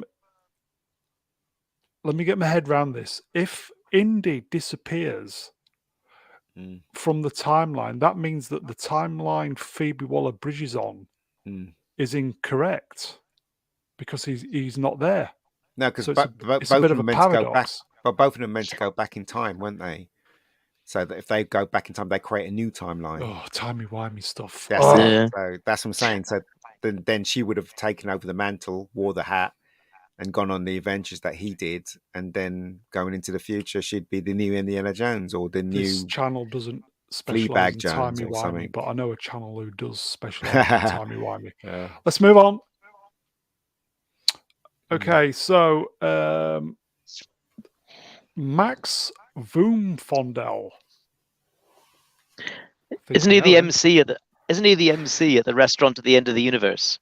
A: me get my head around this. If Indy disappears from the timeline, that means that the timeline Phoebe Waller-Bridge is on is incorrect because he's not there.
C: No, because
A: So
C: both
A: a
C: of
A: bit
C: them
A: of a
C: meant to go back.
A: paradox.
C: But both of them meant to go back in time, weren't they? So that if they go back in time, they create a new timeline.
A: Oh, timey-wimey stuff.
C: That's
A: Oh.
C: it. So that's what I'm saying. So then she would have taken over the mantle, wore the hat, and gone on the adventures that he did. And then going into the future, she'd be the new Indiana Jones or the
A: This
C: new
A: channel doesn't specialize in
C: Jones or
A: timey-wimey,
C: something.
A: but I know a channel who does specialize in timey-wimey.
C: Yeah.
A: Let's move on. Okay, so Max Voomfondel.
B: Isn't he the MC at the restaurant at the end of the universe?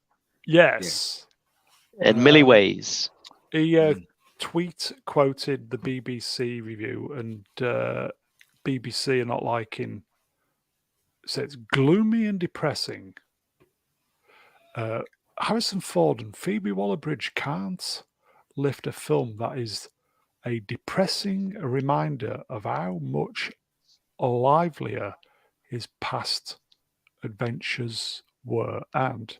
A: Yes.
B: In many ways.
A: He tweet quoted the BBC review, and BBC are not liking. So it's gloomy and depressing. Harrison Ford and Phoebe Waller-Bridge can't lift a film that is a depressing reminder of how much livelier his past adventures were. And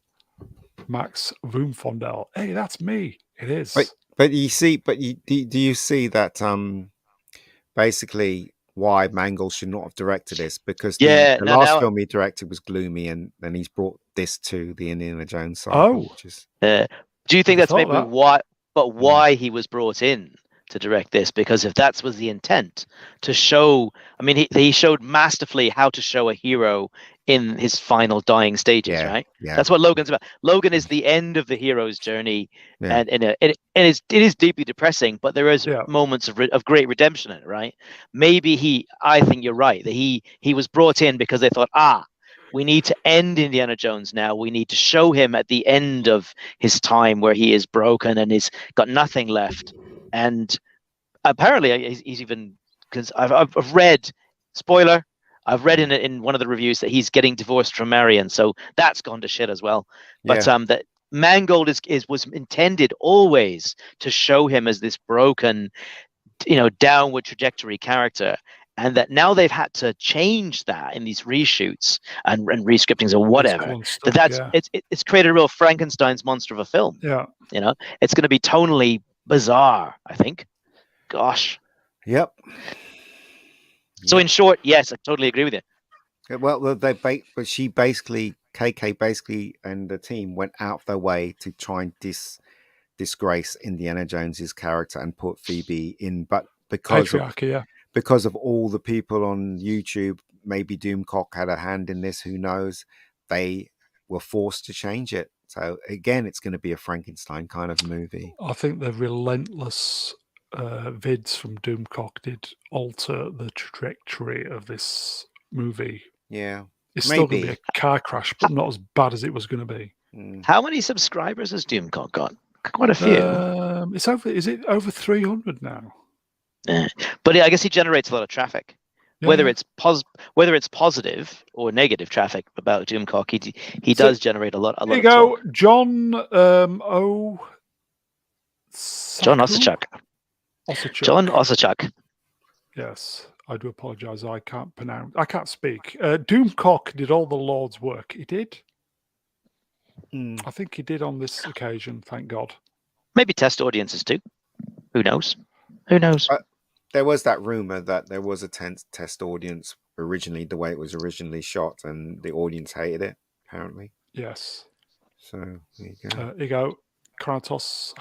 A: Max Voomfondel, hey, that's me. It is.
C: But you see, do you see that basically why Mangold should not have directed this? Because the last film he directed was gloomy, and then he's brought this to the Indiana Jones saga.
B: Do you think that's maybe why he was brought in to direct this? Because if that was the intent, to show, I mean, he showed masterfully how to show a hero in his final dying stages, right?
C: Yeah.
B: That's what Logan's about. Logan is the end of the hero's journey, and it is deeply depressing, but there is moments of great redemption in it, right? Maybe I think you're right, that he was brought in because they thought, we need to end Indiana Jones now. We need to show him at the end of his time where he is broken and he's got nothing left. And apparently he's even, because I've read, spoiler, I've read in one of the reviews that he's getting divorced from Marion, so that's gone to shit as well. But that Mangold was intended always to show him as this broken, downward trajectory character, and that now they've had to change that in these reshoots and rescriptings or whatever. It's created a real Frankenstein's monster of a film.
A: Yeah,
B: it's going to be tonally bizarre, I think. Gosh.
C: Yep.
B: So in short, yes, I totally agree with you.
C: Well, but she basically, KK basically, and the team went out of their way to try and disgrace Indiana Jones's character and put Phoebe in, but because of all the people on YouTube, maybe Doomcock had a hand in this. Who knows? They were forced to change it. So again, it's going to be a Frankenstein kind of movie.
A: I think the relentless vids from Doomcock did alter the trajectory of this movie.
C: Yeah,
A: it's still going to be a car crash, but not as bad as it was going to be.
B: How many subscribers has Doomcock got? Quite a few.
A: It's over. Is it over 300 now?
B: But I guess he generates a lot of traffic. Whether it's positive or negative traffic about Doomcock, he does generate a lot.
A: There you go,
B: talk.
A: John
B: John Osachuk. John Osachuk.
A: Yes, I do apologise. I can't speak. Doomcock did all the Lord's work. He did. I think he did on this occasion. Thank God.
B: Maybe test audiences too. Who knows? Who knows?
C: there was that rumor that there was a test audience originally, the way it was originally shot, and the audience hated it, apparently.
A: Yes.
C: So there you go.
A: Here you go. Kratos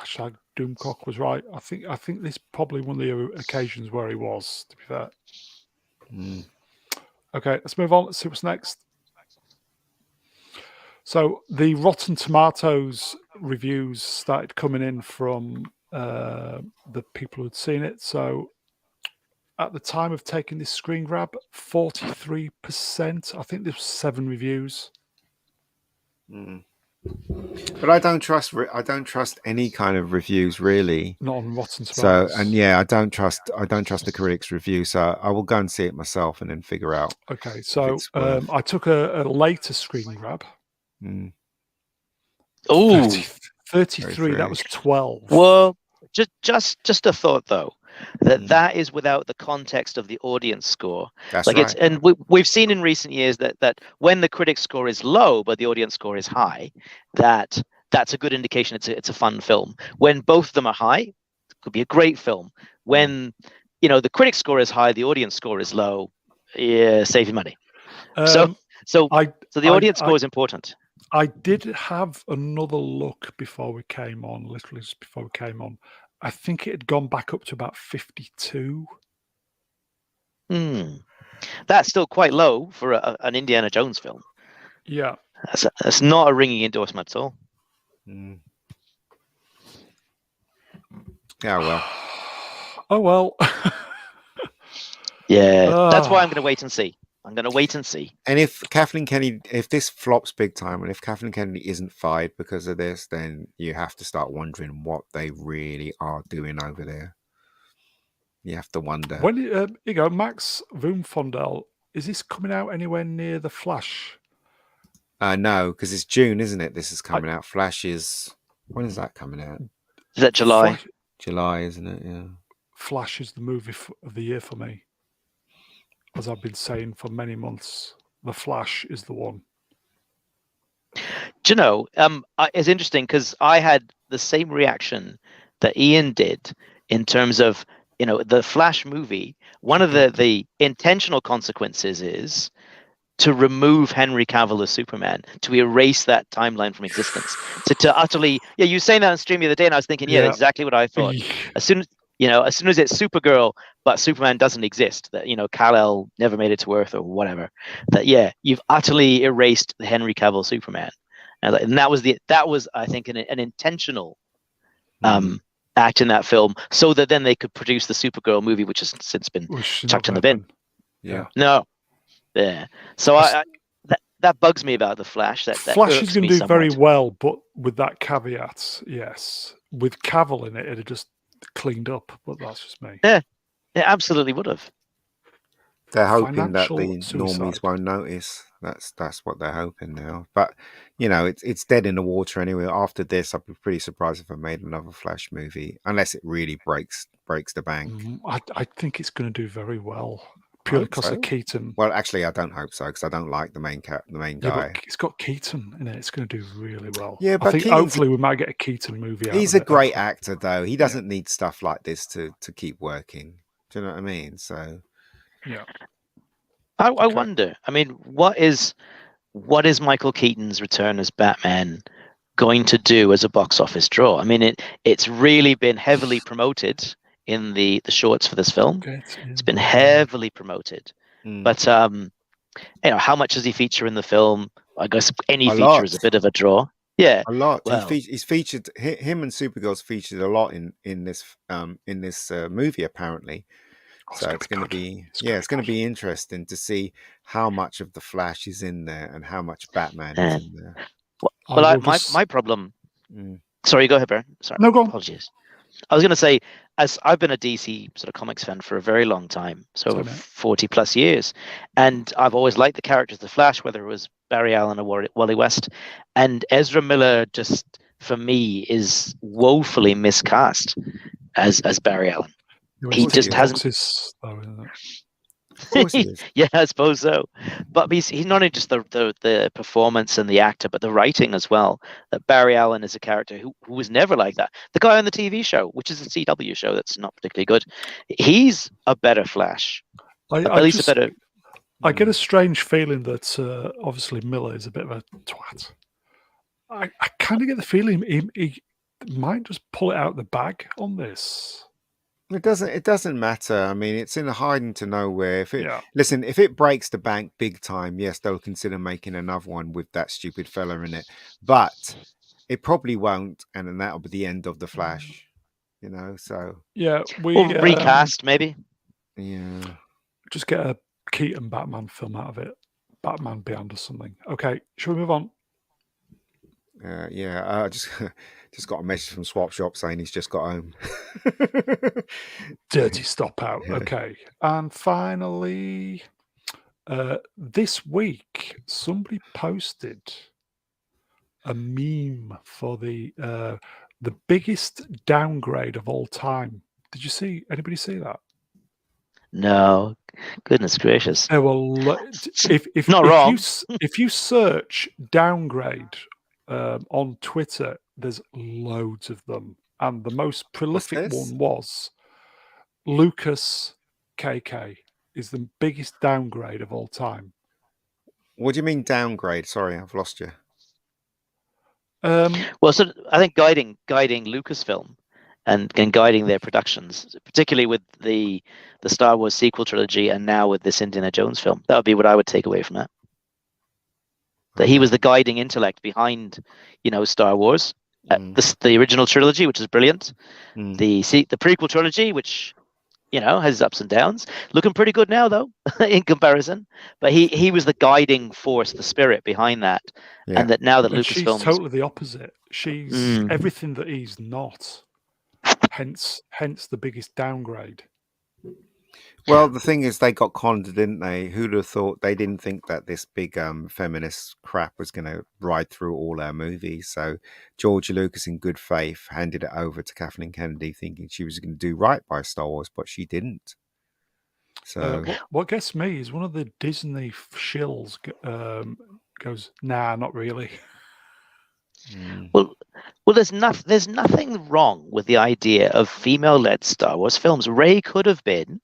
A: #Doomcock was right. I think this is probably one of the occasions where he was, to be fair.
C: Mm.
A: Okay, let's move on. Let's see what's next. So the Rotten Tomatoes reviews started coming in from the people who'd seen it. So at the time of taking this screen grab, 43%. I think there's 7 reviews.
C: Mm. But I don't trust any kind of reviews really.
A: Not on Rotten Tomatoes.
C: So and yeah, I don't trust the critics' review. So I will go and see it myself and then figure out.
A: Okay, so I took a later screen grab.
C: Mm.
B: Oh,
A: 33. That was 12.
B: Well, just a thought though, that is without the context of the audience score.
C: That's
B: like
C: right.
B: it's, and we've seen in recent years that when the critic score is low but the audience score is high, that's a good indication it's a fun film. When both of them are high, it could be a great film. When the critic score is high, the audience score is low, yeah, save your money. So the audience score is important.
A: I did have another look before we came on, literally just before we came on. I think it had gone back up to about 52.
B: That's still quite low for an Indiana Jones film.
A: Yeah.
B: That's not a ringing endorsement at all.
C: Mm. Yeah, well.
A: Oh, well.
B: Yeah, that's why I'm going to wait and see. And
C: if Kathleen Kennedy, if this flops big time, and if Kathleen Kennedy isn't fired because of this, then you have to start wondering what they really are doing over there. You have to wonder.
A: When you go, Max Voomfondel, is this coming out anywhere near The Flash?
C: No, because it's June, isn't it? This is coming out. Flash is, when is that coming out?
B: Is that July?
C: July, isn't it? Yeah.
A: Flash is the movie of the year for me. As I've been saying for many months, The Flash is the one.
B: Do you know, it's interesting because I had the same reaction that Ian did in terms of, the Flash movie. One of the intentional consequences is to remove Henry Cavill as Superman, to erase that timeline from existence. So to utterly, you were saying that on stream the other day, and I was thinking, that's exactly what I thought. As soon as it's Supergirl, but Superman doesn't exist, that, Kal-El never made it to Earth or whatever, that, you've utterly erased the Henry Cavill Superman. And that was, I think, an intentional act in that film, so that then they could produce the Supergirl movie, which has since been chucked in the bin.
C: Yeah.
B: No. Yeah. So that bugs me about the Flash. That
A: Flash is going to do very well, but with that caveat, yes. With Cavill in it, it'd just cleaned up, but that's just me.
B: Yeah, it absolutely would have.
C: They're hoping that the normies won't notice. That's what they're hoping now. But it's dead in the water anyway. After this, I'd be pretty surprised if I made another Flash movie, unless it really breaks the bank.
A: I think it's going to do very well, purely because of Keaton.
C: Well, actually, I don't hope so, because I don't like the main guy.
A: But it's got Keaton in it. It's going to do really well.
C: Yeah, but
A: I think hopefully we might get a Keaton movie out
C: He's
A: of
C: a great actor, though. He doesn't need stuff like this to keep working. Do you know what I mean? So,
A: yeah.
B: I wonder. I mean, what is Michael Keaton's return as Batman going to do as a box office draw? I mean, it's really been heavily promoted in the shorts for this film. It's been heavily promoted, but how much does he feature in the film? I guess any feature is a bit of a draw. Yeah,
C: a lot.
B: Well,
C: he's featured. Him and Supergirl's featured a lot in this movie, apparently. So it's going to be it's going to be interesting to see how much of the Flash is in there and how much Batman is in there.
B: Well, my problem. Sorry, go ahead, Baron. Sorry,
A: no, go on.
B: Apologies. I was going to say, as I've been a DC sort of comics fan for a very long time, so over 40 plus years, and I've always liked the characters of the Flash, whether it was Barry Allen or Wally West, and Ezra Miller just for me is woefully miscast as Barry Allen. He just hasn't.
C: Of course he is.
B: Yeah, I suppose so. But he's not only just the performance and the actor, but the writing as well. That Barry Allen is a character who was never like that. The guy on the TV show, which is a CW show that's not particularly good, he's a better Flash. At least a better.
A: I get a strange feeling that obviously Miller is a bit of a twat. I kind of get the feeling he might just pull it out the bag on this.
C: It doesn't matter. I mean, it's in a hiding to nowhere.
A: Yeah.
C: Listen, if it breaks the bank big time, yes, they'll consider making another one with that stupid fella in it. But it probably won't, and then that'll be the end of the Flash. So
A: Yeah,
B: Or recast maybe.
C: yeah.
A: Just get a Keaton Batman film out of it. Batman Beyond or something. Okay, shall we move on?
C: I just got a message from Swap Shop saying he's just got home.
A: Dirty stop out.
C: Yeah.
A: Okay. And finally, this week, somebody posted a meme for the biggest downgrade of all time. Did you see? Anybody see that?
B: No, goodness gracious.
A: Well, if
B: Not wrong.
A: If you search downgrade on Twitter, there's loads of them, and the most prolific one was Lucas KK is the biggest downgrade of all time.
C: What do you mean downgrade? Sorry, I've lost you.
B: Well, so I think guiding Lucasfilm and guiding their productions, particularly with the Star Wars sequel trilogy, and now with this Indiana Jones film, that would be what I would take away from that. That he was the guiding intellect behind, Star Wars, the original trilogy, which is brilliant, the prequel trilogy, which has ups and downs, looking pretty good now though in comparison. But he was the guiding force, the spirit behind that, and that now that Lucasfilm,
A: she's totally the opposite. She's everything that he's not. Hence the biggest downgrade.
C: Well, the thing is, they got conned, didn't they? Who'd have thought? They didn't think that this big feminist crap was going to ride through all our movies. So George Lucas, in good faith, handed it over to Kathleen Kennedy, thinking she was going to do right by Star Wars, but she didn't. So
A: what gets me is one of the Disney shills goes, "Nah, not really."
B: Well, there's nothing wrong with the idea of female-led Star Wars films. Rey could have been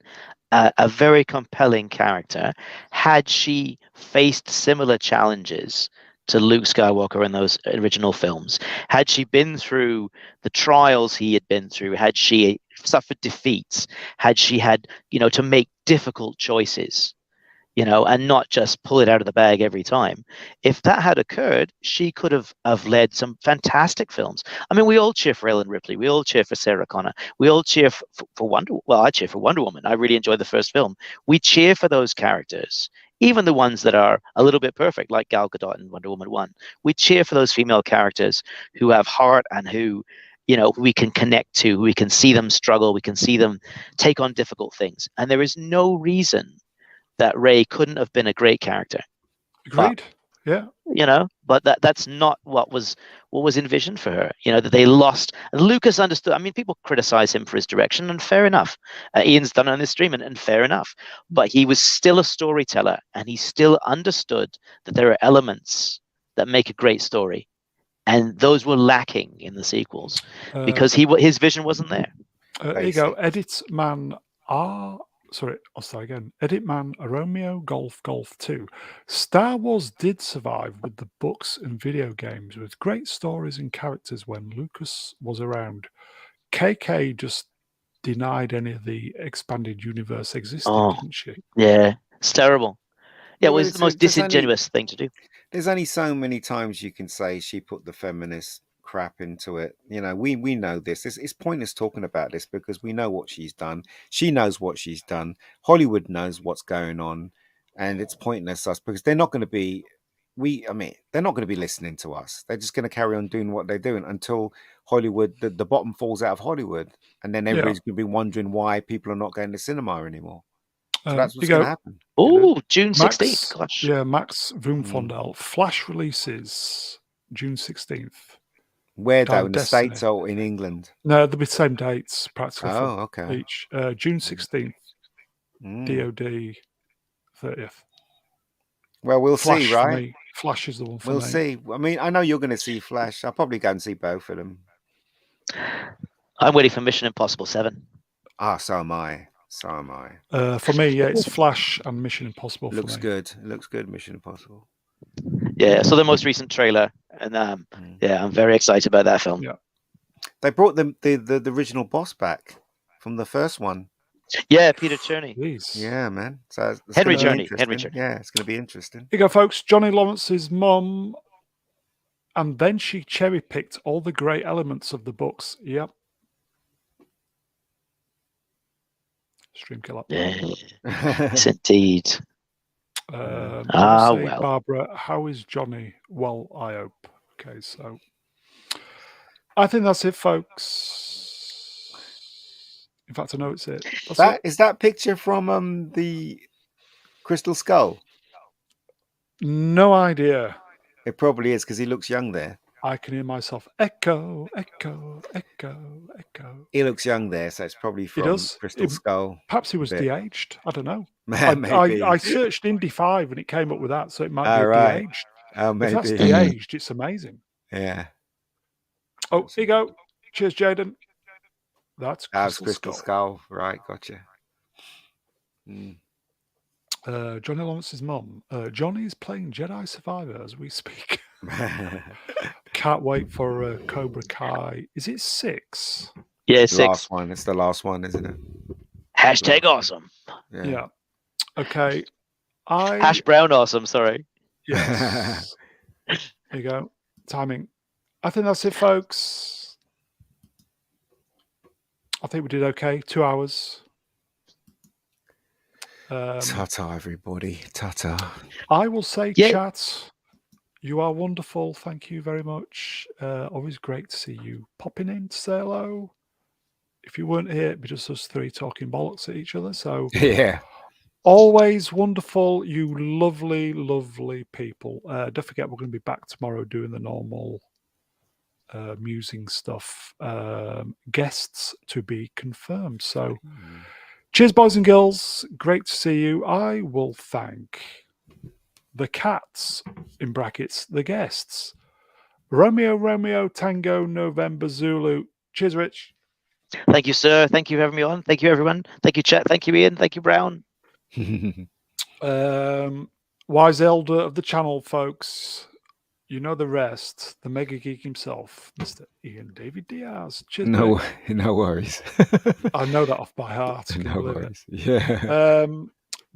B: a very compelling character had she faced similar challenges to Luke Skywalker in those original films. Had she been through the trials he had been through, had she suffered defeats, had she had, to make difficult choices, and not just pull it out of the bag every time. If that had occurred, she could have led some fantastic films. I mean, we all cheer for Ellen Ripley. We all cheer for Sarah Connor. We all cheer for I cheer for Wonder Woman. I really enjoyed the first film. We cheer for those characters, even the ones that are a little bit perfect, like Gal Gadot in Wonder Woman 1. We cheer for those female characters who have heart and who, we can connect to, we can see them struggle, we can see them take on difficult things. And there is no reason that Rey couldn't have been a great character.
A: Agreed.
B: But that's not what was envisioned for her. That they lost. And Lucas understood. I mean, people criticize him for his direction, and fair enough. Ian's done it on this stream, and fair enough. But he was still a storyteller, and he still understood that there are elements that make a great story, and those were lacking in the sequels because his vision wasn't there.
A: Here you go. Editman Romeo Golf 2. Star Wars did survive with the books and video games with great stories and characters when Lucas was around. KK just denied any of the expanded universe existed, didn't she?
B: Yeah, it's terrible. Yeah, it was the most disingenuous thing to do.
C: There's only so many times you can say she put the feminist crap into it. We know this. It's pointless talking about this because we know what she's done. She knows what she's done. Hollywood knows what's going on, and it's pointless us because they're not going to be. They're not going to be listening to us. They're just going to carry on doing what they're doing until Hollywood, the bottom falls out of Hollywood, and then everybody's going to be wondering why people are not going to cinema anymore. So that's what's going to happen.
B: Oh, June 16th. Gosh.
A: Yeah, Max Voomfondel. Flash releases June 16th.
C: Where though? In the States or in England?
A: No, they'll be the same dates practically.
C: Oh, okay.
A: Each June 16th. DOD 30th.
C: Well, we'll
A: Flash
C: see,
A: for
C: right?
A: me. Flash is the one for
C: We'll
A: me.
C: see. I mean, I know you're going to see Flash. I'll probably go and see both of them.
B: I'm waiting for Mission Impossible 7.
C: Ah, so am I. So am I.
A: For me, yeah, it's Flash and Mission Impossible for
C: Looks
A: me.
C: good. It looks good, Mission Impossible.
B: Yeah, so the most recent trailer, and yeah, I'm very excited about that film.
A: Yeah.
C: They brought the original boss back from the first one.
B: Yeah, Peter Cherney.
A: Jeez.
C: Yeah, man. So it's
B: Henry
C: gonna be
B: Cherney. Henry
C: interesting.
B: Cherney.
C: Yeah, it's going to be interesting.
A: Here you go, folks. Johnny Lawrence's mum, and then she cherry-picked all the great elements of the books. Yep. Stream killer.
B: Yes, indeed.
A: Well. Barbara, how is Johnny? Well, I hope. Okay, so I think that's it, folks. In fact, I know it's it.
C: Is that picture from the Crystal Skull?
A: No idea.
C: It probably is because he looks young there.
A: I can hear myself echo, echo, echo, echo.
C: He looks young there, so it's probably from Crystal Skull.
A: Perhaps he was de-aged. I don't know.
C: Maybe.
A: I searched Indy 5 and it came up with that, so it might be de-aged.
C: Oh, maybe.
A: If that's de-aged, it's amazing.
C: Yeah.
A: Oh, here you go. Cheers, Jaden. That's
C: Crystal Skull. Right, gotcha.
A: Johnny Lawrence's mum. Johnny's playing Jedi Survivor as we speak. Can't wait for Cobra Kai. Is it 6?
B: Yeah,
C: it's
B: 6.
C: The last one. It's the last one, isn't it?
B: Hashtag awesome.
A: Yeah. Okay.
B: Hash brown awesome, sorry.
A: Yes. There you go. Timing. I think that's it, folks. I think we did okay. 2 hours.
C: Ta-ta, everybody. Ta-ta.
A: I will say, chat, you are wonderful. Thank you very much. Always great to see you popping in to say hello. If you weren't here, it'd be just us three talking bollocks at each other. So
C: yeah.
A: Always wonderful, you lovely, lovely people. Don't forget, we're going to be back tomorrow doing the normal musing stuff. Guests to be confirmed. So cheers, boys and girls. Great to see you. I will thank the cats, in brackets, the guests. Romeo, Romeo, Tango, November, Zulu. Cheers, Rich.
B: Thank you, sir. Thank you for having me on. Thank you, everyone. Thank you, chat. Thank you, Ian. Thank you, Brown.
A: Wise elder of the channel, folks. You know the rest. The mega geek himself, Mr. Ian David Diaz. Cheers,
C: no worries.
A: I know that off by heart.
C: No worries. Yeah.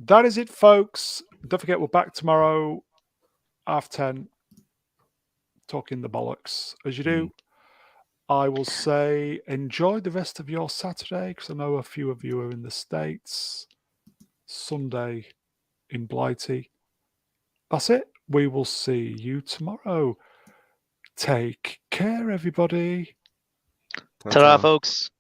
A: That is it, folks. Don't forget, we're back tomorrow, 10:30, talking the bollocks as you do. I will say enjoy the rest of your Saturday, because I know a few of you are in the States. Sunday in Blighty. That's it. We will see you tomorrow. Take care, everybody.
B: Ta-ra, folks.